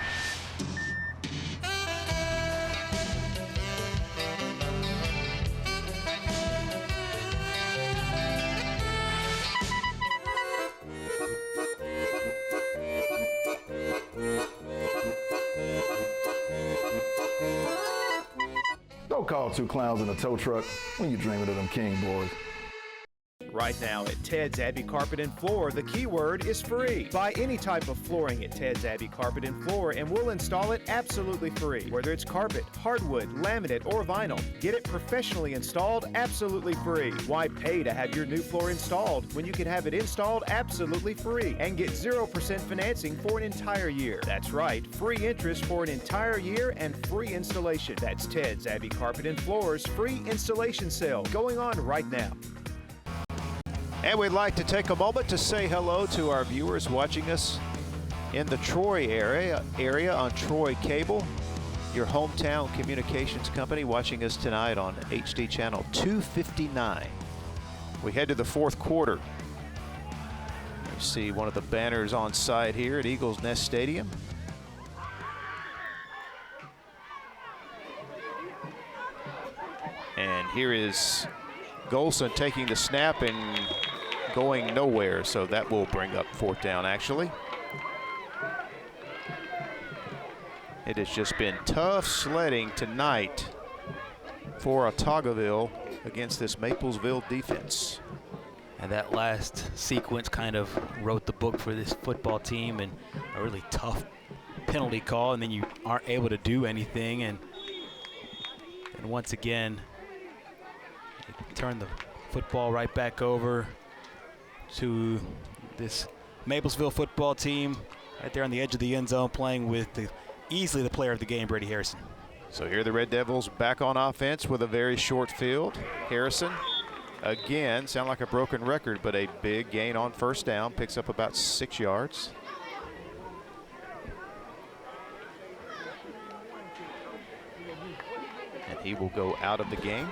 Don't call 2 clowns in a tow truck when you're dreaming of them King boys. Right now at Ted's Abbey Carpet and Floor, the keyword is free. Buy any type of flooring at Ted's Abbey Carpet and Floor and we'll install it absolutely free. Whether it's carpet, hardwood, laminate, or vinyl, get it professionally installed absolutely free. Why pay to have your new floor installed when you can have it installed absolutely free and get 0% financing for an entire year? That's right, free interest for an entire year and free installation. That's Ted's Abbey Carpet and Floor's free installation sale going on right now. And we'd like to take a moment to say hello to our viewers watching us in the Troy area on Troy Cable, your hometown communications company, watching us tonight on HD channel 259. We head to the 4th quarter. You see one of the banners on site here at Eagles Nest Stadium. And here is Golson taking the snap and going nowhere, so that will bring up 4th down actually. It has just been tough sledding tonight for Autaugaville against this Maplesville defense. And that last sequence kind of wrote the book for this football team, and a really tough penalty call, and then you aren't able to do anything, and once again turn the football right back over to this Maplesville football team right there on the edge of the end zone, playing with easily the player of the game, Brady Harrison. So here the Red Devils back on offense with a very short field. Harrison, again, sound like a broken record, but a big gain on 1st down, picks up about 6 yards. And he will go out of the game.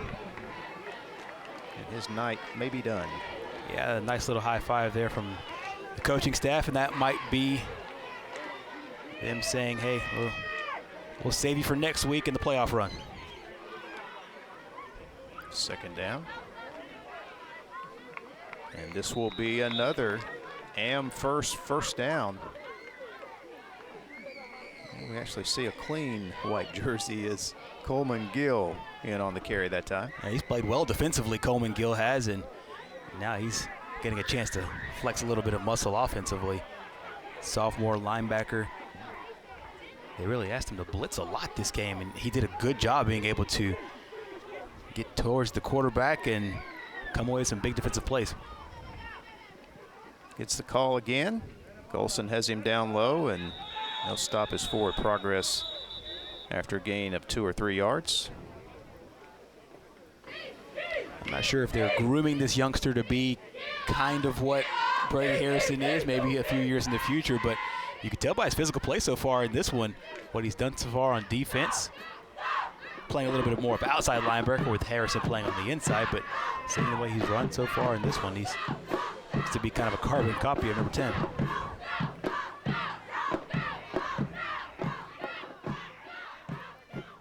And his night may be done. Yeah, a nice little high five there from the coaching staff, and that might be them saying, hey, we'll save you for next week in the playoff run. 2nd down. And this will be another AmFirst 1st down. We actually see a clean white jersey as Coleman Gill in on the carry that time. Yeah, he's played well defensively, Coleman Gill has, and now he's getting a chance to flex a little bit of muscle offensively. Sophomore linebacker. They really asked him to blitz a lot this game, and he did a good job being able to get towards the quarterback and come away with some big defensive plays. Gets the call again. Golson has him down low, and he'll stop his forward progress after a gain of 2 or 3 yards. I'm not sure if they're grooming this youngster to be kind of what Brady Harrison is, maybe a few years in the future, but you can tell by his physical play so far in this one, what he's done so far on defense. Playing a little bit more of outside linebacker with Harrison playing on the inside, but seeing the way he's run so far in this one, he's looks to be kind of a carbon copy of number 10.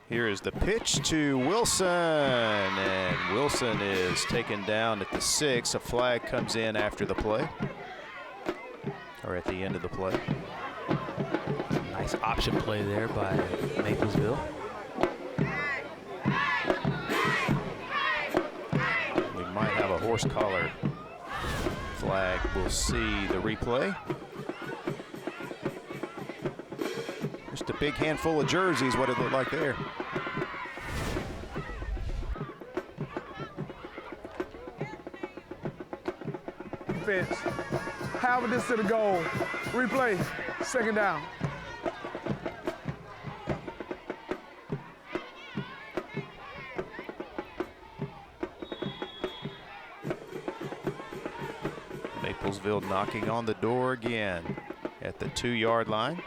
Here is the pitch to Wilson, and Wilson is taken down at the 6. A flag comes in after the play, or at the end of the play. Nice option play there by Maplesville. We might have a horse collar flag. We'll see the replay. Just a big handful of jerseys, what it looked like there. Defense. Half of this to the goal. Replay. Second down. Maplesville knocking on the door again at the 2-yard line.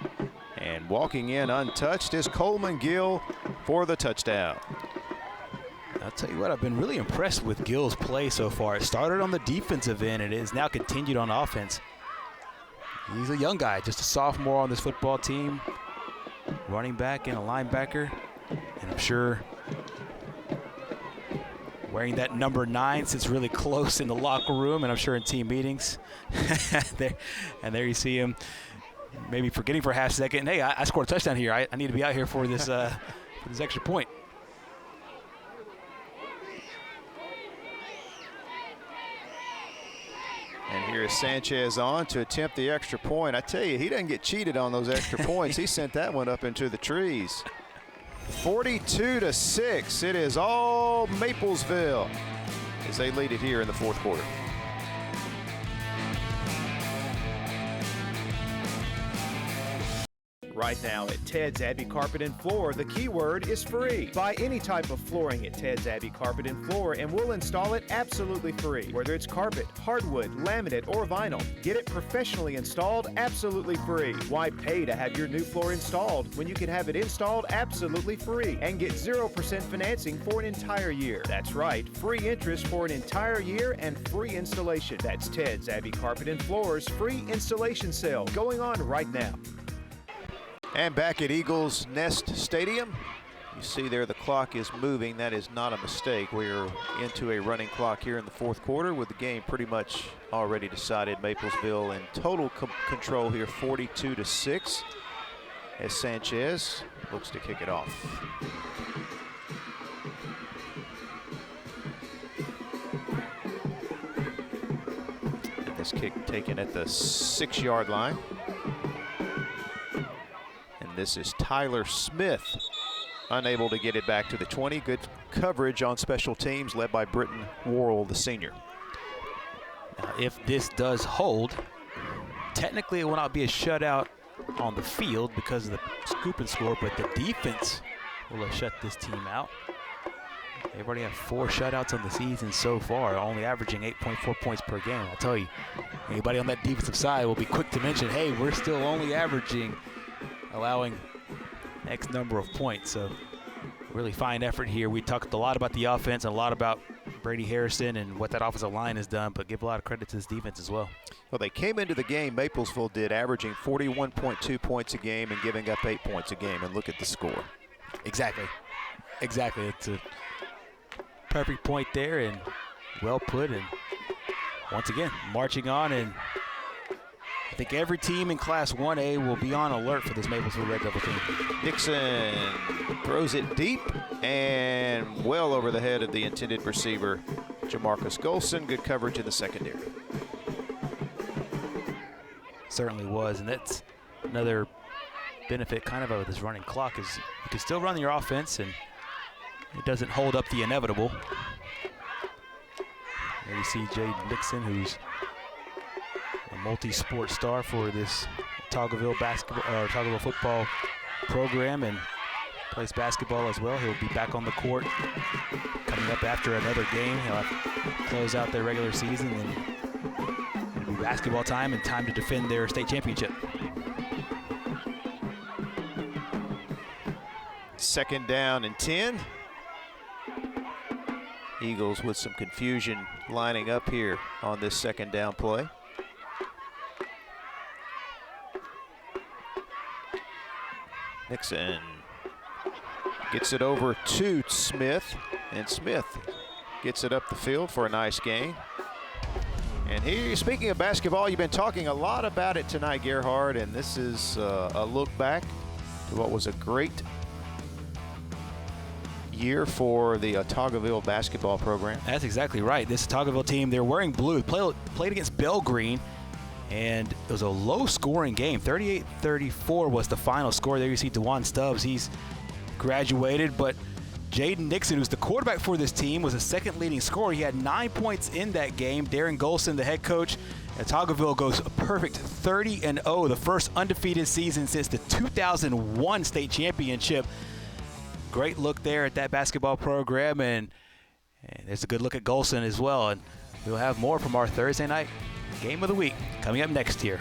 And walking in untouched is Coleman Gill for the touchdown. I'll tell you what, I've been really impressed with Gill's play so far. It started on the defensive end and it has now continued on offense. He's a young guy, just a sophomore on this football team, running back and a linebacker. And I'm sure wearing that number 9 sits really close in the locker room, and I'm sure in team meetings. there you see him maybe forgetting for a half second. Hey, I scored a touchdown here. I need to be out here for this, for this extra point. And here is Sanchez on to attempt the extra point. I tell you, he doesn't get cheated on those extra points. He sent that one up into the trees. 42-6. It is all Maplesville as they lead it here in the fourth quarter. Right now at Ted's Abbey Carpet and Floor, the keyword is free. Buy any type of flooring at Ted's Abbey Carpet and Floor and we'll install it absolutely free. Whether it's carpet, hardwood, laminate, or vinyl, get it professionally installed absolutely free. Why pay to have your new floor installed when you can have it installed absolutely free and get 0% financing for an entire year? That's right, free interest for an entire year and free installation. That's Ted's Abbey Carpet and Floor's free installation sale going on right now. And back at Eagles Nest Stadium, you see there the clock is moving. That is not a mistake. We are into a running clock here in the fourth quarter with the game pretty much already decided. Maplesville in total control here, 42-6, as Sanchez looks to kick it off. And this kick taken at the 6-yard line. This is Tyler Smith, unable to get it back to the 20. Good coverage on special teams led by Britton Worrell, the senior. Now, if this does hold, technically it will not be a shutout on the field because of the scoop and score, but the defense will have shut this team out. They've already had 4 shutouts on the season so far, only averaging 8.4 points per game. I'll tell you, anybody on that defensive side will be quick to mention, hey, we're still only allowing X number of points. So really fine effort here. We talked a lot about the offense and a lot about Brady Harrison and what that offensive line has done, but give a lot of credit to this defense as well. Well, they came into the game, Maplesville did, averaging 41.2 points a game and giving up 8 points a game, and look at the score. Exactly. It's a perfect point there and well put, and once again, marching on, and I think every team in Class 1A will be on alert for this Maplesville Red Devil team. Dixon throws it deep and well over the head of the intended receiver, Jamarcus Golson. Good coverage in the secondary. Certainly was, and that's another benefit kind of this running clock is you can still run your offense and it doesn't hold up the inevitable. There you see Jaden Dixon, who's a multi-sport star for this Autaugaville Autaugaville football program and plays basketball as well. He'll be back on the court coming up after another game. He'll have to close out their regular season and he'll be basketball time and time to defend their state championship. Second down and 10. Eagles with some confusion lining up here on this second down play. Nixon gets it over to Smith, and Smith gets it up the field for a nice gain. And here, speaking of basketball, you've been talking a lot about it tonight, Gerhard, and this is a look back to what was a great year for the Autaugaville basketball program. That's exactly right. This Autaugaville team, they're wearing blue, played against Bell Green, and it was a low-scoring game. 38-34 was the final score. There you see DeJuan Stubbs. He's graduated, but Jaden Nixon, who's the quarterback for this team, was the second leading scorer. He had 9 points in that game. Darren Golson, the head coach, Autaugaville goes a perfect 30-0, the first undefeated season since the 2001 state championship. Great look there at that basketball program, and there's a good look at Golson as well. And we'll have more from our Thursday night game of the week coming up next year.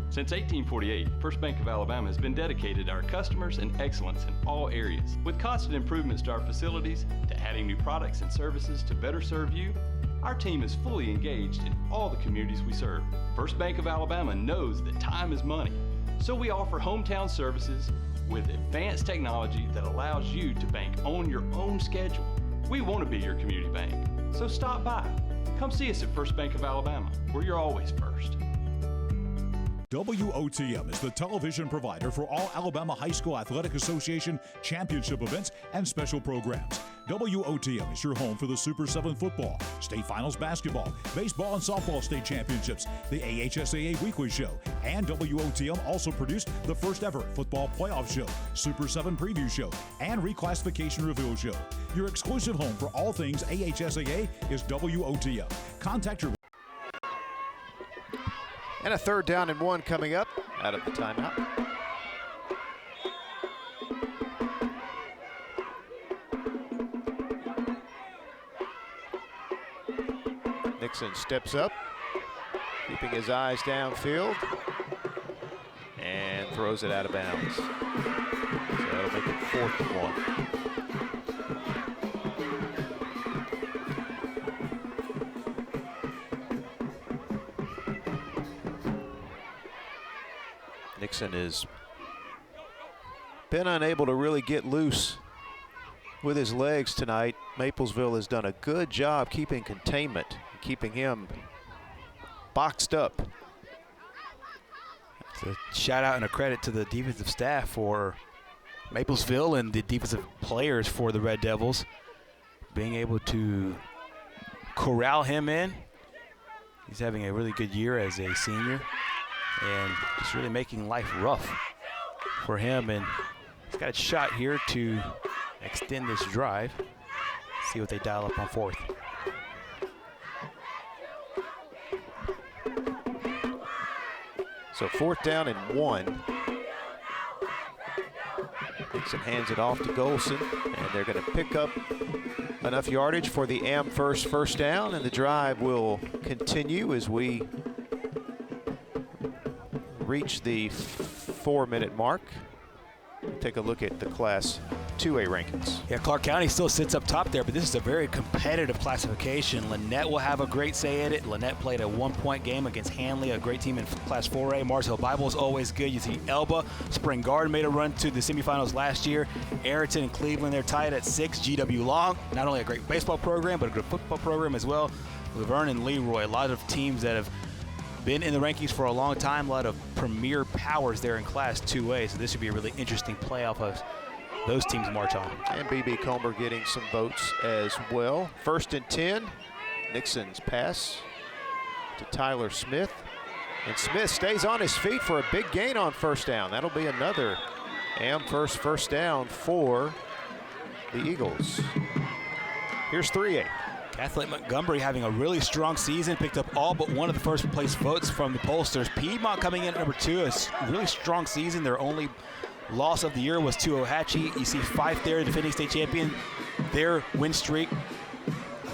Since 1848, First Bank of Alabama has been dedicated to our customers and excellence in all areas. With constant improvements to our facilities, to adding new products and services to better serve you, our team is fully engaged in all the communities we serve. First Bank of Alabama knows that time is money, so we offer hometown services with advanced technology that allows you to bank on your own schedule. We want to be your community bank, so stop by. Come see us at First Bank of Alabama, where you're always first. WOTM is the television provider for all Alabama High School Athletic Association championship events and special programs. WOTM is your home for the Super 7 football, state finals basketball, baseball and softball state championships, the AHSAA weekly show, and WOTM also produced the first ever football playoff show, Super 7 preview show, and reclassification reveal show. Your exclusive home for all things AHSAA is WOTM. Contact your And a third down and 1 coming up out of the timeout. Nixon steps up, keeping his eyes downfield, and throws it out of bounds. So that'll make it 4th and 1. Nixon has been unable to really get loose with his legs tonight. Maplesville has done a good job keeping containment, keeping him boxed up. It's a shout out and a credit to the defensive staff for Maplesville and the defensive players for the Red Devils being able to corral him in. He's having a really good year as a senior and just really making life rough for him. And he's got a shot here to extend this drive. See what they dial up on 4th. So 4th down and 1. Nixon hands it off to Golson, and they're going to pick up enough yardage for the Amherst first down, and the drive will continue as we reach the 4-minute mark. Take a look at the Class 2A rankings. Yeah, Clark County still sits up top there, but this is a very competitive classification. Lynette will have a great say in it. Lynette played a 1-point game against Hanley, a great team in Class 4A. Mars Hill Bible is always good. You see Elba, Spring Garden made a run to the semifinals last year. Arrington and Cleveland, they're tied at 6. GW Long, not only a great baseball program, but a good football program as well. Laverne and Leroy, a lot of teams that have been in the rankings for a long time, a lot of premier powers there in Class 2A, so this should be a really interesting playoff as those teams march on. And B.B. Comer getting some votes as well. 1st and 10, Nixon's pass to Tyler Smith, and Smith stays on his feet for a big gain on 1st down. That'll be another Amherst first down for the Eagles. Here's 3A. Catholic Montgomery having a really strong season, picked up all but one of the first place votes from the pollsters. Piedmont coming in at number 2, a really strong season. Their only loss of the year was to Ohatchee. You see Fife there, defending state champion. Their win streak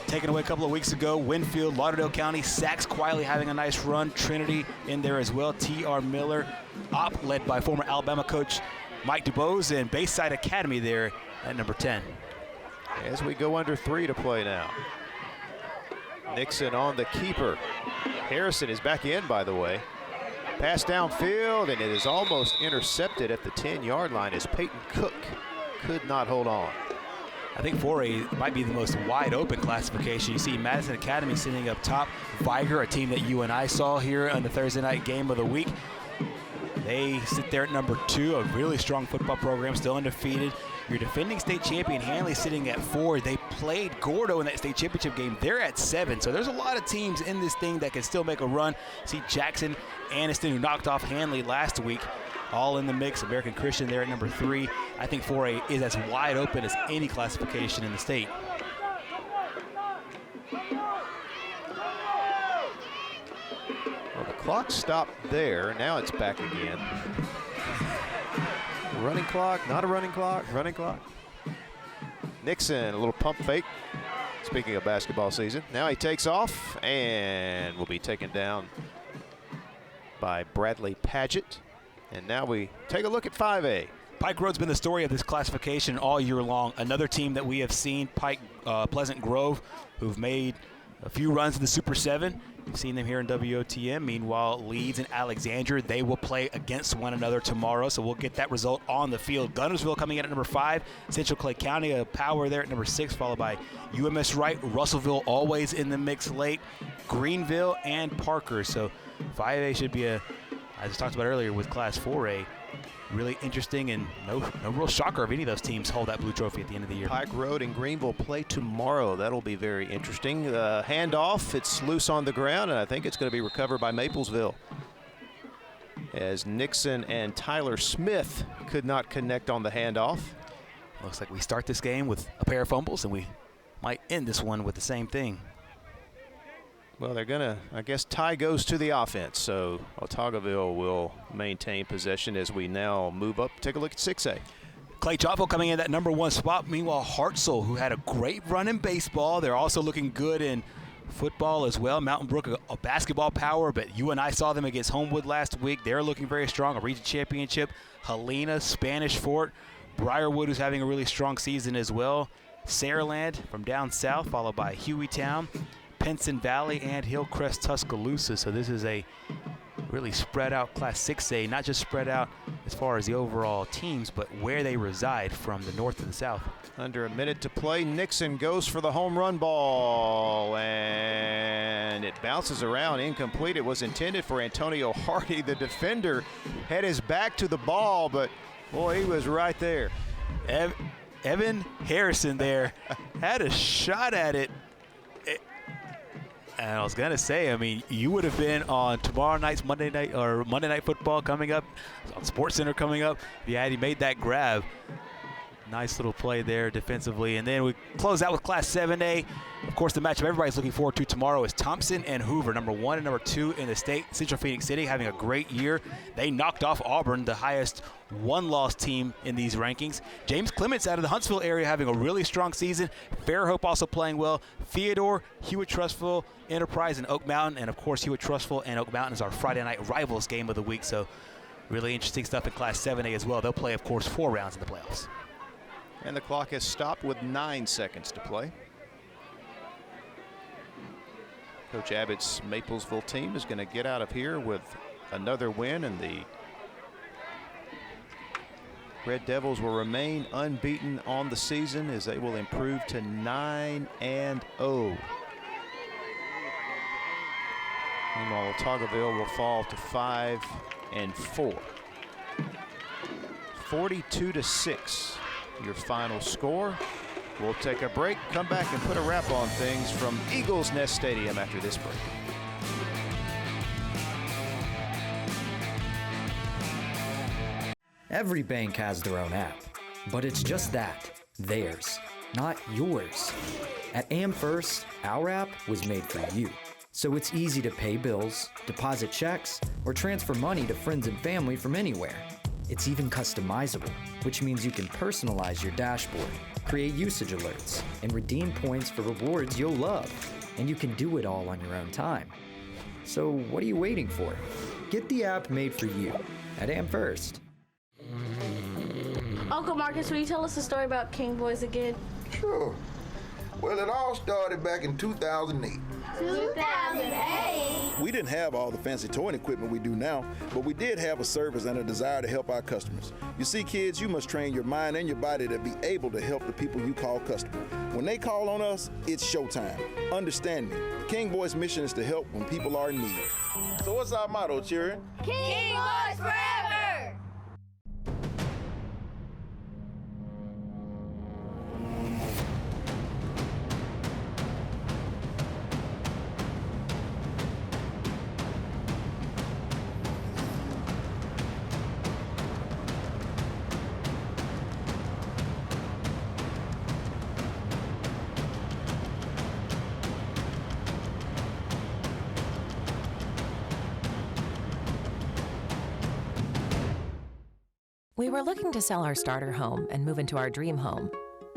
taken away a couple of weeks ago. Winfield, Lauderdale County, Sachs quietly having a nice run. Trinity in there as well. T.R. Miller, Opp, led by former Alabama coach Mike DuBose, and Bayside Academy there at number 10. As we go under 3 to play now. Nixon on the keeper. Harrison is back in, by the way. Pass downfield, and it is almost intercepted at the 10-yard line as Peyton Cook could not hold on. I think 4A might be the most wide open classification. You see Madison Academy sitting up top. Viger, a team that you and I saw here on the Thursday night game of the week. They sit there at number 2, a really strong football program, still undefeated. Your defending state champion Hanley sitting at 4. They played Gordo in that state championship game. They're at 7. So there's a lot of teams in this thing that can still make a run. See Jackson, Aniston, who knocked off Hanley last week, all in the mix. American Christian there at number 3. I think 4A is as wide open as any classification in the state. Well, the clock stopped there. Now it's back again. Running clock, not a running clock, running clock. Nixon, a little pump fake. Speaking of basketball season, now he takes off and will be taken down by Bradley Paget. And now we take a look at 5A. Pike Road's been the story of this classification all year long. Another team that we have seen, Pleasant Grove, who've made a few runs in the Super 7. We've seen them here in WOTM. Meanwhile, Leeds and Alexandria, they will play against one another tomorrow, so we'll get that result on the field. Gunnersville coming in at number 5. Central Clay County, a power there at number 6, followed by UMS Wright. Russellville always in the mix late. Greenville and Parker. So 5A should be as I talked about earlier with Class 4A, really interesting, and no real shocker if any of those teams hold that blue trophy at the end of the year. Pike Road and Greenville play tomorrow. That'll be very interesting. Handoff, it's loose on the ground, and I think it's going to be recovered by Maplesville, as Nixon and Tyler Smith could not connect on the handoff. Looks like we start this game with a pair of fumbles, and we might end this one with the same thing. Well, they're going to, I guess, tie goes to the offense, so Autaugaville will maintain possession as we now move up. Take a look at 6A. Clay Chalkville coming in that number 1 spot. Meanwhile, Hartselle, who had a great run in baseball. They're also looking good in football as well. Mountain Brook, a basketball power, but you and I saw them against Homewood last week. They're looking very strong, a region championship. Helena, Spanish Fort, Briarwood, who's having a really strong season as well. Saraland from down south, followed by Hueytown, Pinson Valley, and Hillcrest Tuscaloosa. So this is a really spread out Class 6A, not just spread out as far as the overall teams, but where they reside from the north to the south. Under a minute to play, Nixon goes for the home run ball, and it bounces around, incomplete. It was intended for Antonio Hardy. The defender had his back to the ball, but boy, he was right there. Evan Harrison there had a shot at it. And I was going to say, I mean, you would have been on tomorrow night's Monday Night Football coming up, on SportsCenter coming up, if he made that grab. Nice little play there defensively. And then we close out with Class 7A. Of course, the matchup everybody's looking forward to tomorrow is Thompson and Hoover, number 1 and number 2 in the state. Central Phoenix City having a great year. They knocked off Auburn, the highest one-loss team in these rankings. James Clements out of the Huntsville area having a really strong season. Fairhope also playing well. Theodore, Hewitt-Trussville, Enterprise, and Oak Mountain. And, of course, Hewitt-Trussville and Oak Mountain is our Friday night rivals game of the week. So really interesting stuff in Class 7A as well. They'll play, of course, 4 rounds in the playoffs. And the clock has stopped with 9 seconds to play. Coach Abbott's Maplesville team is going to get out of here with another win, and the Red Devils will remain unbeaten on the season as they will improve to 9-0. Meanwhile, Autaugaville will fall to 5-4. 42-6. Your final score. We'll take a break, come back and put a wrap on things from Eagles Nest Stadium after this break. Every bank has their own app, but it's just that, theirs, not yours. At AmFirst, our app was made for you. So it's easy to pay bills, deposit checks, or transfer money to friends and family from anywhere. It's even customizable, which means you can personalize your dashboard. create usage alerts, and redeem points for rewards you'll love. And you can do it all on your own time. So what are you waiting for? Get the app made for you at AmFirst. Uncle Marcus, will you tell us a story about King Boys again? Sure. Well, it all started back in 2008. 2008? We didn't have all the fancy towing equipment we do now, but we did have a service and a desire to help our customers. You see, kids, you must train your mind and your body to be able to help the people you call customer. When they call on us, it's showtime. Understand me. King Boys' mission is to help when people are in need. So what's our motto, children? King Boys forever! We were looking to sell our starter home and move into our dream home.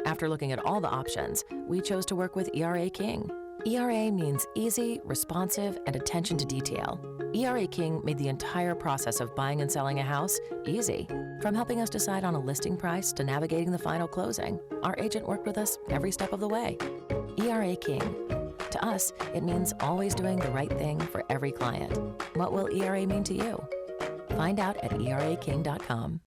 After looking at all the options, we chose to work with ERA King. ERA means easy, responsive, and attention to detail. ERA King made the entire process of buying and selling a house easy. From helping us decide on a listing price to navigating the final closing, our agent worked with us every step of the way. ERA King. To us, it means always doing the right thing for every client. What will ERA mean to you? Find out at eraking.com.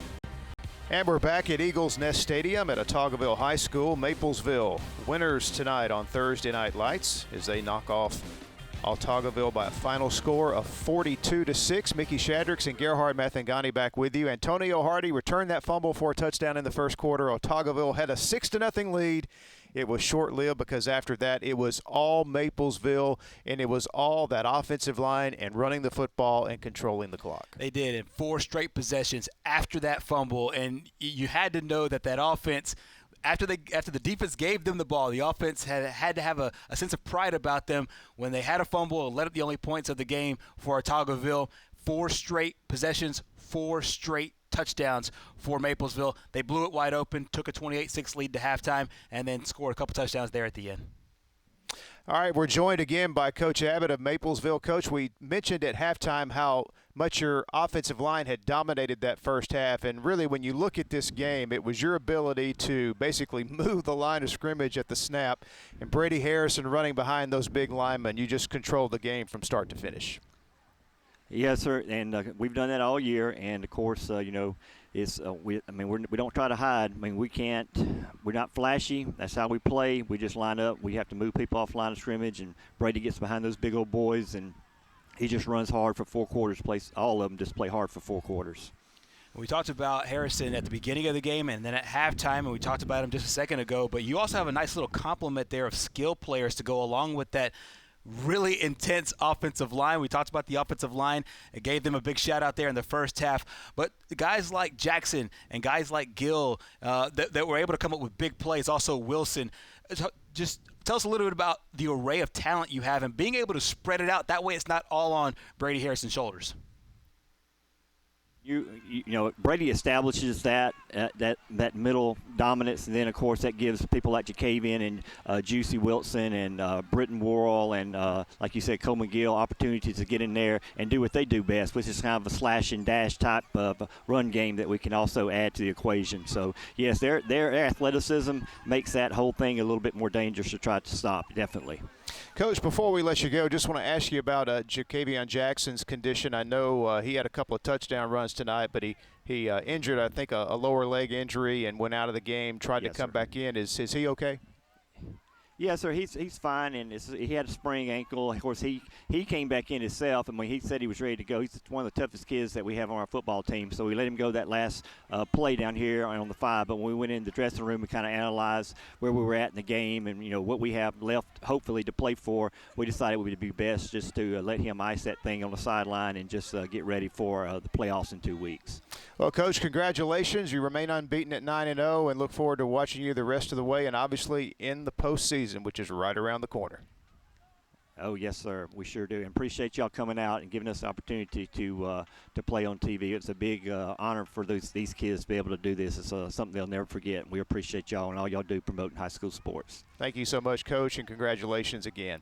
And we're back at Eagles Nest Stadium at Autaugaville High School. Maplesville winners tonight on Thursday Night Lights as they knock off Autaugaville by a final score of 42-6. Mickey Shadricks and Gerhard Mathangani back with you. Antonio Hardy returned that fumble for a touchdown in the first quarter. Autaugaville had a 6-0 lead. It was short-lived because after that it was all Maplesville, and it was all that offensive line and running the football and controlling the clock. They did in 4 straight possessions after that fumble, and you had to know that offense, after the defense gave them the ball, the offense had to have a sense of pride about them when they had a fumble and let up the only points of the game for Autaugaville. 4 straight possessions, 4 straight touchdowns for Maplesville. They blew it wide open, took a 28-6 lead to halftime, and then scored a couple touchdowns there at the end. All right, we're joined again by Coach Abbott of Maplesville. Coach, we mentioned at halftime how much your offensive line had dominated that first half, and really when you look at this game, it was your ability to basically move the line of scrimmage at the snap, and Brady Harrison running behind those big linemen. You just controlled the game from start to finish. Yes, sir, and we've done that all year. And of course, we don't try to hide. I mean, we're not flashy. That's how we play. We just line up. We have to move people off line of scrimmage, and Brady gets behind those big old boys, and he just runs hard for 4 quarters. All of them just play hard for 4 quarters. We talked about Harrison at the beginning of the game and then at halftime, and we talked about him just a second ago. But you also have a nice little complement there of skill players to go along with that really intense offensive line. We talked about the offensive line. It gave them a big shout out there in the first half. But guys like Jackson and guys like Gill that were able to come up with big plays, also Wilson. Just tell us a little bit about the array of talent you have and being able to spread it out. That way it's not all on Brady Harrison's shoulders. You know, Brady establishes that middle dominance, and then of course that gives people like Jacavian and Juicy Wilson and Britton Worrell and like you said, Coleman Gill opportunities to get in there and do what they do best, which is kind of a slash and dash type of run game that we can also add to the equation. So yes, their athleticism makes that whole thing a little bit more dangerous to try to stop, definitely. Coach, before we let you go, just want to ask you about Jacavian Jackson's condition. I know he had a couple of touchdown runs tonight, but he injured, I think, a lower leg injury and went out of the game, tried to come back in. Is he okay? Yeah, sir, he's fine, and he had a sprained ankle. Of course, he came back in himself, and when he said he was ready to go, he's one of the toughest kids that we have on our football team. So we let him go that last play down here on the 5. But when we went in the dressing room, we kind of analyzed where we were at in the game and, what we have left, hopefully, to play for. We decided it would be best just to let him ice that thing on the sideline and just get ready for the playoffs in 2 weeks. Well, Coach, congratulations. You remain unbeaten at 9-0 and look forward to watching you the rest of the way and obviously in the postseason, which is right around the corner. Oh, yes, sir. We sure do. And appreciate y'all coming out and giving us the opportunity to play on TV. It's a big honor for these kids to be able to do this. It's something they'll never forget. We appreciate y'all and all y'all do promoting high school sports. Thank you so much, Coach, and congratulations again.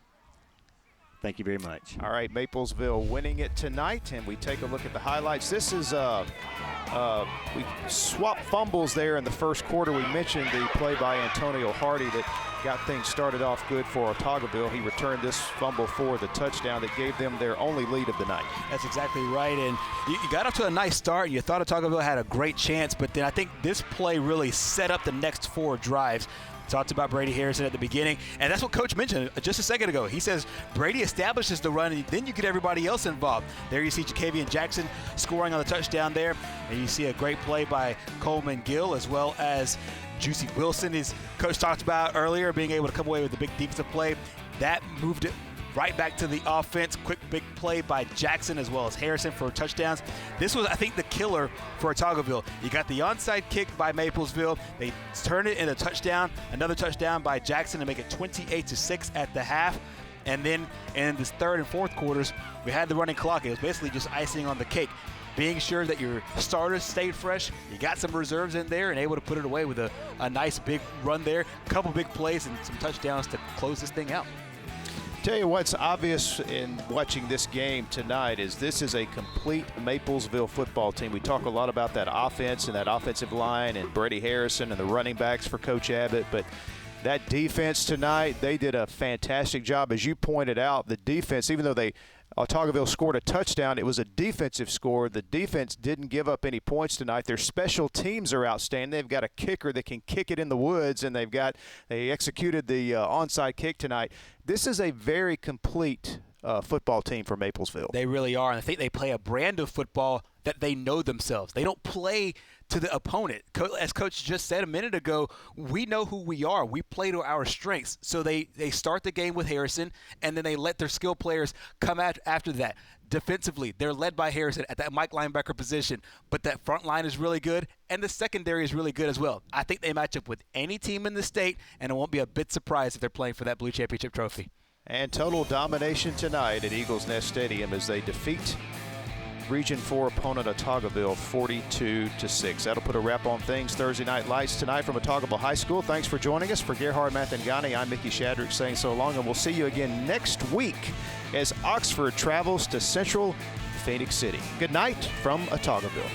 Thank you very much. All right, Maplesville winning it tonight, and we take a look at the highlights. This is we swapped fumbles there in the first quarter. We mentioned the play by Antonio Hardy that got things started off good for Autaugaville. He returned this fumble for the touchdown that gave them their only lead of the night. That's exactly right, and you got off to a nice start, and you thought Autaugaville had a great chance, but then I think this play really set up the next 4 drives. Talked about Brady Harrison at the beginning, and that's what Coach mentioned just a second ago. He says Brady establishes the run, and then you get everybody else involved. There you see Jacavian Jackson scoring on the touchdown there, and you see a great play by Coleman Gill as well as Juicy Wilson, as Coach talked about earlier, being able to come away with the big defensive play. That moved it right back to the offense. Quick big play by Jackson as well as Harrison for touchdowns. This was, I think, the killer for Autaugaville. You got the onside kick by Maplesville. They turned it into a touchdown, another touchdown by Jackson to make it 28-6 at the half. And then in this third and fourth quarters, we had the running clock. It was basically just icing on the cake. Being sure that your starters stayed fresh, you got some reserves in there and able to put it away with a nice big run there, a couple big plays and some touchdowns to close this thing out. Tell you what's obvious in watching this game tonight is this is a complete Maplesville football team. We talk a lot about that offense and that offensive line and Brady Harrison and the running backs for Coach Abbott, but that defense tonight, they did a fantastic job. As you pointed out, the defense, even though Autaugaville scored a touchdown, it was a defensive score. The defense didn't give up any points tonight. Their special teams are outstanding. They've got a kicker that can kick it in the woods, and they executed the onside kick tonight. This is a very complete football team for Maplesville. They really are, and I think they play a brand of football that they know themselves. They don't play to the opponent. As Coach just said a minute ago, we know who we are. We play to our strengths. So they start the game with Harrison, and then they let their skill players come out after that. Defensively, they're led by Harrison at that Mike linebacker position, but that front line is really good, and the secondary is really good as well. I think they match up with any team in the state, and it won't be a bit surprised if they're playing for that Blue Championship trophy. And total domination tonight at Eagles Nest Stadium as they defeat Region 4 opponent Autaugaville 42-6. That'll put a wrap on things. Thursday Night Lights tonight from Autaugaville High School. Thanks for joining us. For Gerhard Mathangani, I'm Mickey Shadrick saying so long, and we'll see you again next week as Oxford travels to Central Phoenix City. Good night from Autaugaville.